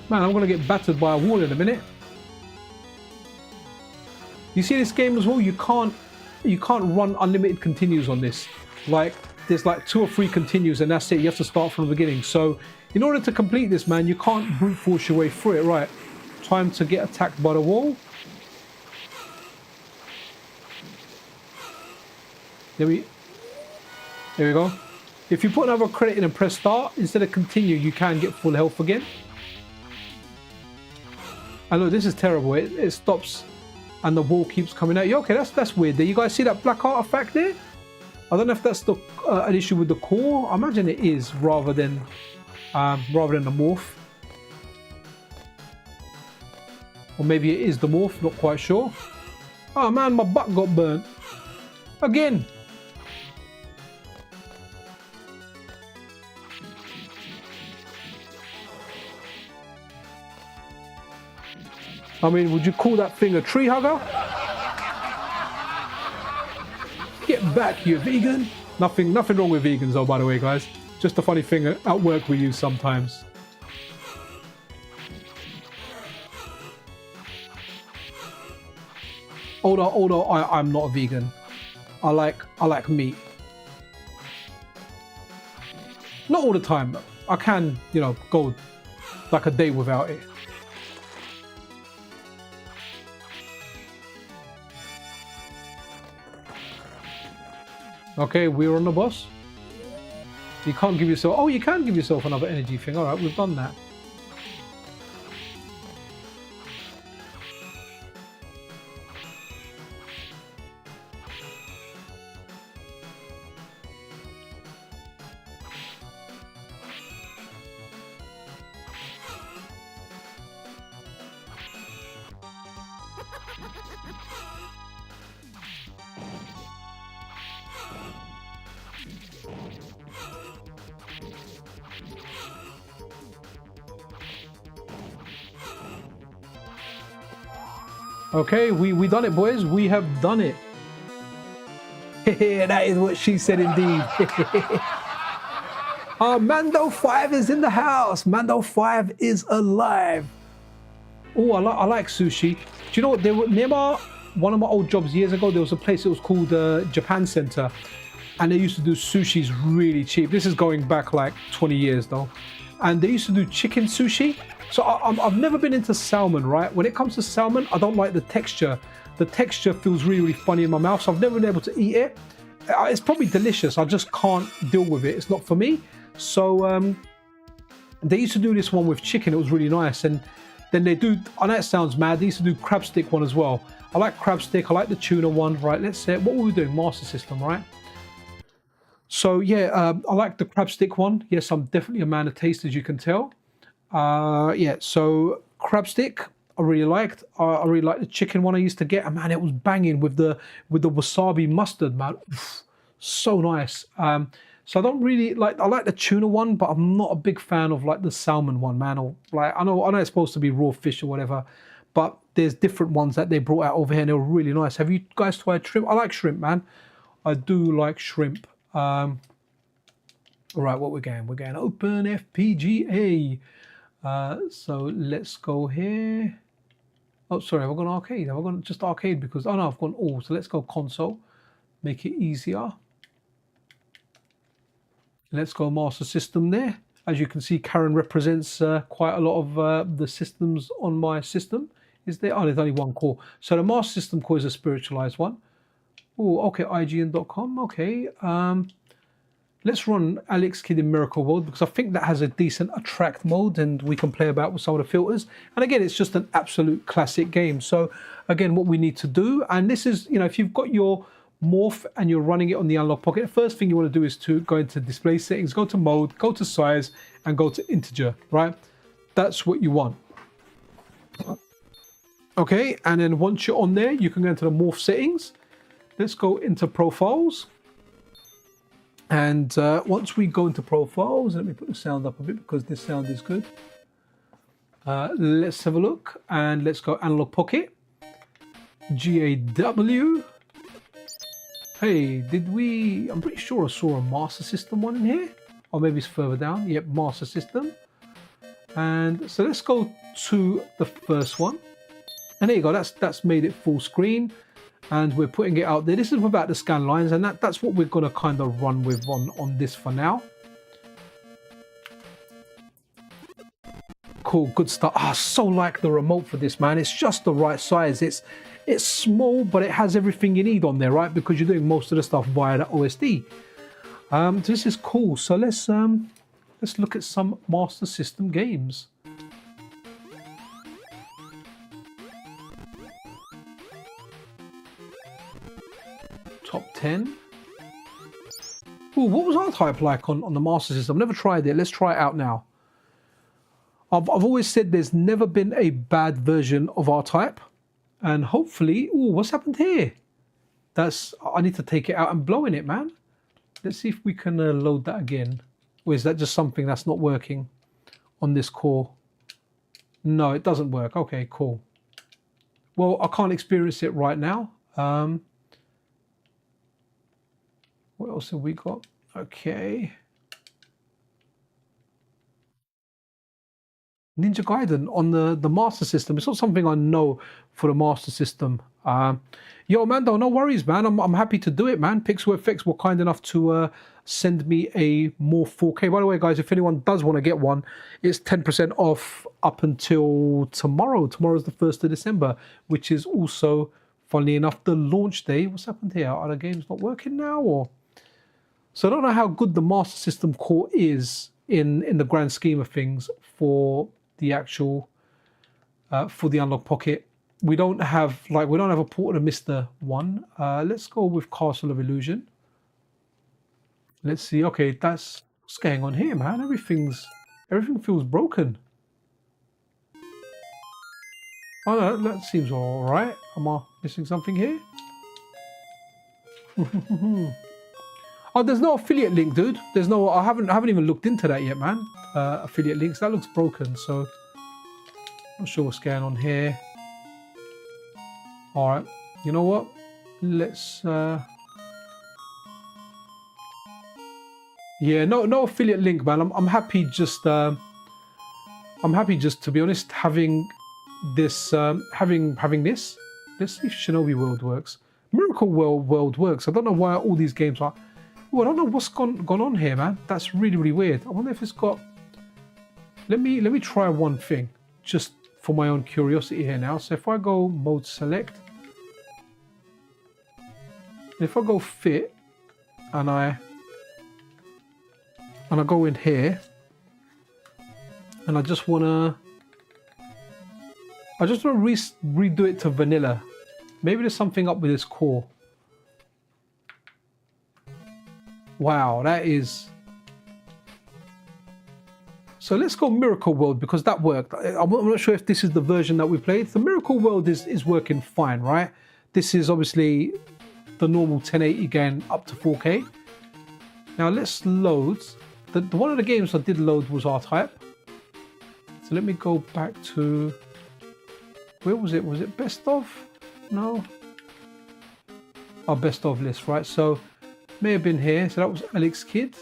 Man, I'm gonna get battered by a wall in a minute. You see this game as well, you can't run unlimited continues on this. Like, there's like 2 or 3 continues and that's it. You have to start from the beginning. So in order to complete this, man, you can't brute force your way through it. Right, time to get attacked by the wall. There we go. If you put another credit in and press start, instead of continue, you can get full health again. And look, this is terrible. It stops and the ball keeps coming out. Yeah, okay, that's weird. There, you guys see that black artifact there? I don't know if that's the an issue with the core. I imagine it is rather than the morph. Or maybe it is the morph, not quite sure. Oh man, my butt got burnt. Again. I mean, would you call that thing a tree hugger? Get back, you vegan. Nothing wrong with vegans though, by the way, guys. Just a funny thing at work we use sometimes. Although I'm not a vegan. I like meat. Not all the time though. I can, you know, go like a day without it. Okay, we're on the boss. You can't give yourself... Oh, you can give yourself another energy thing. Alright, we've done that. Okay, we done it, boys. We have done it. That is what she said indeed. Mando 5 is in the house. Mando 5 is alive. Oh, I like sushi. Do you know what? There were near one of my old jobs years ago, there was a place that was called Japan Center. And they used to do sushis really cheap. This is going back like 20 years though. And they used to do chicken sushi. So I've never been into salmon, right? When it comes to salmon, I don't like the texture. The texture feels really, really funny in my mouth, so I've never been able to eat it. It's probably delicious. I just can't deal with it. It's not for me. So they used to do this one with chicken. It was really nice. And then they do, I know it sounds mad, they used to do crab stick one as well. I like crab stick. I like the tuna one. Right, let's say, what were we doing? Master System, right? So yeah, I like the crab stick one. Yes, I'm definitely a man of taste, as you can tell. Yeah, so crab stick I really liked. I really liked the chicken one I used to get, and man, it was banging with the wasabi mustard, man. Oof, so nice. So I don't really like, I like the tuna one, but I'm not a big fan of like the salmon one, man. Or like I know it's supposed to be raw fish or whatever, but there's different ones that they brought out over here and they were really nice. Have you guys tried shrimp? I like shrimp, man. I do like shrimp. All right, what we're going open FPGA. So let's go here. Oh, sorry, have I gone arcade? Have I gone just arcade? Because, oh no, I've gone all. So let's go console. Make it easier. Let's go master system there. As you can see, Karen represents quite a lot of the systems on my system. Is there? Oh, there's only one core. So the master system core is a spiritualized one. Oh, okay, IGN.com. Okay. Let's run Alex Kidd in Miracle World because I think that has a decent attract mode and we can play about with some of the filters. And again, it's just an absolute classic game. So again, what we need to do, and this is, you know, if you've got your Morph and you're running it on the Analogue Pocket, the first thing you want to do is to go into display settings, go to mode, go to size, and go to integer, right? That's what you want. Okay, and then once you're on there, you can go into the Morph settings. Let's go into profiles. And once we go into profiles, let me put the sound up a bit because this sound is good. Let's have a look and let's go Analogue Pocket. GAW. Hey, did we... I'm pretty sure I saw a Master System one in here. Or maybe it's further down. Yep, Master System. And so let's go to the first one. And there you go, that's made it full screen. And we're putting it out there. This is without the scan lines, and that's what we're going to kind of run with on this for now. Cool, good stuff. I so like the remote for this, man. It's just the right size. It's small, but it has everything you need on there, right? Because you're doing most of the stuff via the OSD. This is cool. So let's look at some Master System games. DE10. Ooh, what was R-Type like on the Master System? I've never tried it. Let's try it out now. I've always said there's never been a bad version of R-Type. And hopefully... Ooh, what's happened here? I need to take it out and blow in it, man. Let's see if we can load that again. Or is that just something that's not working on this core? No, it doesn't work. Okay, cool. Well, I can't experience it right now. What else have we got? Okay. Ninja Gaiden on the Master System. It's not something I know for the Master System. Yo, Mando, no worries, man. I'm happy to do it, man. Pixel FX were kind enough to send me a Morph 4K. By the way, guys, if anyone does want to get one, it's 10% off up until tomorrow. Tomorrow's the 1st of December, which is also, funnily enough, the launch day. What's happened here? Are the games not working now? Or so I don't know how good the Master System core is in the grand scheme of things for the actual for the Analogue Pocket. We don't have a port of MiSTer one. Let's go with Castle of Illusion. Let's see. Okay, that's what's going on here, man. Everything feels broken. Oh no, that seems all right. Am I missing something here? Oh, there's no affiliate link, dude. There's no. I haven't even looked into that yet, man. Affiliate links. That looks broken. So not sure what's going on here. All right. You know what? Let's. Yeah, no affiliate link, man. I'm happy just. I'm happy just, to be honest, having this. Having this. Let's see if Shinobi World works. Miracle World works. I don't know why all these games are. Oh, I don't know what's gone on here, man. That's really weird. I wonder if it's got. Let me try one thing, just for my own curiosity here now. So if I go mode select, if I go fit, and I go in here, and I just wanna redo it to vanilla. Maybe there's something up with this core. Wow, that is... So let's go Miracle World, because that worked. I'm not sure if this is the version that we played. The Miracle World is working fine, right? This is obviously the normal 1080 again, up to 4K. Now let's load. One of the games I did load was R-Type. So let me go back to... Where was it? Was it Best Of? No. Oh, Best Of list, right? So may have been here. So that was Alex Kid.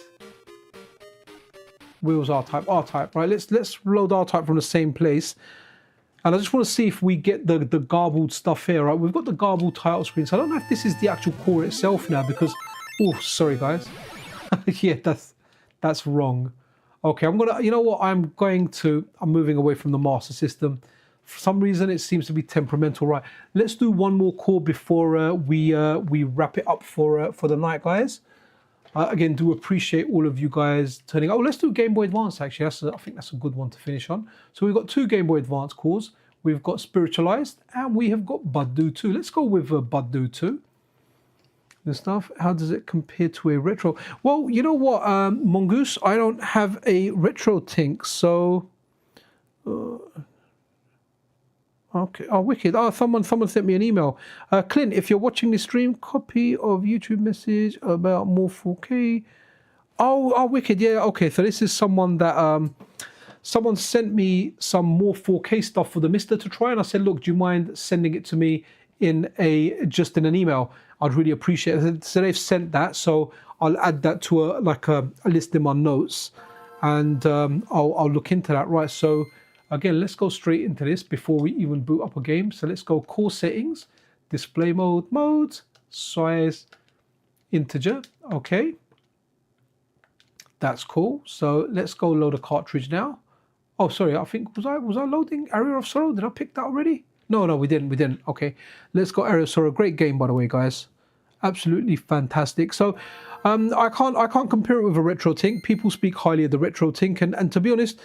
Wheels R-Type, right? Let's load R-Type from the same place. And I just want to see if we get the garbled stuff here, right? We've got the garbled title screen. So I don't know if this is the actual core itself now, because... Oh, sorry, guys. Yeah, that's wrong. Okay, I'm gonna... You know what? I'm moving away from the Master System. For some reason, it seems to be temperamental, right? Let's do one more core before we wrap it up for the night, guys. Again, do appreciate all of you guys turning... Oh, let's do Game Boy Advance, actually. I think that's a good one to finish on. So we've got two Game Boy Advance cores. We've got Spiritualized, and we have got BudDo 2. Let's go with BudDo 2. This stuff. How does it compare to a retro? Well, you know what, Mongoose? I don't have a retro Tink, so... Okay. Oh, wicked. Oh, someone sent me an email. Clint, if you're watching this stream, copy of YouTube message about Morph 4K. Oh, wicked. Yeah. Okay. So this is someone that someone sent me some more 4K stuff for the MiSTer to try, and I said, look, do you mind sending it to me just in an email? I'd really appreciate it. So they've sent that, so I'll add that to a list in my notes, and I'll look into that. Right. So. Again, let's go straight into this before we even boot up a game. So let's go core settings, display mode, size, integer. Okay. That's cool. So let's go load a cartridge now. Oh, sorry. I think, was I loading Area of Sorrow? Did I pick that already? No, we didn't. Okay. Let's go Area of Sorrow. Great game, by the way, guys. Absolutely fantastic. So I can't compare it with a retro Tink. People speak highly of the retro Tink, and to be honest,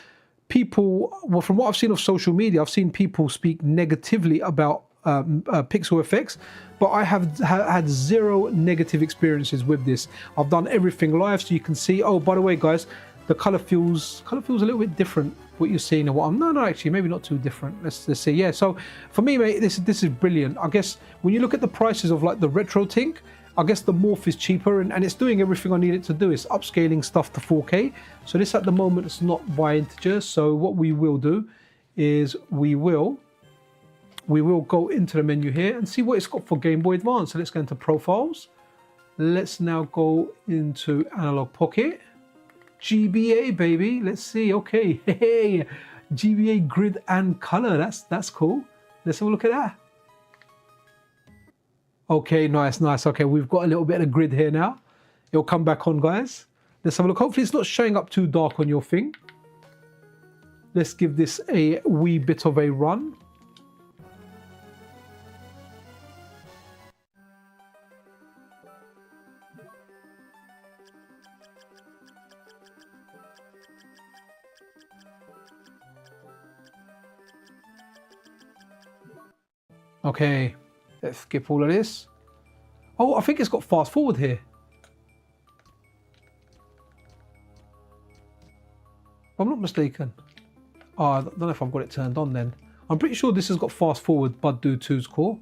people, well, from what I've seen of social media, I've seen people speak negatively about Pixel effects, but I have had zero negative experiences with this. I've done everything live, so you can see. Oh, by the way, guys, the color feels a little bit different. What you're seeing and what I'm no, actually, maybe not too different. Let's see. Yeah, so for me, mate, this is brilliant. I guess when you look at the prices of like the retro thing, I guess the Morph is cheaper and it's doing everything I need it to do. It's upscaling stuff to 4K. So this at the moment is not by integers. So what we will do is we will go into the menu here and see what it's got for Game Boy Advance. So let's go into Profiles. Let's now go into Analogue Pocket. GBA, baby. Let's see. Okay. Hey, GBA grid and color. That's cool. Let's have a look at that. Okay, nice. Okay, we've got a little bit of grid here now. It'll come back on, guys. Let's have a look. Hopefully it's not showing up too dark on your thing. Let's give this a wee bit of a run. Okay, let's skip all of this. Oh, I think it's got fast forward here. If I'm not mistaken. Oh, I don't know if I've got it turned on then. I'm pretty sure this has got fast forward VERDUCHI's core.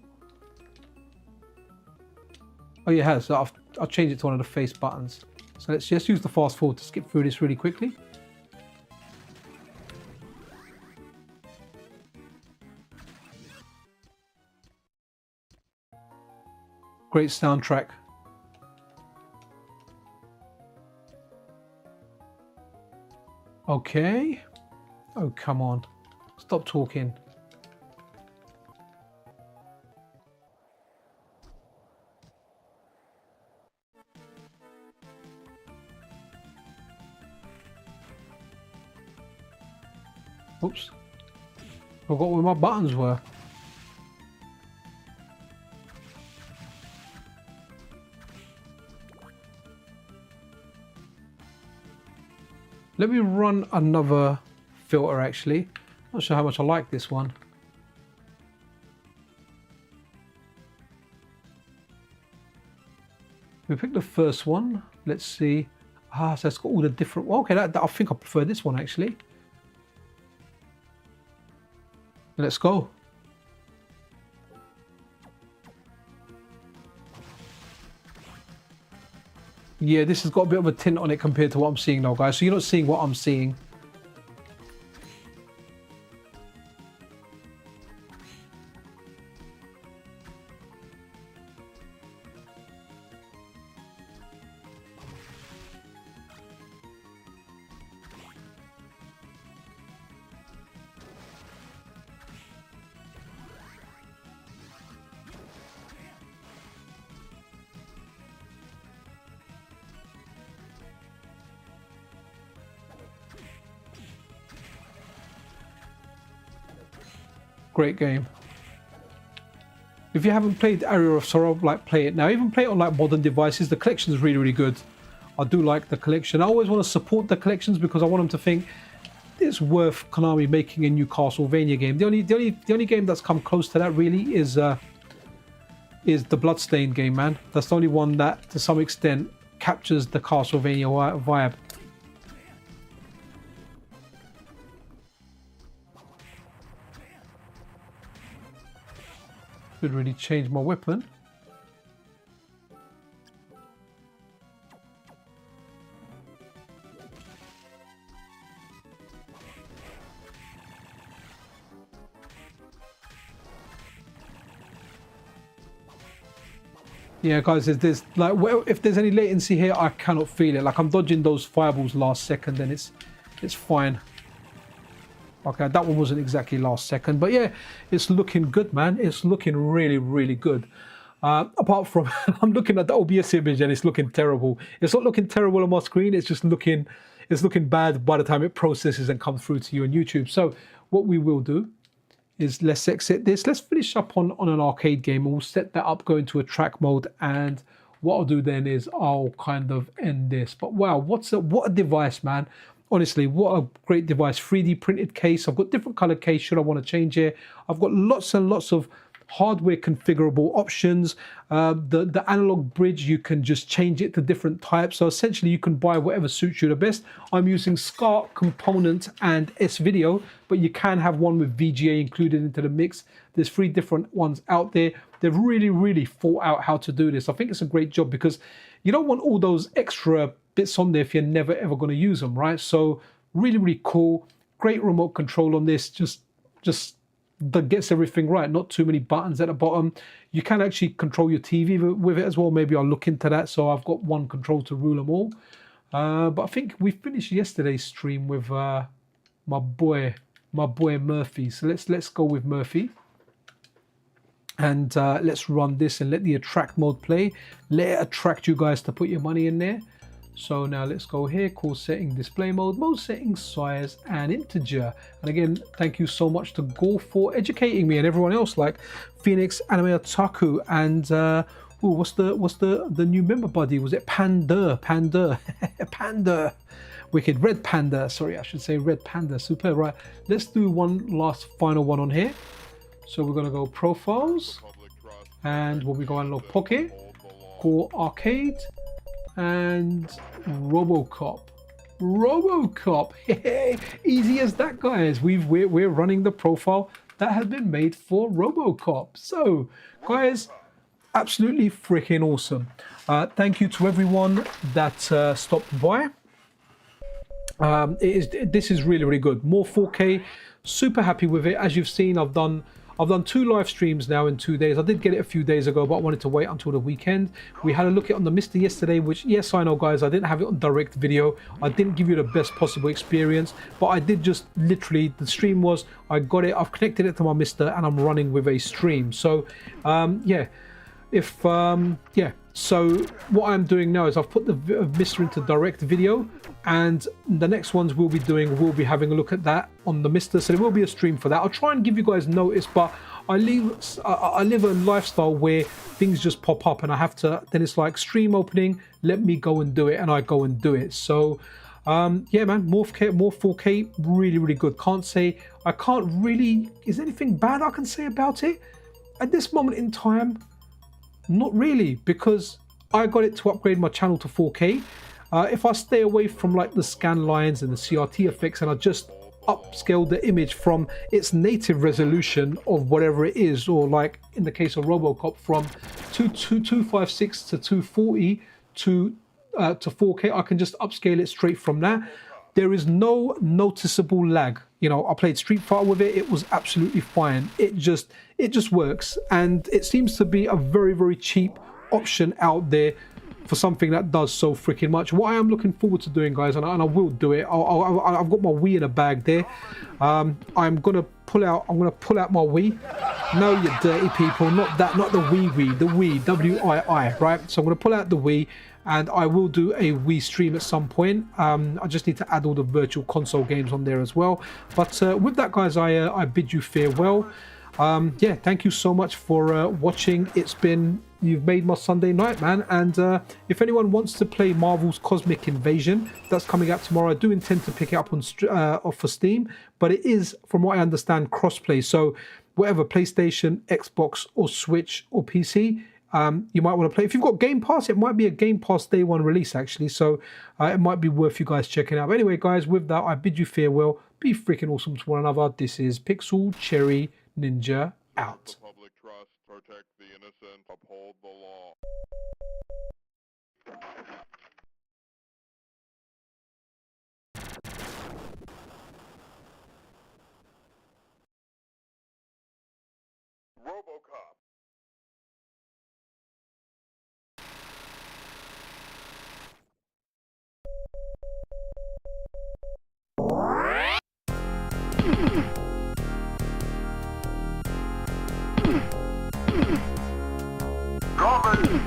Oh, yeah, it has. So I'll change it to one of the face buttons. So let's just use the fast forward to skip through this really quickly. Great soundtrack. Okay. Oh, come on. Stop talking. Oops. Forgot where my buttons were. Let me run another filter actually. Not sure how much I like this one. We pick the first one. Let's see. Ah, so it's got all the different. Well, okay, I think I prefer this one actually. Let's go. Yeah, this has got a bit of a tint on it compared to what I'm seeing now, guys. So you're not seeing what I'm seeing. Great game. If you haven't played Area of Sorrow, like play it now. Even play it on like modern devices. The collection is really, really good. I do like the collection. I always want to support the collections because I want them to think it's worth Konami making a new Castlevania game. The only game that's come close to that really is the Bloodstained game, man. That's the only one that to some extent captures the Castlevania vibe. Could really change my weapon. Yeah, guys, there's like, if there's any latency here, I cannot feel it. Like I'm dodging those fireballs last second, and it's fine. Okay, that one wasn't exactly last second, but yeah, it's looking good, man. It's looking really, really good. Apart from, I'm looking at the OBS image and it's looking terrible. It's not looking terrible on my screen. It's just looking, bad by the time it processes and comes through to you on YouTube. So what we will do is let's exit this. Let's finish up on an arcade game, and we'll set that up, go into a track mode, and what I'll do then is I'll kind of end this. But wow, what a device, man. Honestly, what a great device. 3D printed case. I've got different color case should I want to change it. I've got lots and lots of hardware configurable options. The analog bridge, you can just change it to different types. So essentially you can buy whatever suits you the best. I'm using SCART component and S-Video, but you can have one with VGA included into the mix. There's 3 different ones out there. They've really thought out how to do this. I think it's a great job because you don't want all those extra bits on there if you're never ever going to use them, right? So really cool. Great remote control on this. Just that gets everything right. Not too many buttons at the bottom. You can actually control your TV with it as well. Maybe I'll look into that. So I've got one control to rule them all. But I think we finished yesterday's stream with my boy Murphy. So let's go with Murphy. And let's run this and let the attract mode play. Let it attract you guys to put your money in there. So now let's go here, call setting, display mode, mode settings, size, and integer. And again, thank you so much to Gore for educating me and everyone else like Phoenix, Anime Otaku, and what's the new member buddy? Was it Panda? Panda. Wicked. Red Panda. Sorry, I should say Red Panda. Super. Right. Let's do one last final one on here. So we're gonna go profiles, and when we go Analogue Pocket, Core Arcade, and RoboCop. Easy as that, guys. We're running the profile that has been made for RoboCop. So guys, absolutely freaking awesome. Thank you to everyone that stopped by. This is really good. More 4K. Super happy with it. As you've seen, I've done 2 live streams now in 2 days. I did get it a few days ago, but I wanted to wait until the weekend. We had a look at on the MiSTer yesterday, which, yes, I know, guys, I didn't have it on direct video. I didn't give you the best possible experience, but I did just literally, the stream was, I got it, I've connected it to my MiSTer, and I'm running with a stream. So, yeah. So what I'm doing now is I've put the MiSTer into direct video, and the next ones we'll be having a look at that on the MiSTer. So there will be a stream for that. I'll try and give you guys notice, but I live a lifestyle where things just pop up and I have to, then it's like stream opening, let me go and do it, and I go and do it. So yeah, man, more 4K, really good. Is there anything bad I can say about it at this moment in time? Not really, because I got it to upgrade my channel to 4K. If I stay away from like the scan lines and the CRT effects, and I just upscale the image from its native resolution of whatever it is, or like in the case of RoboCop from 256 to 240 to 4K, I can just upscale it straight from that. There is no noticeable lag. You know, I played Street Fighter with it. It was absolutely fine. It just works, and it seems to be a very cheap option out there for something that does so freaking much. What I am looking forward to doing, guys, and I will do it. I've got my Wii in a bag there. I'm gonna pull out my Wii. No, you dirty people, not the Wii, the Wii, W-I-I, right? So I'm gonna pull out the Wii, and I will do a Wii stream at some point. I just need to add all the virtual console games on there as well. But with that, guys, I bid you farewell. Yeah, thank you so much for watching. You've made my Sunday night, man. And if anyone wants to play Marvel's Cosmic Invasion, that's coming out tomorrow. I do intend to pick it up on for Steam, but it is, from what I understand, crossplay. So whatever, PlayStation, Xbox, or Switch, or PC, you might want to play. If you've got Game Pass, it might be a Game Pass Day 1 release, actually. So it might be worth you guys checking out. But anyway, guys, with that, I bid you farewell. Be freaking awesome to one another. This is Pixel Cherry Ninja out. Public trust, protect the innocent, uphold the law. RoboCop. Comedy.